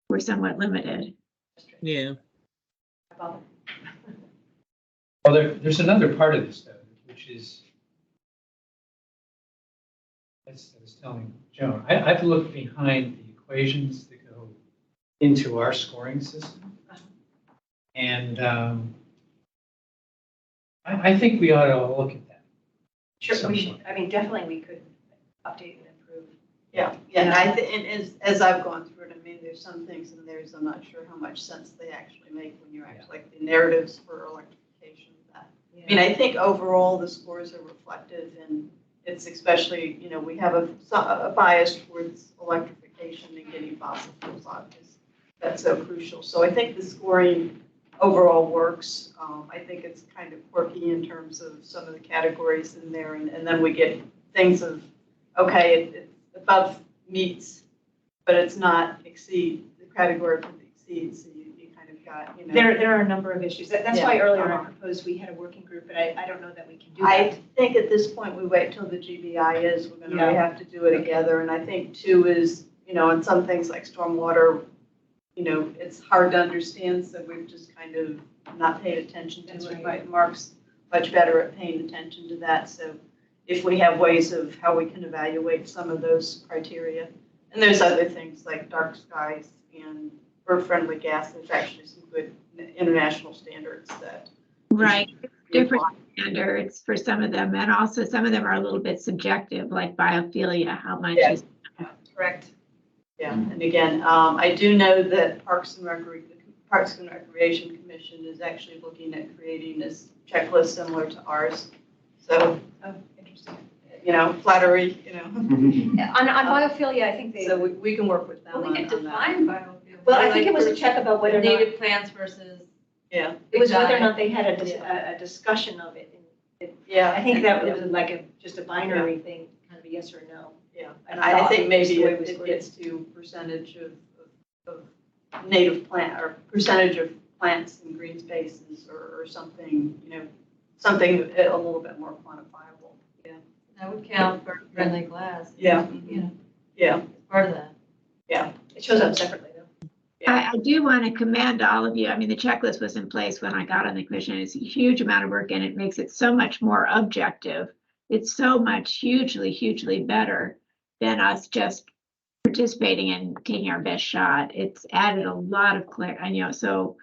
we're somewhat limited. Yeah. Well, there's another part of this though, which is, as I was telling Joan, I've looked behind the equations that go into our scoring system. And I think we ought to look at that. Sure, we should, definitely we could update and improve. Yeah, and as I've gone through it, there's some things in there, I'm not sure how much sense they actually make when you're actually like the narratives for electrification. That I mean, I think overall the scores are reflective, and it's especially, we have a bias towards electrification and getting fossil fuels out, because that's so crucial. So I think the scoring overall works. I think it's kind of quirky in terms of some of the categories in there, and then we get things of, okay, it's above meets, but it's not exceed, the category for the exceeds, so you kind of got, There are a number of issues. That's why Yeah. earlier I proposed we had a working group, but I don't know that we can do I that. think at this point, we wait till the GBI is, we Yeah. have to do it together, and I think two is, in some things like stormwater, it's hard to understand, so we've just kind of not paid attention to That's it. right. Mark's much better at paying attention to that, so if we have ways of how we can evaluate some of those criteria. And there's other things like dark skies and bird-friendly gas, there's actually some good international standards that. Right, different standards for some of them, and also some of them are a little bit subjective, like biophilia, how much Yeah. is. Correct. Yeah, and again, I do know that Parks and Recreation Commission is actually looking at creating this checklist similar to ours. So, Interesting. flattery, On biophilia, I think they. So we can work with them Well, on we can that. define biophilia. Well, I think it was a check about whether or not. Native plants versus. Yeah. It was whether or not they had a discussion of it. Yeah. I think that was like just a binary thing, kind of a yes or no. Yeah, I and I think maybe the way it was it worded. gets to percentage of native plant, or percentage of plants in green spaces, or something, something a little bit more quantifiable. Yeah. That would count for friendly glass. Yeah. Yeah. Part of that. Yeah. It shows up separately though. I do want to commend all of you. I mean, the checklist was in place when I got on the commission. It's a huge amount of work, and it makes it so much more objective. It's so much hugely better than us just participating and taking our best shot. It's added a lot of so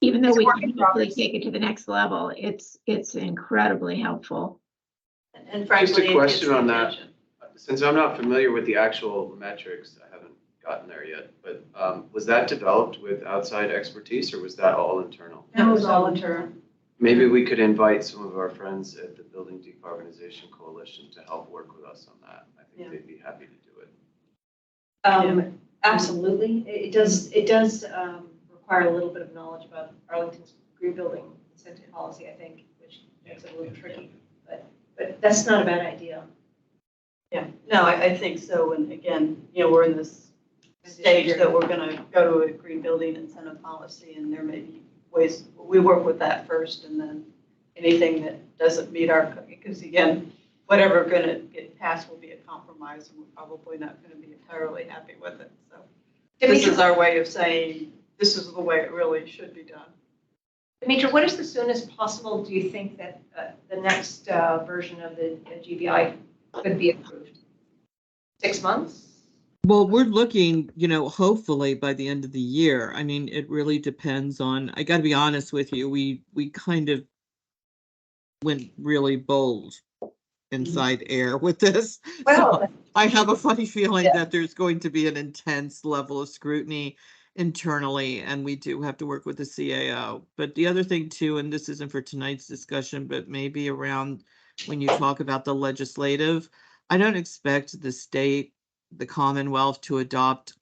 even though It's a we work can in hopefully progress. take it to the next level, it's incredibly helpful. And frankly, Just a it gets question on that. attention. Since I'm not familiar with the actual metrics, I haven't gotten there yet, but was that developed with outside expertise, or was that all internal? That was all internal. Maybe we could invite some of our friends at the Building Decarbonization Coalition to help work with us on that. I think they'd be happy to do it. Absolutely. It does require a little bit of knowledge about Arlington's green building incentive policy, I think, which makes it a little tricky. But that's not a bad idea. Yeah, no, I think so. And again, we're in this stage that we're going to go to a green building incentive policy, and there may be ways, we work with that first, and then anything that doesn't meet because again, whatever going to get passed will be a compromise, and we're probably not going to be entirely happy with it. So this is our way of saying, this is the way it really should be done. Demetra, what is the soonest possible, do you think, that the next version of the GBI could be approved? 6 months? Well, we're looking, hopefully by the end of the year. I mean, it really depends on, I got to be honest with you, we kind of went really bold inside air with this. Well, so I have a funny feeling that there's going to be an intense level of scrutiny internally, and we do have to work with the CAO. But the other thing too, and this isn't for tonight's discussion, but maybe around when you talk about the legislative, I don't expect the state, the Commonwealth to adopt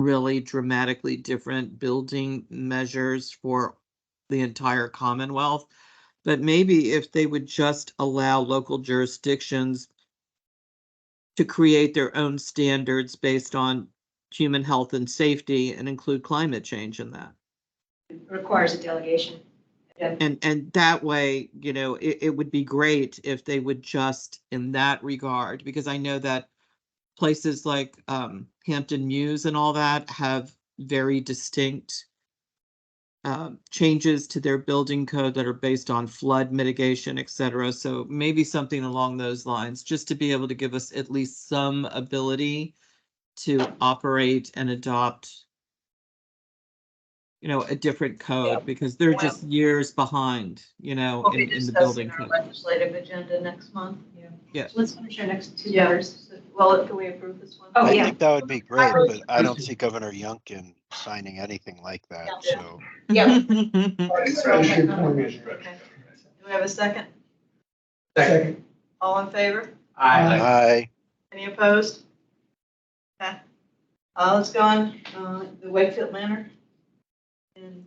really dramatically different building measures for the entire Commonwealth. But maybe if they would just allow local jurisdictions to create their own standards based on human health and safety and include climate change in that. It requires a delegation. Yeah. And that way, it would be great if they would just in that regard, because I know that places like Hampton Mews and all that have very distinct changes to their building code that are based on flood mitigation, et cetera. So maybe something along those lines, just to be able to give us at least some ability to operate and adopt, a different code, because they're just years behind, We'll be in the building discussing our code. legislative agenda next month. Yeah. So let's finish our next 2 Yeah. years. Well, can we approve this one? Oh, I yeah. think that would be great, but I don't see Governor Youngkin signing anything like that, so. Yeah. That's your point. Do we have a second? Second. All in favor? Aye. Any opposed? Okay. Let's go on, the Wakefield Manor. And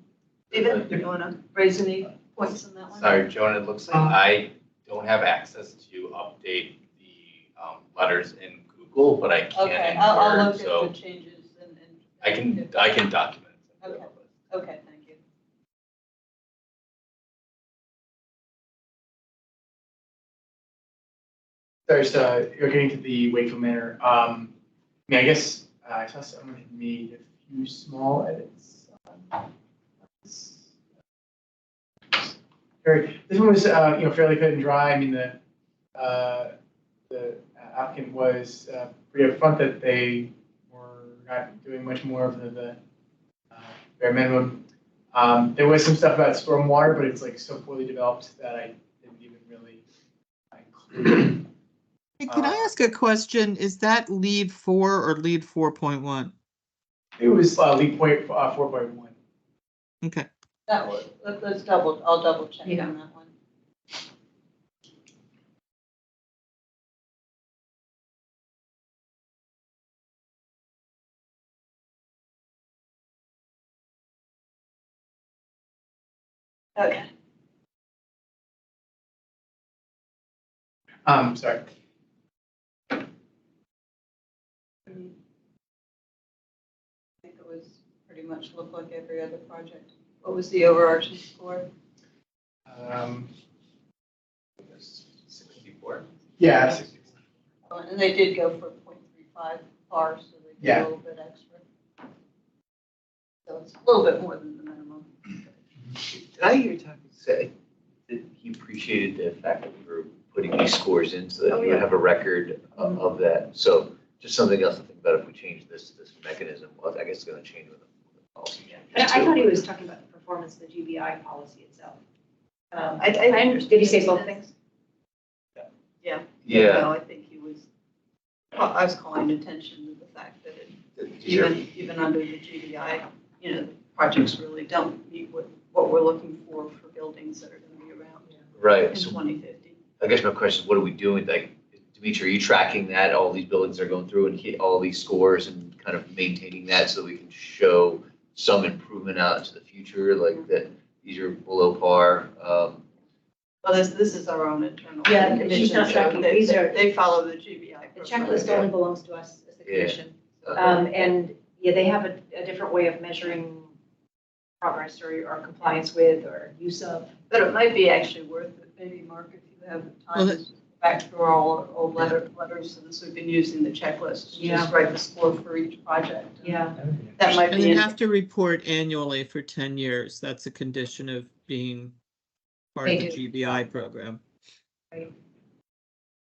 Stephen, you want to raise any points on that one? Sorry, Joan, it looks like I don't have access to update the letters in Google, but I can Okay, in I'll Word, look at so the changes and. I can document. Okay, okay, thank you. Sorry, so you're getting to the Wakefield Manor. I mean, I guess I saw someone had made a few small edits. This one was, fairly cut and dry. I mean, the applicant was pretty upfront that they were not doing much more of the bare minimum. There was some stuff about stormwater, but it's like so poorly developed that I didn't even really include. Hey, can I ask a question? Is that lead 4 or lead 4.1? It was lead point 4.1. Okay. That was, I'll double check on that one. Okay. Sorry. I think it was pretty much looked like every other project. What was the overarching score? 64. Yeah, 64. And they did go for 0.35 bars, so they did a little bit extra. So it's a little bit more than the minimum. Did I hear Tucker say that he appreciated the fact that we were putting these scores in so that we would have a record of that? So just something else to think about if we change this mechanism. Well, I guess it's going to change with the policy. I thought he was talking about the performance of the GBI policy itself. I understand. Did he say both things? Yeah. Yeah. No, I think he was, I was calling attention to the fact that even under the GDI, the projects really don't meet what we're looking for buildings that are going to be around Right. in So 2050. I guess my question is, what are we doing? Like, Dimitri, are you tracking that, all these buildings are going through and hit all these scores and kind of maintaining that so that we can show some improvement out into the future, like that these are below par? Well, this is our own internal. Yeah, she's not tracking. These are. They follow the GBI. The checklist only belongs to us as the commission. And they have a different way of measuring progress or compliance with or use of. But it might be actually worth it, maybe, Mark, if you have time to back through our old letters, since we've been using the checklist, just write the score for each project. Yeah. That might be. And they have to report annually for 10 years. That's a condition of being part of the GBI program. Right.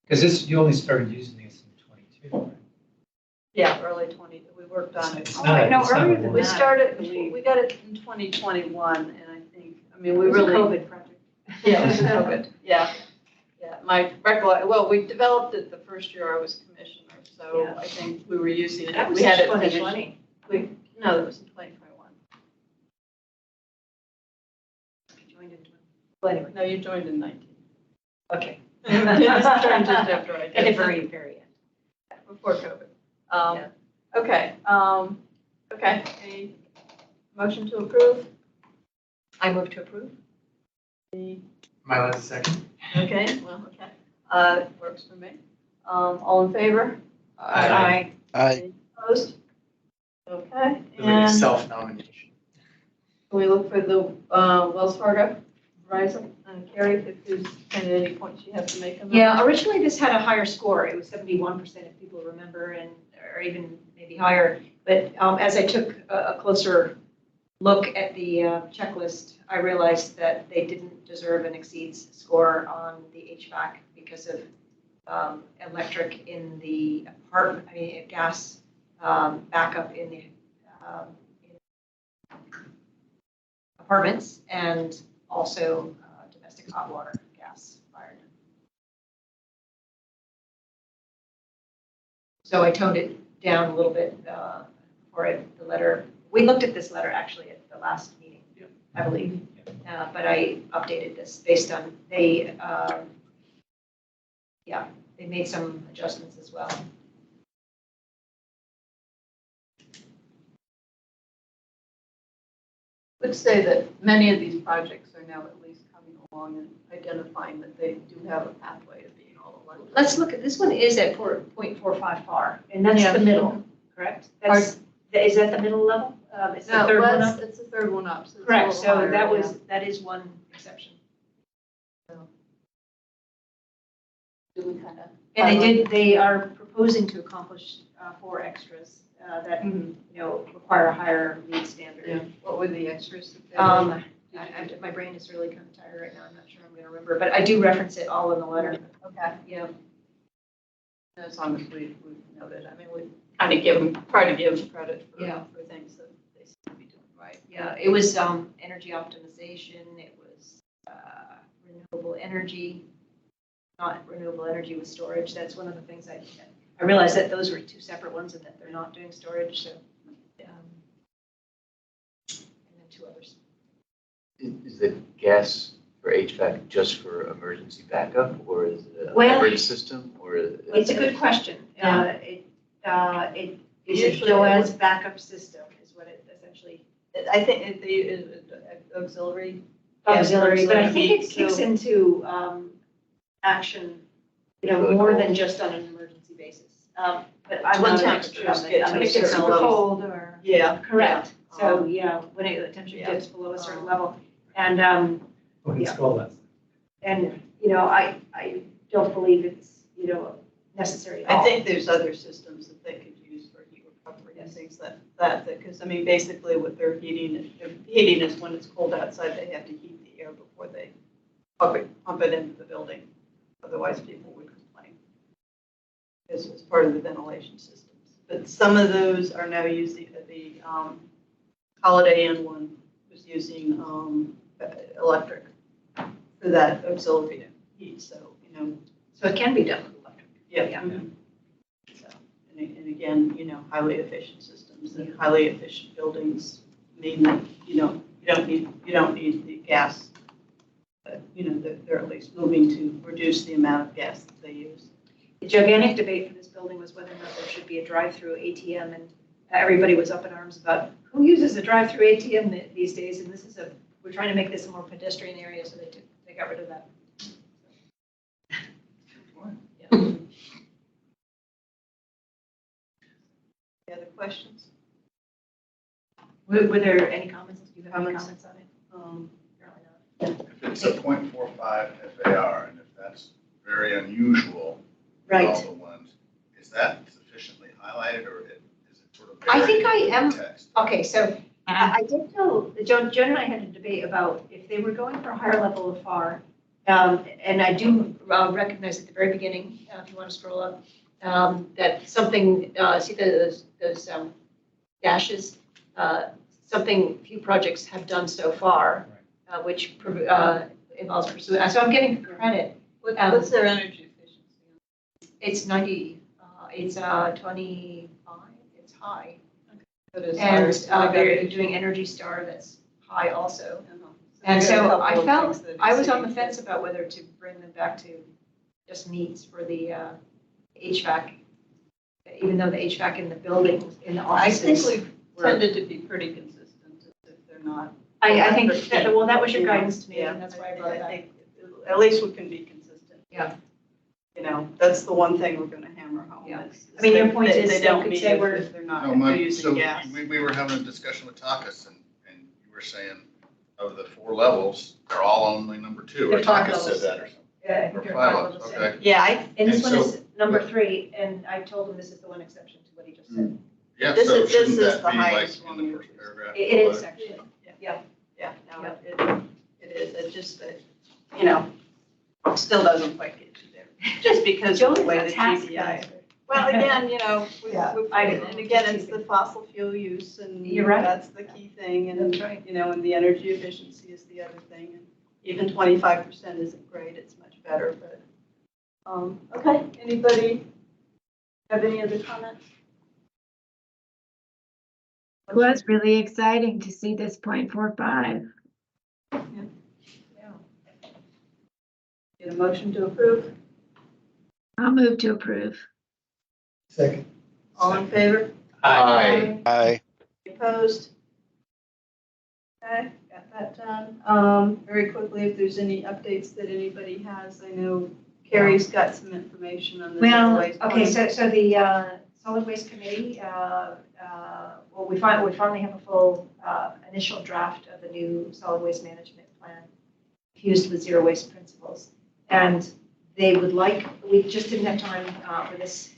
Because you only started using this in 22, right? Yeah, early 20, we worked on it. Earlier than We that. started, we got it in 2021, and we It was really. a COVID project. Yeah, it was COVID, yeah. My well, we developed it the first year I was commissioner, so I think we were using it. That was We had it 2020. No, that was in 2021. Joined in 20. Well, anyway. No, you joined in 19. Okay. Joined just after I did. At the very, very end. Before COVID. Okay, okay, any motion to approve? I move to approve. My last second. Okay, well, okay, works for me. All in favor? Aye. Aye. Opposed? Okay, It's like a and self-nomination. can we look for the Wells Fargo, Verizon, Carrie, if there's any points you have to make on that? Yeah, originally this had a higher score. It was 71% if people remember, or even maybe higher. But as I took a closer look at the checklist, I realized that they didn't deserve an exceeds score on the HVAC because of electric in the apartment, gas backup in the apartments, and also domestic hot water gas fired. So I toned it down a little bit for the letter. We looked at this letter actually at the last meeting, I believe. but I updated this based on, they made some adjustments as well. Would say that many of these projects are now at least coming along and identifying that they do have a pathway to being all electric. Let's look at, this one is at 0.45 far, and that's Yeah. the middle, correct? Is that the middle level? It's the No, third one well, up? it's the third one up. So it's a Correct, little so higher, that is one exception. Do we kind of? And they are proposing to accomplish 4 extras that, require a higher lead standard. Yeah. What were the extras? That they My brain is really kind of tired right now, I'm not sure I'm gonna remember, but I do reference it all in the letter. Okay. Yeah. As long as we've noted, I mean, we kind of try to give them credit for things that they seem to be doing right. Yeah, it was energy optimization, it was renewable energy, not renewable energy with storage. That's one of the things I realized that those were 2 separate ones and that they're not doing storage, so. And then 2 others. Is the gas for HVAC just for emergency backup, or is it a Well, hybrid system, or? It's a good question. It is Usually a GOAS backup system is what it essentially. I think the auxiliary. Auxiliary, but I think it so- kicks into action, more than just on an emergency basis. But I'm When not an temperatures expert on get it. to When a it gets certain super level. cold or. Yeah. Correct. Yeah. So, when the temperature Yeah. dips below a certain level. And, We can scroll that. and, I don't believe it's, necessary at all. I think there's other systems that they could use for heat recovery and things because, I mean, basically what they're heating is when it's cold outside, they have to heat the air before they pump it into the building. Otherwise, people would complain. This is part of the ventilation systems. But some of those are now using, the Holiday Inn one was using electric for that auxiliary heat, so, So it can be done with electric. yeah. Mhm. So, and again, highly efficient systems and highly efficient buildings mean that, you don't need the gas. But, they're at least moving to reduce the amount of gas that they use. The gigantic debate for this building was whether or not there should be a drive-through ATM, and everybody was up in arms about who uses a drive-through ATM these days, and we're trying to make this a more pedestrian area, so they got rid of that. Any other questions? Were there any comments? Do you have any comments on it? Apparently not. If it's a 0.45 FAR, and if that's very unusual, Right. all the ones, is that sufficiently highlighted, or is it sort of I think buried I am. in text? Okay, so I did know, Jen and I had a debate about if they were going for a higher level of FAR, and I do recognize at the very beginning, if you want to scroll up, that something, see those dashes, something few projects have done so far, which involves pursuing. So I'm getting credit. What's their energy efficiency? It's 90, it's 25, it's high. But it's And higher. they're doing Energy Star that's high also. Uh-huh. And They got a so couple I of felt, things that I was on the exceed fence about whether to bring them back to just needs for the HVAC, even though the HVAC in the buildings, in the I think offices. we've tended to be pretty consistent if they're not. I think, that was your guidance to me, Yeah, and that's why I brought it I up. think at least we can be consistent. Yeah. That's the one thing we're gonna hammer home. Yeah. is I mean, your point they is they don't could meet say if we're- they're not, No, if they're so using gas. we were having a discussion with Takas, and you were saying of the 4 levels, they're all only number 2, or They're 5 Takas said levels. that or something. Yeah, I think Or there are 5 5 levels, levels. okay. Yeah, And this And one so- is number 3, and I told him this is the one exception to what he just said. Yeah, This so is shouldn't the that be like highest in one the we first use. paragraph? It is actually, yeah. Yeah, no, it is, it's just that, it still doesn't quite get you there. Just because of the way the GBI. Well, again, and again, it's the fossil fuel use, and You're right. that's the key thing, and, That's right. and the energy efficiency is the other thing, and even 25% isn't great, it's much better, but, okay, anybody have any other comments? It was really exciting to see this 0.45. Get a motion to approve? I'll move to approve. Second. All in favor? Aye. Aye. Opposed? Okay, got that done. Very quickly, if there's any updates that anybody has, I know Carrie's got some information on this. Well, okay, so the solid waste committee, well, we finally have a full initial draft of the new solid waste management plan fused with zero waste principles. And they would like, we just didn't have time for this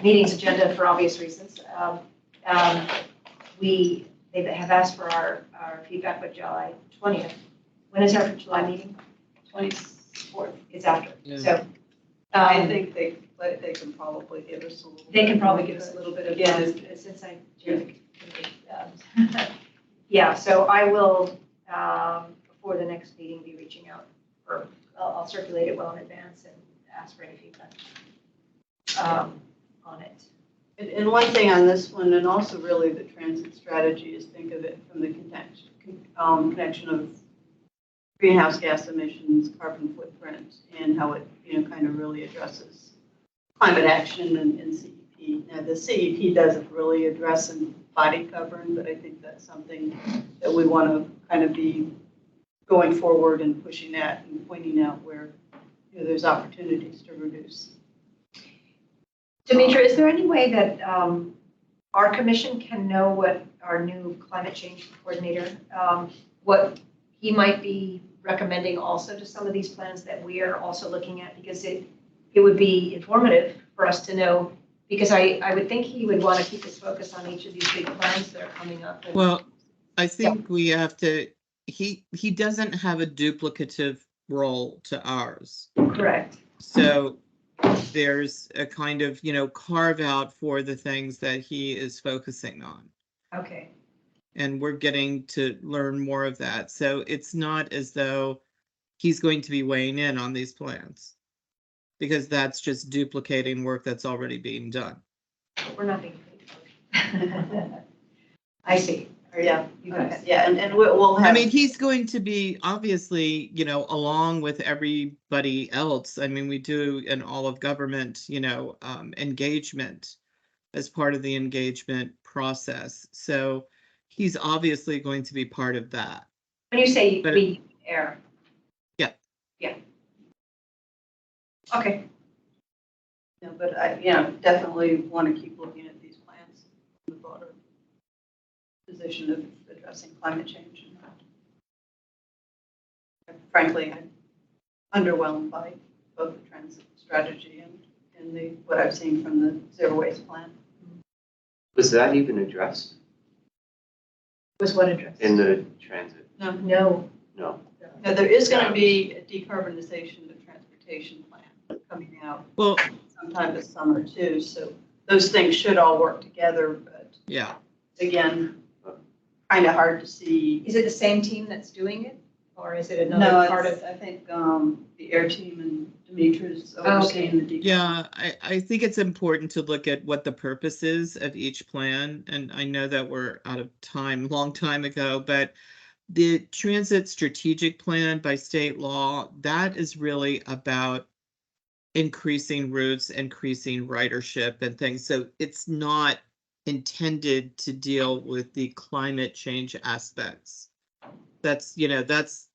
meeting's agenda for obvious reasons. They have asked for our feedback by July 20th. When is our July meeting? 24th. It's after. Yeah. So I think they can probably give us a little. they can probably give us a little bit of, since I chair the committee. Yeah, so I will, before the next meeting, be reaching out for, I'll circulate it well in advance and ask for any feedback on it. And one thing on this one, and also really the transit strategy, is think of it from the connection of greenhouse gas emissions, carbon footprint, and how it, kind of really addresses climate action and CEP. Now, the CEP doesn't really address body covering, but I think that's something that we want to kind of be going forward and pushing at and pointing out where there's opportunities to reduce. Demetra, is there any way that our commission can know what our new climate change coordinator, what he might be recommending also to some of these plans that we are also looking at? Because it would be informative for us to know, because I would think he would want to keep his focus on each of these big plans that are coming up. Well, I think we have to, he doesn't have a duplicative role to ours. Correct. So there's a kind of, carve out for the things that he is focusing on. Okay. And we're getting to learn more of that. So it's not as though he's going to be weighing in on these plans, because that's just duplicating work that's already being done. We're not being paid. I see. Yeah, you got it. Yeah, and we'll have. I mean, he's going to be obviously, along with everybody else. I mean, we do an all of government, engagement as part of the engagement process. So he's obviously going to be part of that. When you say we air. Yeah. Yeah. Okay. Yeah, but I, definitely want to keep looking at these plans in the broader position of addressing climate change. And frankly, I'm underwhelmed by both the transit strategy and what I've seen from the zero waste plan. Was that even addressed Was what addressed? in the transit? No. No. No. Now, there is going to be a decarbonization of transportation plan coming out sometime this summer too. So those things should all work together, but yeah, again, kind of hard to see. Is it the same team that's doing it, or is it another part of? I think the air team and Demetra's overseeing the decarbonization. Yeah, I think it's important to look at what the purpose is of each plan. And I know that we're out of time, long time ago, but the transit strategic plan by state law, that is really about increasing routes, increasing ridership and things. So it's not intended to deal with the climate change aspects. That's, that's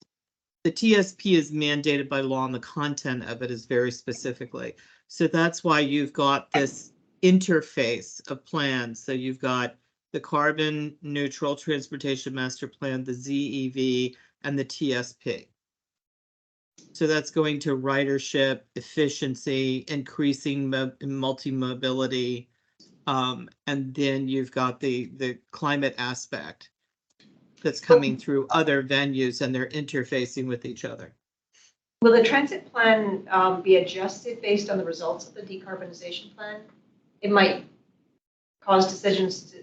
the TSP is mandated by law and the content of it is very specifically. So that's why you've got this interface of plans. So you've got the carbon neutral transportation master plan, the ZEV, and the TSP. So that's going to ridership, efficiency, increasing multi-mobility, and then you've got the climate aspect that's coming through other venues, and they're interfacing with each other. Will the transit plan be adjusted based on the results of the decarbonization plan? It might cause decisions to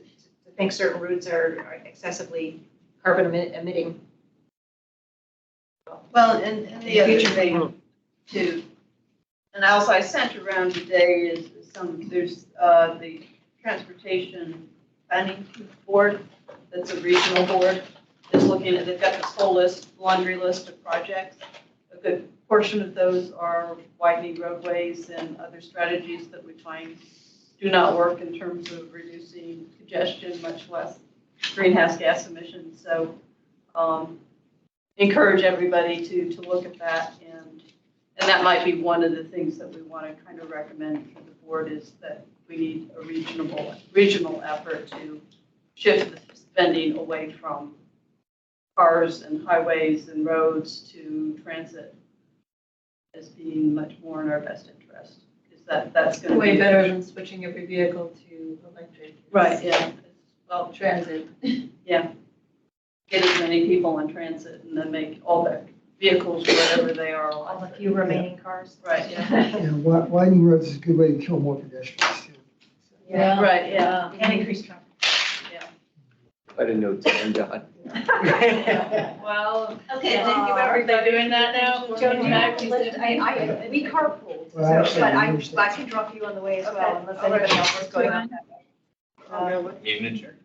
think certain routes are excessively carbon emitting. Well, and the other thing too, and also I sent around today is there's the transportation planning board, that's a regional board, is looking at, they've got this whole laundry list of projects good portion of those are widening roadways and other strategies that we find do not work in terms of reducing congestion, much less greenhouse gas emissions. So encourage everybody to look at that, and that might be one of the things that we want to kind of recommend for the board, is that we need a regional effort to shift the spending away from cars and highways and roads to transit as being much more in our best interest. Because that's going to be way better than switching every vehicle to electric. Right, yeah. Well, Transit. Yeah. Get as many people on transit and then make all the vehicles, whatever they are. All the few remaining cars. Right, yeah. Yeah, widening roads is a good way to kill more pedestrians too. Yeah. Right, yeah. And increase traffic. Quite a note to end on. Well, Okay, thank you, everybody. Are they doing that now? Joan, do you have to lift? We carpool, so, Well, actually, but I I understand. can drop you on the way as well, Okay. unless All right. anybody else is going on. I'll go with Meeting adjourned.